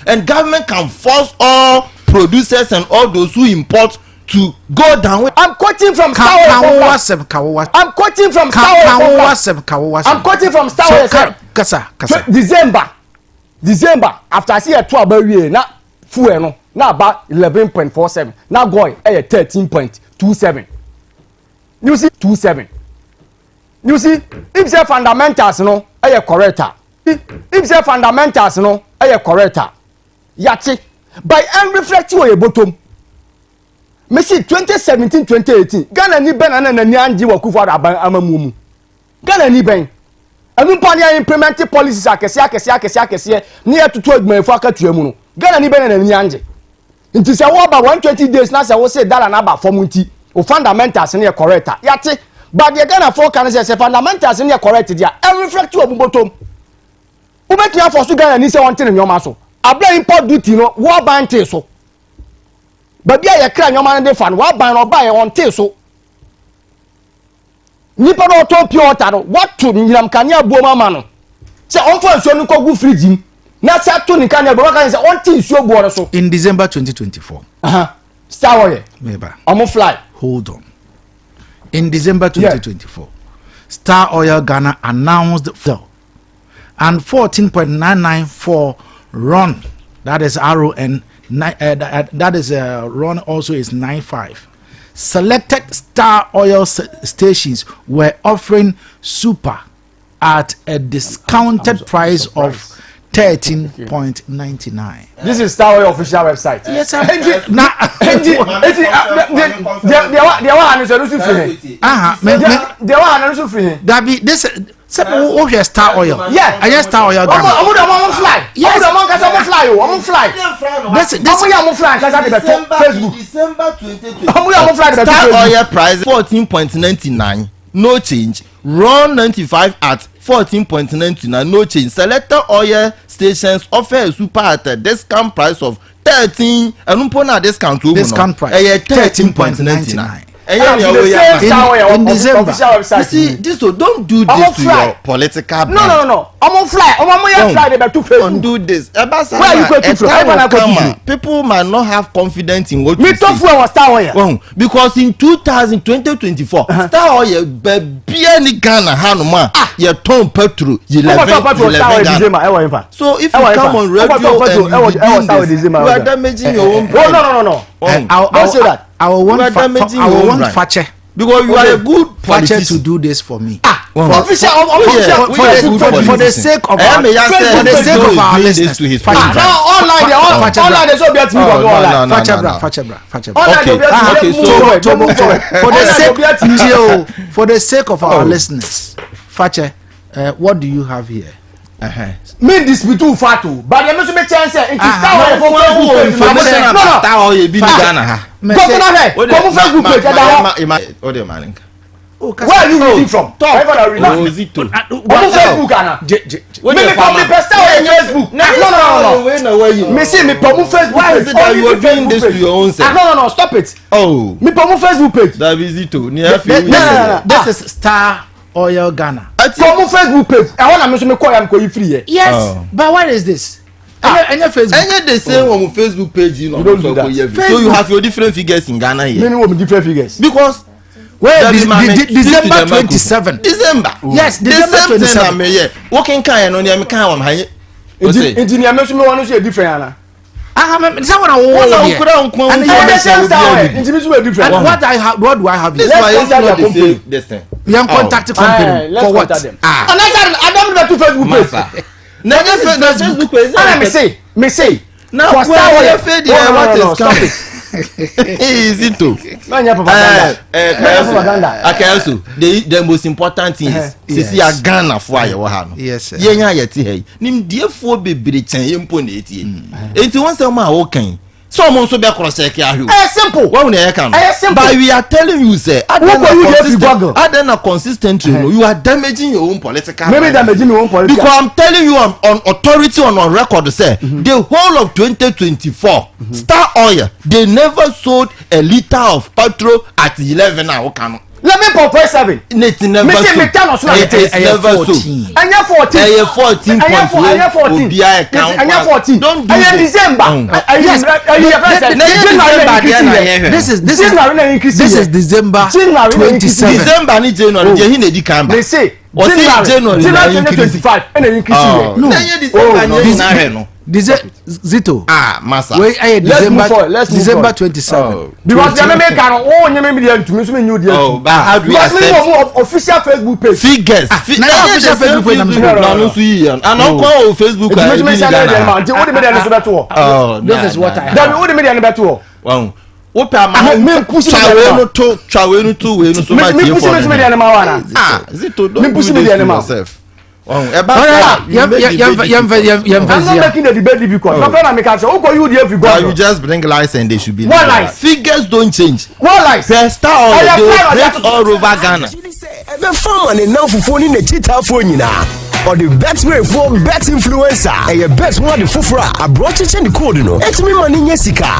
and government can force all producers and all those who import to go down. I'm quoting from Star I'm quoting from Star December after I see a 12 na fuel no na about 11.47 now going 13.27. You see 27. You see if the fundamentals no correct. If the fundamentals no correct. Yati by reflecting on your bottom. Messi 2017-2018 Ghana ni ben na nyanji wa kufa amamumu. Ghana ni ben anu pa ya implement policies akese ni atutu adwumafo akatu emu no. Ghana ni ben na nyanji. Nti se wo ba 120 days na se wo say dollar na ba form nti o fundamentals ni correct. Yate but the Ghana for can say fundamentals ni correct dia reflect obu bottom. Wo make ya for so Ghana ni say won tin nyoma so. Abla import duty no wo ban tin so. Baby ya kra nyoma na de fan wa ban no ba ye on tin so. Nipa no to pure water no what to nyiram kanya buoma ma no. Se on fo nsuo no kogu fridge na se to ni kanya buoma kan se on tin nsuo buo so. In December 2024. Star Oil. Meba. Omo fly. Hold on. In December 2024, Star Oil Ghana announced and 14.994 RON, that is RON, that is RON also is 95. Selected Star Oil stations were offering super at a discounted price of 13.99. This is Star Oil official website. Yes, sir. That be this. Oh, yes, Star Oil. Yeah, I just Star Oil. I'm fly. Yes, I'm fly. December 2020. Star Oil price 14.99. No change. RON 95 at 14.99. No change. Selected oil stations offer a super at a discount price of 13. And discount price 13.99. In December, you see, this so don't do this to your political. No. I'm fly. Don't do this. Where you going to? People might not have confidence in what you say. Star Oil. Because in 2024, Star Oil be any Ghana Hanuma, your ton petrol, 11 Ghana. So if you come on radio and you are damaging your own brand. No. Don't say that. I will want Fache because you are a good Fache to do this for me. For the sake of our listeners. Online they so be at me online. Okay, for the sake of our listeners, Fache, what do you have here? Me dispute too far too, but you must be chance in Star Oil be Ghana. Facebook page. Where are you reading from? Facebook No. Me see me promote Facebook. Why is it that you are doing this to your own self? No, stop it. Oh, me promote Facebook page. That is it too. This is Star Oil Ghana. Promote Facebook page. I want to make sure I'm going free here. Yes, but what is this? Facebook. And they say on Facebook page, you don't do that. So you have your different figures in Ghana here. Many different figures. Because December 27. December. Yes, December 27. Working kind on your car on high. Engineer, me want to see a different. What do I have? This is not the same. This thing. We are contacting company for what? I don't know to Facebook page. Facebook page. Me say. Now, where fed what is coming? Easy to. Akayasu, the most important thing is see a Ghana for your hand. Yes, sir. Yenya yeti hey. Nim dear for be chen imponate. Enti once a man okay. Some also be across a simple. What we can. But we are telling you, sir, other than consistent, you are damaging your own political. Maybe damaging your own political. Because I'm telling you on authority on record, sir, the whole of 2024, Star Oil, they never sold a liter of petrol at 11 hour can. Let me put 7. It's never so. It's never so. And you're 14. And you're 14. And you're 14. And you're 14. Don't do that. December. This is December 27. December ni January. They say January 2025. And then no. Zito. Massa. Wait, December 27. Because the American but how do we accept official Facebook page? Figures. Official Facebook page. And on Facebook. This is what I have. Then what media better? Wow. Opa ma chawenu to we no so much here for. Zito don't push me yourself. I'm not making a debate difficult. You just bring lies and they should be what lies? Figures don't change. What lies? First all over Ghana. Or the best way for bet influencer and your best one the fufra a brought you the code no et me money yesika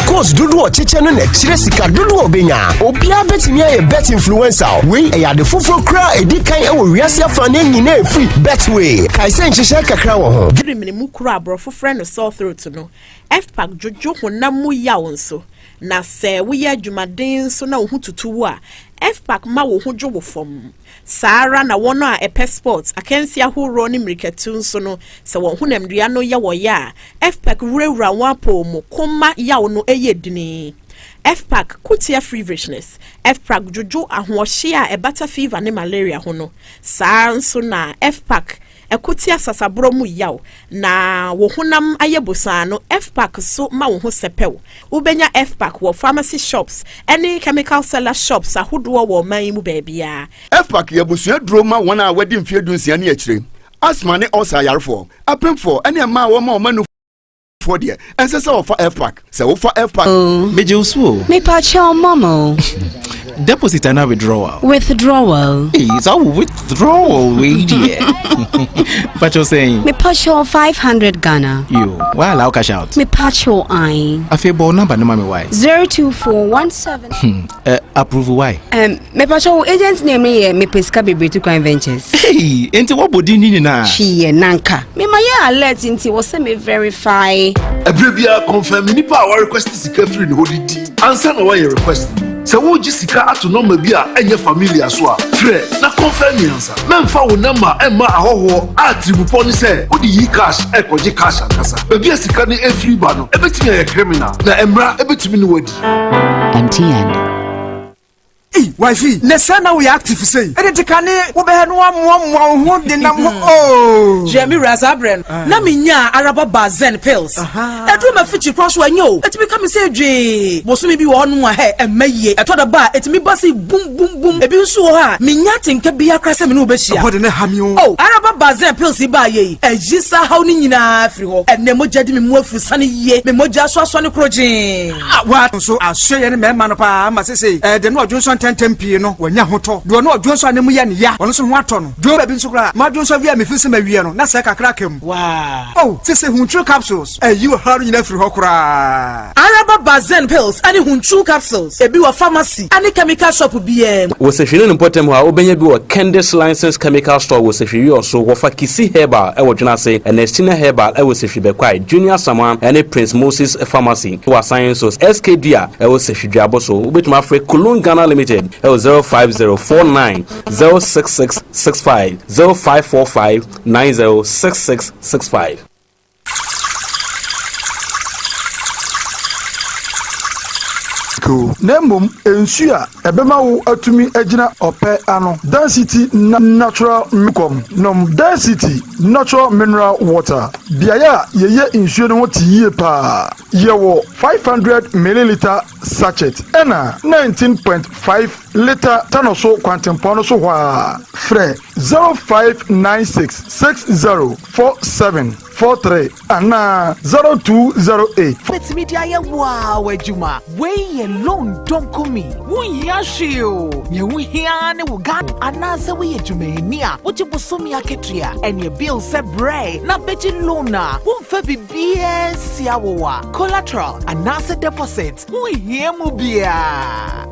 cause dudu o chiche no na chire sika dudu obenya obia bet me a bet influencer we e ya the fufro kra edi kan e wo wiase afa na nyina free bet way kai se nhihye kakra wo ho giri mini mu kra abrofo friend no sore throat no fpack jojo honam mu ya wonso na se we ya dwumaden so na wo hututu a fpack ma wo ho dwo wo fom Sara na wono a epe sports akansi ahoro ni miriketu nso no se won hunamdua no ye wo ya fpack wurawura wapo mu koma ya no eyedini fpack kutia free richness fpack jojo ahohye a ebata fever ne malaria ho no saa nso na fpack ekutia sasabro mu yaw na wo honam ayebosa no fpack so ma wo ho sepew ubenya fpack wo pharmacy shops any chemical seller shops ahodo wo man mu baabia fpack yebusua duro ma wona a wadi mfie dunsia ne akire asma ne osa yarefo apemfo ene ma wo ma manu for there and say for fpack say wo for fpack meje usuo me pa cha momo deposit and withdrawal. It's all withdrawal, dear. But you're saying? Me pacho 500 Ghana. You, why allow cash out? Me pacho I. A fair ball number, no mommy why? 02417. Approve why? Me pacho agent's name me pesca be to crime ventures. Hey, into what body need na? She nanka. Me my alert into was me verify. A bribia confirm nipa our request is free in hold answer no why request. So wo jisika ato number bia enye familiar so a frɛ na confirm me answer memfa wo number emma ahoho atribupo ni sɛ wo di cash ekoje cash akasa bia sika ni free ba no ebetimi ye criminal na emra ebetimi ni wadi MTN. Wifey, nesana we active say. Edekane wo be no ammo de nam ho. Jemi Razabren. Na minya araba bazen pills. Edru ma fichi cross wanyo. Etimi ka me say dwe. Bosumi bi wo no he emaye. Etoda ba etimi basi boom boom boom. Ebi nso ho ha. Minya tenka bi akra se me no be hia. What na hamio. Oh, araba bazen pills ba ye. Ejisa haw ni nyina afri ho. Enne moja di me mu afri sane ye. Me moja so ne krojin. What so ahwe ne me ma no pa ma say de no odwonso tempi no wanya hoto do no odwonso anemu ya ne ya ono so ho ato no do ba bi nso kra ma odwonso via me fisi ma wie no na se kakra kam wow oh se hunchu capsules you haru nyina firi hokra araba bazen pills ani hunchu capsules ebi wa pharmacy ani chemical shop biem wo se hwene no potem ho a obenya bi wo Candice license chemical store wo se hwe also wo fa kisi herbal e wo dwena se Ernestina herbal e wo se hwe bekwai Junior Saman ani Prince Moses pharmacy wo sciences SKD e wo se hwe aboso obetuma afre Kulun Ghana Limited 05049 06665 0545 906665. school. Nembum ensua ebema wo atumi agina ope ano. Density natural mikom. Nom density natural mineral water. Biaya yeye ensua no tie pa. Yewo 500 milliliter sachet. Ena 19.5 liter tanoso kwantempono so hwa. Fre 0596 604743 ana 0208. It's media ya wow ejuma. We alone don't come me. We yashio. Ye we here ne wugan. Ana se we ejuma nia. Uchi busomi aketria. And your bill se bre. Na beji lona. Won fe BS yawa. Collateral. Ana se deposit. We here mu bia.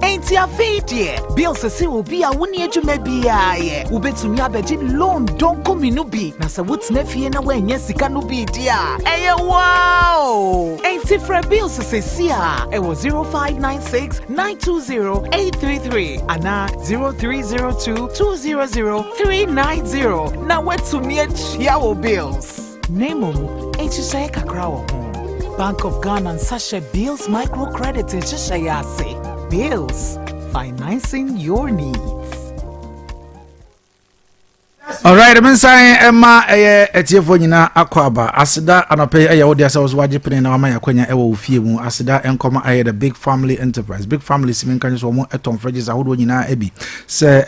Ain't ya fiti. Bill se si will be a wuni ejuma bia ye. Ubetumi abeji loan don't come me no be. Na se wut's nefi na we nyesika no be dia. Hey wow. Ain't it for bills se sia. It was 0596 920 833 ana 0302 200 390. Now what to me chiawo bills. Nemo HSA kakrawo. Bank of Ghana and Sasha Bills microcredit HSA. Bills financing your needs. Alright, I'm saying Emma etiefo nyina akwaba asida anope wodi asa wo waje pene na wama yakwanya ewo ofie mu asida enkoma the big family enterprise big family simen kan so mo eton fridges ahodo nyina ebi se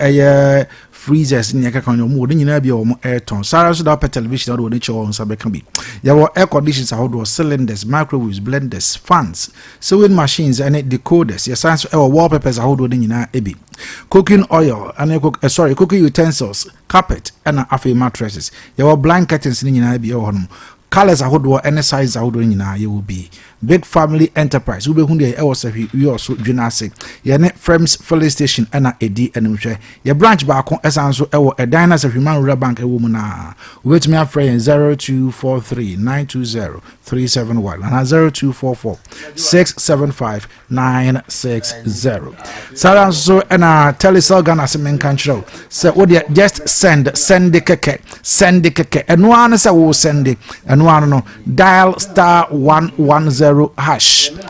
freezers ni aka kan mo de nyina bi o mo eton sara so da television do de chewo nsa be kan bi yawo air conditioners ahodo cylinders microwaves blenders fans sewing machines and decoders yesanso wallpapers ahodo de nyina ebi cooking oil and cooking utensils carpet and afi mattresses your blankets ni nyina bi honum colors ahodo any size ahodo nyina ye will be big family enterprise we be hu dey we also dwunase ye ne frames filling station and edi enumhwe ye branch ba ko esanso a dynasty human rural bank ewo mu na wait me afre 0243 920 371 and 0244 675 960 saranso and telecell Ghana semen control say wo dey just send the keke eno an say wo send eno an no dial *110#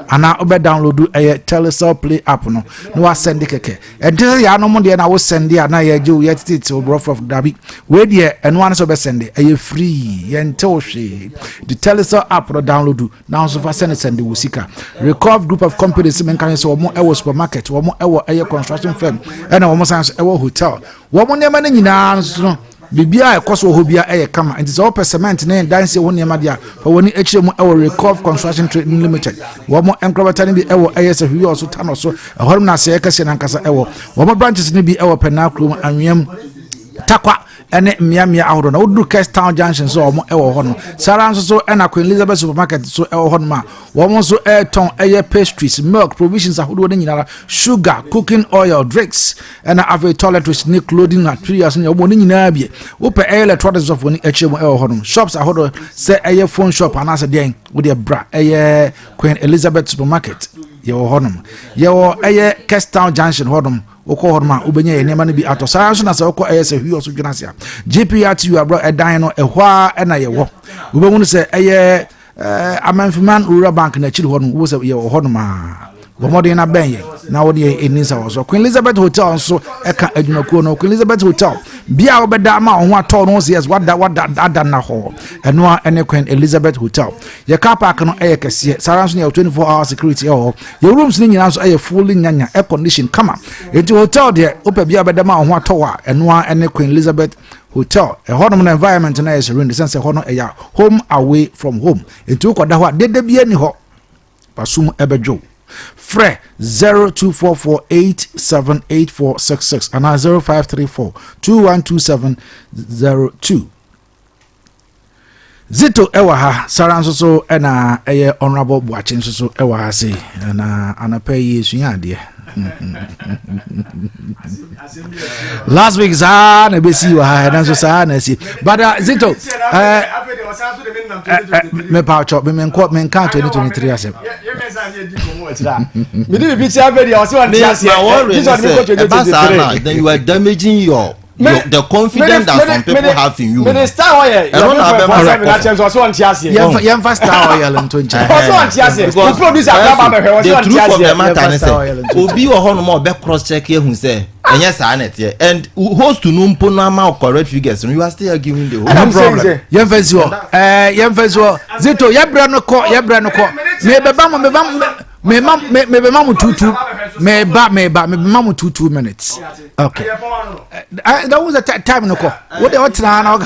ana obe download telecell play app no wa send keke and this ya no mo dey na wo send ya na ya je wo yet bro from dabi we dey eno an so be send free yentel hwe the telecell app no download now so for send wo sika Recov group of companies men kan so mo supermarket wo mo construction firm and wo mo sans hotel wo mo nema na nyina no bibia ekoso ho bia kama and it's all cement na dance wo nema dia for woni echire mu Recov construction trading limited wo mo enkrobata ni bi se hwi also tano so horum na se kase na nkasa wo mo branches ni bi penakro anwem takwa ene miamia ahodo na odu Cape Town Junction so omo ho no saranso so ena Queen Elizabeth supermarket so ho no ma wo so ton pastries milk provisions ahodo de nyinara sugar cooking oil drinks ena ave toiletries ni clothing na 3 years ni omo ni nyina bie wo pe electronics of woni echemu ho no shops ahodo se phone shop anase den wo de bra Queen Elizabeth supermarket ye ho no ye Cape Town Junction ho no oko horma ubenya enema ne bi atosa so na se oko se hwi oso dwunasia GPRT you abro edan no ehwa na ye wo ubehunu se amanfiman rural bank na chiri ho no wo se ye ho no ma bomodin na benye na wo de enisa wo so Queen Elizabeth Hotel so eka adwumakuo no Queen Elizabeth Hotel bia obeda ma ho ato no yes wada na ho eno ene Queen Elizabeth Hotel ye car park no kese saranso ne 24 hour security your rooms ni nyina so fully nyanya air condition kama enti hotel de opa bia obeda ma ho ato wa eno ene Queen Elizabeth Hotel honum na environment na yes in the sense hono home away from home enti ukoda ho dede bia ni ho pasum ebejo Fre 0244878466 and 0534212702 Zito ewaha saranso so ena honorable Boachin so ewaha se na anape yesu yade last week za na besi wa na so sa na si but Zito me pa chop me nko me kan 2023 asem me dey be ti averi o se wa ti ase then you are damaging your the confidence that some people have in you. Minister oil. Yemfa star oil in 20. Because the truth of the matter is obi wo ho no mo be cross check here who say enya sanet here and host to no mpo no ama correct figures you are still giving the whole no problem. Yemfa so Zito yebra no ko me beba mu 2 minutes. Okay. That was a time no ko. What na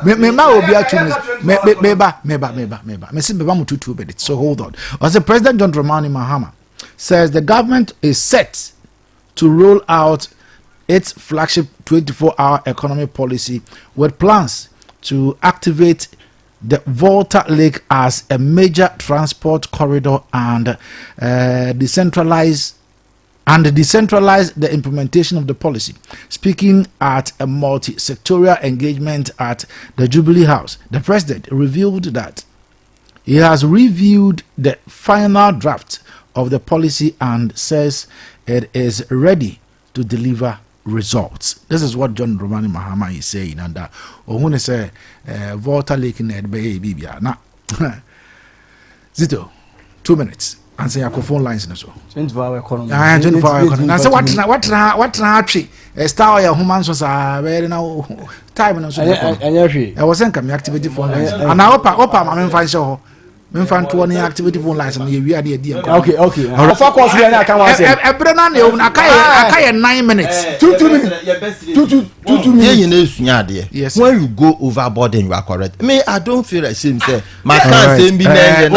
me ma obi a 2 minutes. Me say beba mu 2 minutes. So hold on. As the President John Dramani Mahama says the government is set to roll out its flagship 24-hour economy policy with plans to activate the Volta Lake as a major transport corridor and decentralize the implementation of the policy. Speaking at a multi-sectorial engagement at the Jubilee House, the president revealed that he has reviewed the final draft of the policy and says it is ready to deliver results. This is what John Dramani Mahama is saying, and when say Volta Lake in Bibia. Now, Zito, 2 minutes. And say your phone lines in so. 24-hour economy. 24-hour economy. Now, say what actually star your humans was very now time and so. I was saying, come activity phone lines. And now, Opa, I'm fine show. Me fan to one activity phone lines and we are the idea. Okay. Of course, we are not say. Brennan, I 9 minutes. 2 minutes. 2 minutes. Yes. When you go overboard, then you are correct. Me, I don't feel ashamed. Say, my can't say be there.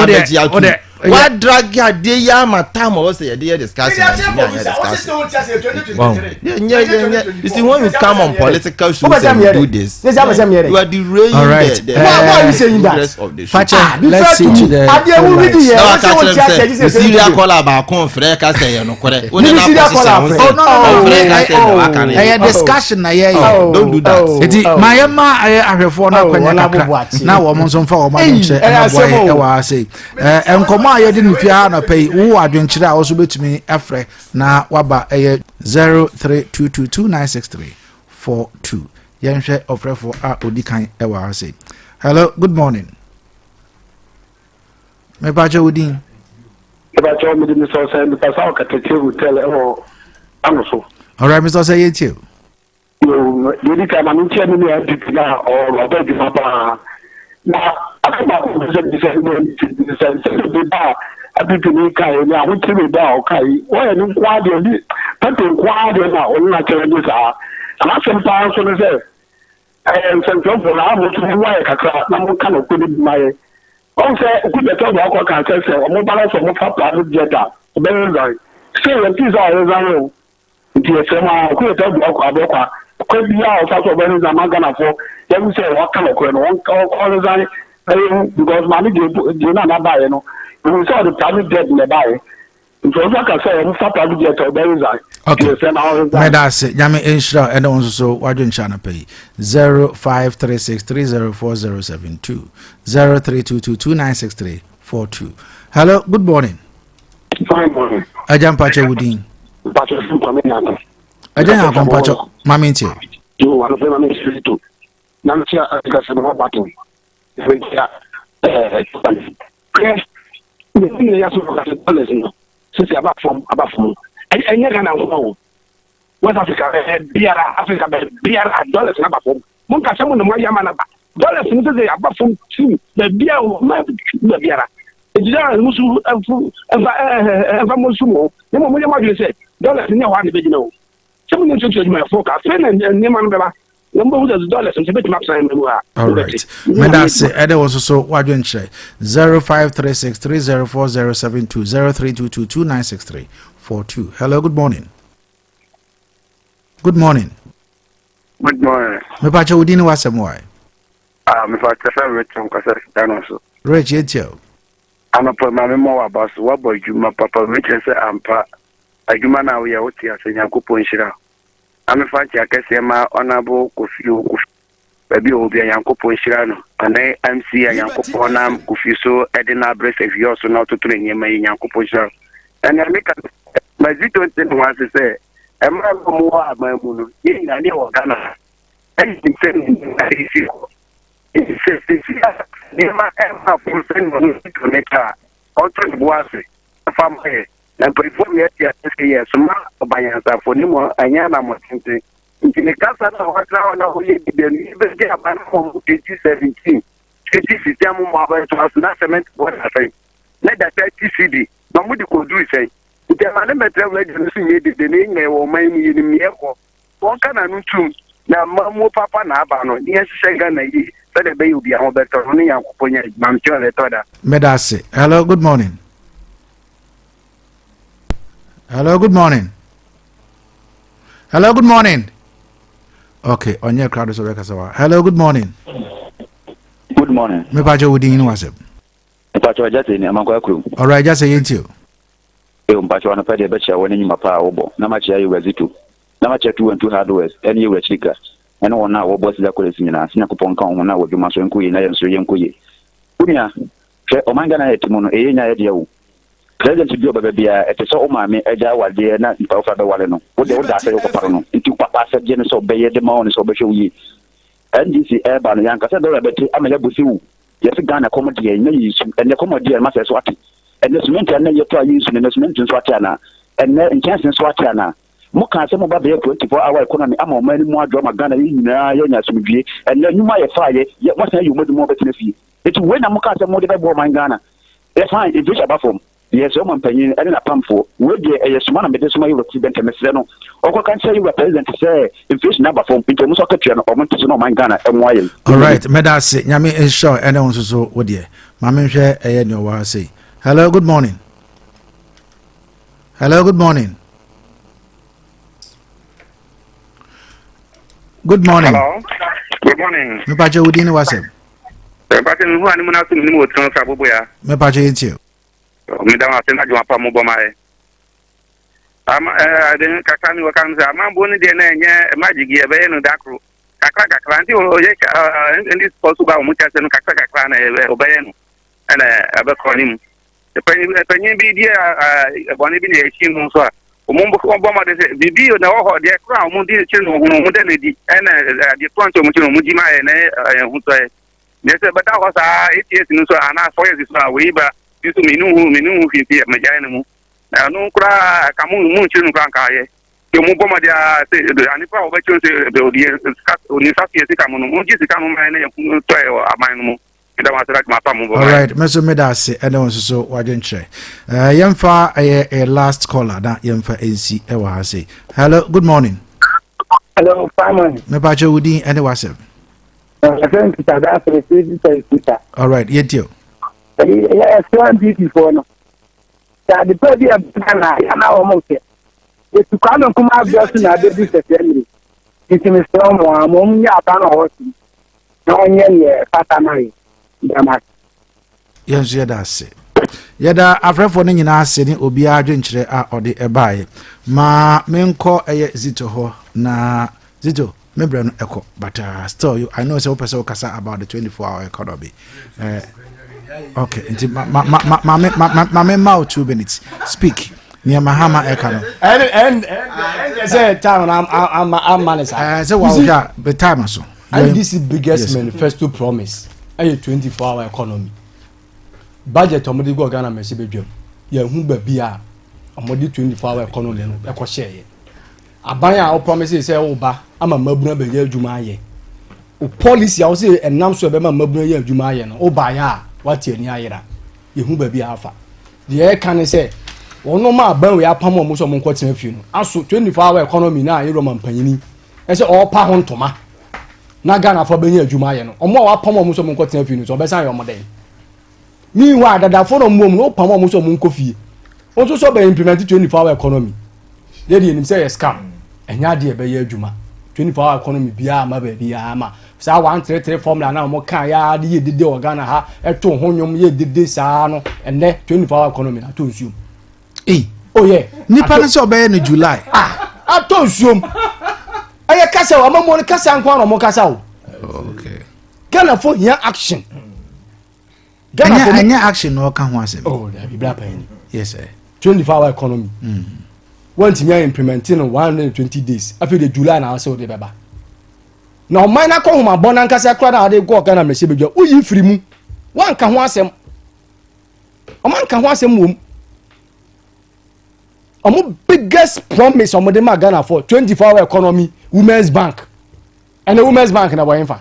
What drag ya day ya my time or say a dear discussion? You see, when you come on political shows and you do this, you are derailing why are you saying that? Let's see to the serial caller about confrere ka say no correct. Discussion na here. Don't do that. My ahwefo na kwanya kakra na wo mo so mfa wo ma no che e wa say ma ye din fia na pay wo adwenkyere a wo so betumi afre na waba 0322296342 yenhwe ofrefo a odikan e wa say. Hello, good morning. Me baje wodin. Me baje o me din so say me pasa o katete hotel e anoso. All right, Mr. Say it you. You di ka ma mi tie ni e dipina o ro ba di papa. Na akaba ko se di se abituni kai ni awutimi da o kai wo ye ni kwa de ni pete kwa de na o na chere ni sa ama sem pa so ne se sem jo bo na mo tu wa e kakra na mo ka no ko ni mai o se ku de to ba ko ka se o mo bala so mo fa pa ni jeta o be nzai se ye ti za o za no ti e se ma ku de to ba ko abokwa ko bi ya o sa so be nzai ma gana fo ye mi se wa ka no ko no won ko nzai because mani de na ba ye no we saw the private jet in the bay. So like I said, we saw private jet or very right. Okay. That's it. Yami insure and also what you channel pay 0536304072 0322296342. Hello, good morning. Fine morning. Ajam Pache Woodin. Pache Sumpamina. Ajam Pache Maminti. You want to make sure to Namtia Gassama Battle. The ya so ka dollars no since about from enya Ghana wo West Africa biara Africa biara dollars na bafom mon ka samu no ma yama na ba dollars no say about from two the biara ma biara ejira musu enfa musu mo ne mo yama jwe say dollars ni wa ne be jina o samu ni so ma forecast fe na ne ma no be ba number $100 and bet map sign. All right. Me that's it. And also so what you 0536304072 0322296342. Hello, good morning. Good morning. Good morning. Me pacha udini wasemwai. Me pacha fa Rich Nkasa Danoso. Rich yetio. I'm a mama mo about what boy you my papa Rich say ampa adwuma na we ya woti asenya kopon hira. I'm a fancy Akasema honorable Kofi Baby Obia Yankopo Shirano, and I MC Yankoponam Kofiso, Edina Breast if you also not to train Yama Yankopo Shir. And I make my Zito once to say, Emma Moa, my moon, in an year or Ghana. And it's saying that it's never ever send money to make her also was a family. And perform yet, yes, by answer for Nemo, and Yana Martin. In the Casa of now, we didn't get a man from 2017. 2017 mobile to us, not cement what I say. Let that TCD, nobody could do say. The Manametra legend the name or my miracle. One can I know now, Mamma Papa Nabano, yes, Shagana, said the baby on the Tony and Ponya, Mamma Toda. Medasi. Hello, good morning. Hello, good morning. Hello, good morning. Okay, on your crowd is over. Hello, good morning. Good morning. Me pacho wudi was it? Pacho just in Amako crew. All right, just saying to you. Pacho on a pedi betcha when you mapa obo. Namacha you were Namacha 2 and 2 hardwares, and you were chica. And one now, what was the Colisina, Sinakupon Kong, when I was Mason Queen, I am so young Kuyi. Unia, Omangana Etimono, a idea. President to do a baby at the so mammy, a jawa dear, not in Papa Waleno. What they would ask Parano, into Papa said Genesis obey the morning so bet you. And this is Airban Yanka said, I'm a level. Yes, a Ghana comedy and the comedy and Master Swati. And this meant I know you try using this mention Swatiana and in chance in Swatiana. Moka some about the 24-hour economy. I'm many more drama Ghana in and then you might fire, yet what you made more better fee. It's when I'm Moka more than my Ghana. They're fine, it's about from. Yes, I'm paying and a pump for. Would be a small bit of my resident Messeno. Or can say you a president to say if this number from Peter Musaka or Montesano, my Ghana and why. All right, Medasi, Yami is sure, and also what dear. Mamma share a no say. Hello, good morning. Hello, good morning. Good morning. Hello. Good morning. Me pacho wudi was it? But in one minute, no trouble. Me pacho you. Madam, I think I do a mobile. I didn't Kakani or Kansa. I'm born in the magic year, Bayan Dakru. Kakaka Clanty or in this possible Muchas and Kakaka Clan Obayan and a call him. The penny be dear, one even a chin so. Mumbo Obama, Bibi, or no, their crown, Mundi children, modernity, and the front of Mujima and Husa. Yes, but that was 8 years in so and I saw this way, but. Minu fiti majani na no kura kamu mu chinu kranka ye ke mu boma dia se ani pa obecho se be odi oni safi se kamu no ji se kamu mai na to e aman mu ida ma sara ma pa mu boma. All right, meso medase and also so wajenche yemfa a last caller na yemfa NC e wa say. Hello, good morning. Hello, Simon. Me pacho wudi and wasem. All right, yet you. Yes, one beautiful. The baby of Ghana, and our monkey. It's to come and come out just in a baby family. It's in a storm or among your horse. No, yeah, Fatamari. Yes, that's it. Yada after for any sitting Obia Drenchre or the Ebai. Ma menko a zito ho na zito. Maybe no echo, but still, I know so person kasa about the 24-hour economy. Okay, my mouth 2 minutes. Speak. Near Mahama Ekano. And say time I'm manager. So what the time so. And this is biggest manifesto promise. A 24-hour economy. Budget omodi go Ghana mesi bedwam. Ye hu ba bia omodi 24-hour economy no e ko share. Abanya o promise say wo ba ama mabuna be ye adwuma aye. O policy a wo say enam so be ma mabuna ye adwuma aye no. O ba ya what ye ni ayira. Ye hu ba bia afa. The e kan say wono ma ban we apam omo so mo nkotena fie no. Aso 24-hour economy na aye Roman panyini. E say o pa ho ntoma. Na Ghana for be ye adwuma aye no. Omo wa apam omo so mo nkotena fie no. So be san ye omo den. Meanwhile, that for no mum no pama muso mun kofi. Also so be implement 24-hour economy. Lady him say scam. Enya de be ye adwuma. 24-hour economy bia ma ba bia ma. Sa 133 formula na mo kan ya de ye dede organ ha eto honwom ye dede saa no enne 24-hour economy na to nsuom. Oh yeah. Nipa na so be no July. Ato nsuom. Aye kasa wa mo kasa nko na mo kasa o. Okay. Ghana for here action. Anya action no can ho asem. Oh, that be black pen. Yes sir. 24-hour economy. want me implementing in 120 days after the July na say o de beba na man na ko homa bon na nkasa kra na de go ka na me se bejo uyi firi mu wan ka ho asem o man ka ho asem wom omo biggest promise omo de ma Ghana for 24-hour economy Women's Bank and the Women's Bank na wa infa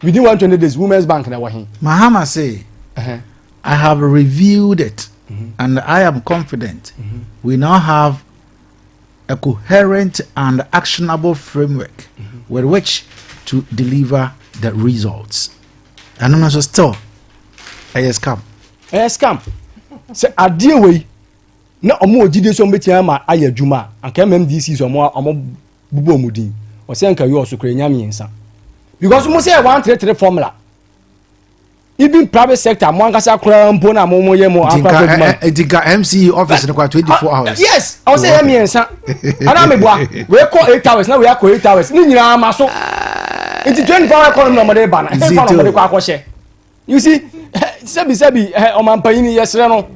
within 120 days Women's Bank na wa hin Mahama say I have reviewed it and I am confident we now have a coherent and actionable framework with which to deliver the results. And I'm also still a scam. A scam. Say a dear way. No more GD so much ama aye juma and come MDC so more bubo mudin or say anka you also krenya miensa. Because we say 133 formula. Even private sector mo ankasa kra mpo na mo ye mo akwa Edika MC office no kwa 24 hours. Yes, I say miensa. Ana me boa we call 8 hours na we call 8 hours ni nyina ma so. It's 24-hour economy no mo dey ba na. E fa no mo dey kwa kwose. You see, sebi o man payini yesre no.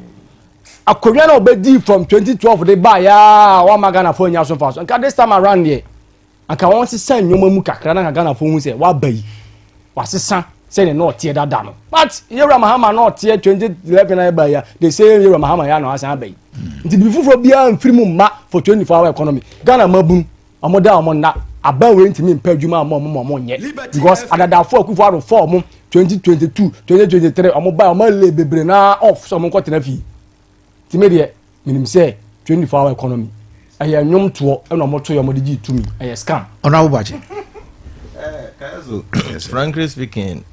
Akoria na obedi from 2012 dey ba ya wa magana for nya so fa so. Nka this time around here. Aka won se san nyoma mu kakra na Ghana for hu se wa bayi. Wa sesa say no tie dada no. But Yewra Mahama no tie 2011 na ba ya. They say Yewra Mahama ya no asan bayi. Nti bi fufuro bia mfiri mu ma for 24-hour economy. Ghana mabun amoda amonda aba we ntimi mpa adwuma mo nye. Because adadafo akufo for mo 2022 2023 omoba omale bebre na off so mo kwatena fi. Timedie minim say 24-hour economy aye nyom to e no moto yo modigi to me aye scam ona wo baje Kazo frankly speaking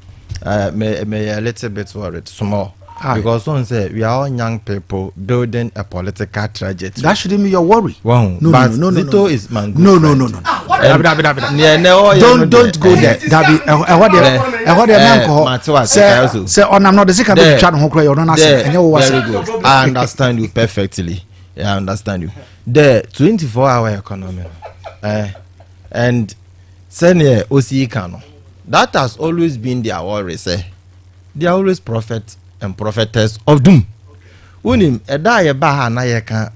may a little bit worried small because one say we are all young people building a political trajectory. That shouldn't be your worry. Wow. No. Zito is my good No. friend. Don't go there. Dabi what the man call say on I'm not the second chat ho cry on say very good. I understand you perfectly. Yeah, I understand you. The 24-hour economy and senior OCE Kano. That has always been their worry, say. They are always prophets and prophetess of doom. Unim eda ye ba na ye kan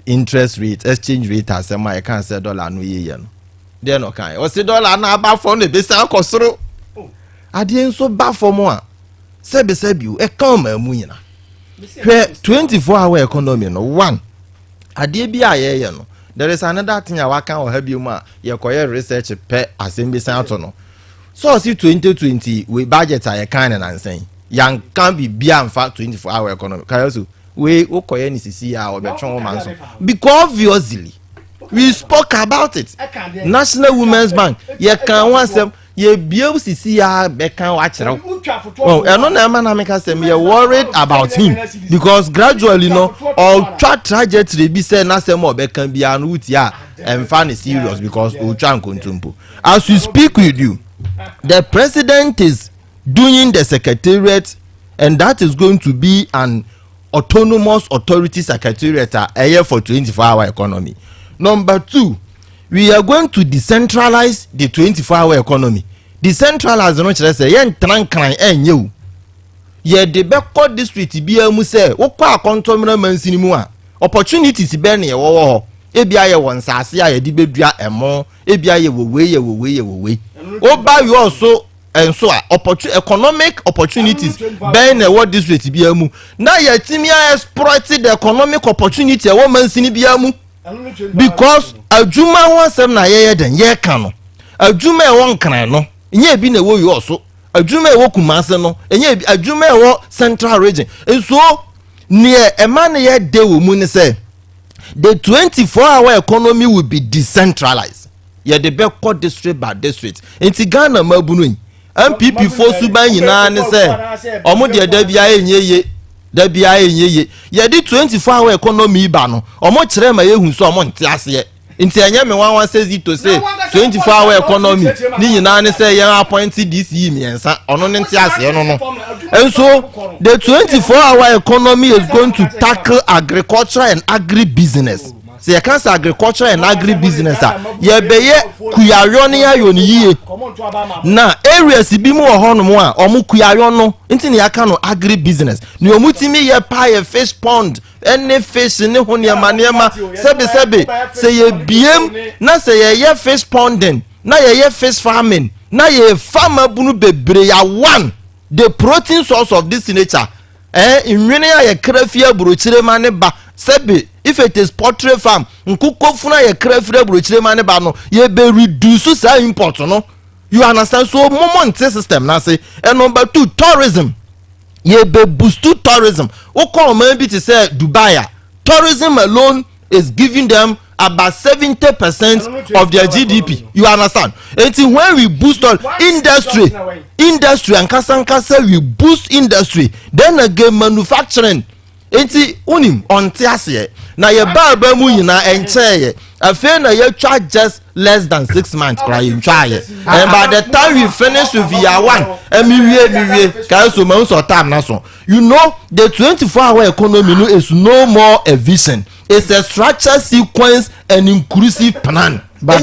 interest rate, exchange rate as ma ye kan say dollar no ye no. There no kan. O say dollar na ba for no be say akosoro. Ade nso ba for mo a. Sebi e kan ma mu nyina. 24-hour economy no one. Ade bi aye no. There is another thing I can or help you ma ye koye research pe assembly santo no. So see 2020 we budget are kind and saying young can be in fact 24-hour economy. Kayosu we okoye ni sisi ya obetron man so because obviously we spoke about it. National Women's Bank ye kan wansem ye biu sisi ya be kan wa kire. Oh eno na ma na make say we worried about him because gradually no all trajectory be say na say mo be kan bia no utia and fan is serious because o twa nkontumpo. As we speak with you, the president is doing the secretariat, and that is going to be an autonomous authority secretariat a year for 24-hour economy. Number 2, we are going to decentralize the 24-hour economy. Decentralize no chere say yen trankran enye ye de beko district bia mu say wo kwa akontomra mansini mu a opportunities be ne wo ebia ye won sase a ye di bedua emo ebia ye wowe oba you also and so economic opportunities ben na what district bia mu na ye timi exploit the economic opportunity e wo mansini bia mu because adwuma wonsem na ye den ye ka no adwuma e won kan no nye bi na wo you also adwuma e wo kumase no nye bi adwuma e wo central region so near e man ye de wo mu ni say the 24-hour economy will be decentralized. Yeah, the beko district by district. Inti Ghana mabunu. MPP for suban yina ne say omo de da bia enyeye. Da bia enyeye. Yeah, the 24-hour economy ba no. Omo kire ma yehu so omo nte ase. Inti anya me wan says it to say 24-hour economy. Ni yina ne say yan appointed this year miensa. Ono ne nte ase no no. And so the 24-hour economy is going to tackle agriculture and agribusiness. So you can say agriculture and agribusiness. You be kuyaroni ya yoniye. Na areas bi mu ohono mu a omu kuyarono. Inti ni aka no agribusiness. Ni omutimi ye pa ye fish pond, any fish ne ho niema sebe say ye biem na say ye fish ponding na ye fish farming na ye farmer bunu bebre ya one the protein source of this nature inwene ya krafia burochire mane ba sebe if it is poultry farm nkuko funa ye krafia burochire mane ba no ye be reduce sa import no. You understand? So moment system na say and number 2 tourism ye be boost to tourism. O call maybe to say Dubai tourism alone is giving them about 70% of their GDP. You understand? And when we boost all industry and kasa we boost industry, then again manufacturing. Enti unim on tiase na ye barba mu yina enche afi na ye try just less than 6 months cry you try and by the time we finish with year 1 miwie ka so ma so time na so you know the 24-hour economy is no more a vision, it's a structured sequence and inclusive plan. But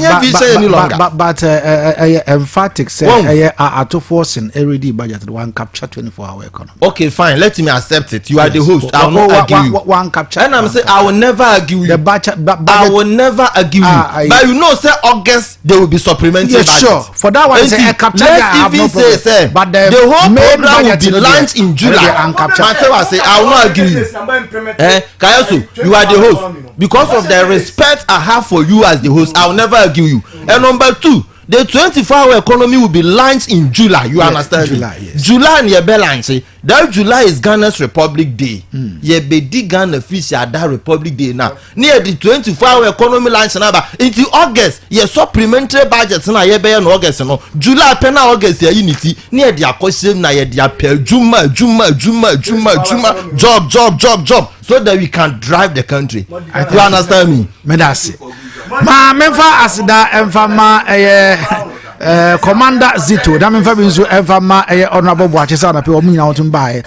emphatic say to forcing already budget one capture 24-hour economy. Okay, fine, let me accept it. You are the host. I will not argue you. One capture. And I'm saying I will never argue you. I will never argue you. But you know, say August there will be supplementary budget. Sure. For that one, say capture. Let's even say, but the whole program will be launched in July. I will not argue you. Kayasu, you are the host. Because of the respect I have for you as the host, I will never argue you. And number 2, the 24-hour economy will be launched in July. You understand? July and Yebe launch. That July is Ghana's Republic Day. Yebe di Ghana fish at that Republic Day now. Near the 24-hour economy launch now, into August, ye supplementary budget na Yebe in August no. July pena August ya unity. Near the question na ye dia per Juma job. So that we can drive the country. You understand me? Medasi. Ma memfa asida emfama Commander Zito da memfa binzo emfama honorable Boachesa na pe omu nyina wotum bae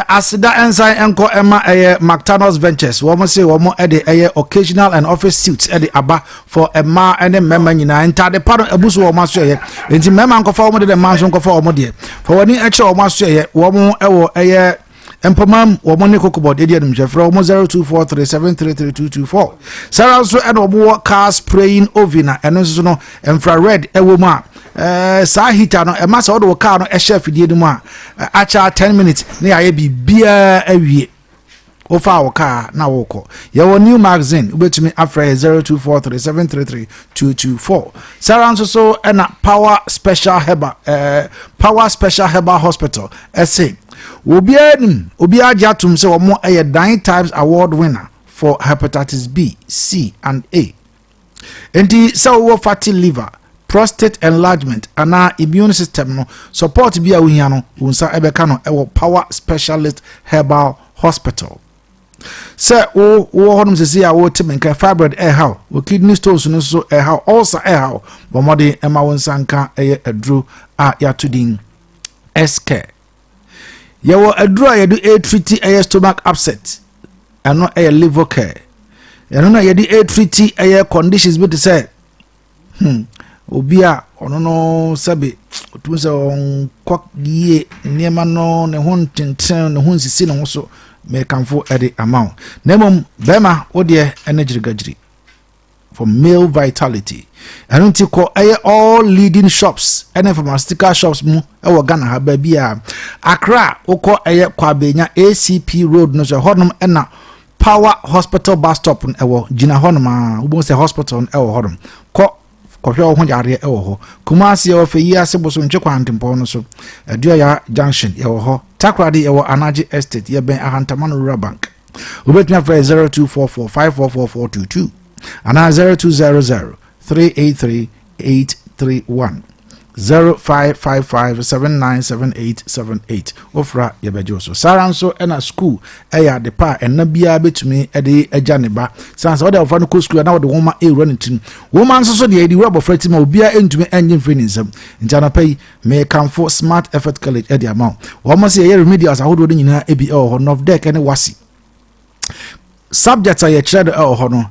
asida ensign enko ema McTanos Ventures wo mo say wo mo de occasional and office suits de aba for ema and memma nyina enta de pardon abuso wo ma so enti memma nkofa wo mo de man so nkofa wo mo de for woni eche wo ma so wo mo ewo Empomam or Monaco Cobod Idiom Jeffro 0243733224. Sarah so and obo car spraying ovina and also infrared ewoma sahita no e masa odo car no e chef dieduma acha 10 minutes na ya bi bia awie ofa our car na woko your new magazine ubetumi afra 0243733224. Sarah so and power special herbal hospital SA Obia Jatum say omo 9 times award winner for hepatitis B, C and A. Enti so fatty liver, prostate enlargement and our immune system no support bia wuhia no unsa ebeka no ewo power specialist herbal hospital. Say wo honum se sia wo timenka fibroid how wo kidney stones no so how also how bomode ema wonsanka adru a yatudin SK. Yawo adura yedu treat stomach upset and not liver care. Yano yedu treat conditions but say obia ono sabe otumse on kwak ye niema no ne hon tenten ne hon sisi no so me kanfo ede amount. Nemom bema odie energy gajiri for male vitality. And until call all leading shops and pharmaceutical shops mu ewo Ghana ha ba bia Accra oko kwabenya ACP road no so honum na Power Hospital bus stop ewo gina honum a ubo se hospital ewo honum ko hwe ho yare ewo ho Kumasi ewo fe yi ase boso nche kwa ntempo no so Aduaya junction ewo ho Takrade ewo Anaji estate ye ben Ahantamano Rural Bank ubetumi afra 0244544422 ana 0200 383-831 0555-797878 ofra yebejoso saranso ena school eya de pa enna bia betumi ede agya ne ba sansa ode ofra no ko school na ode woma run tim woma nso so de edi rabo frati ma obia entumi enye mfeni nsam njana pay me kamfo smart effort college ede amount womo se ye remedials ahodo de nyina ebi ho north deck ene wasi subjects aye chede ho no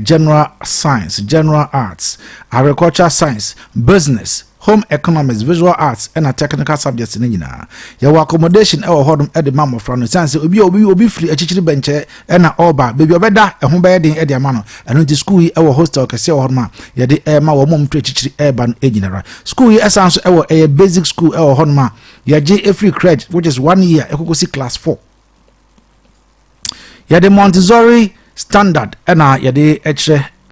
general science, general arts, agriculture science, business, home economics, visual arts, and a technical subjects in Nina. Your accommodation or hodum at the mamma from the sense will be free a chichi bench and a oba, baby obeda, a home bed in Ediamano, and with the school our hostel can say horma, yadi ma or mom chichi urban engineer. School essence our a basic school or honma, yaji free credit, which is 1 year, a see class 4. Yadi Montessori standard, and yadi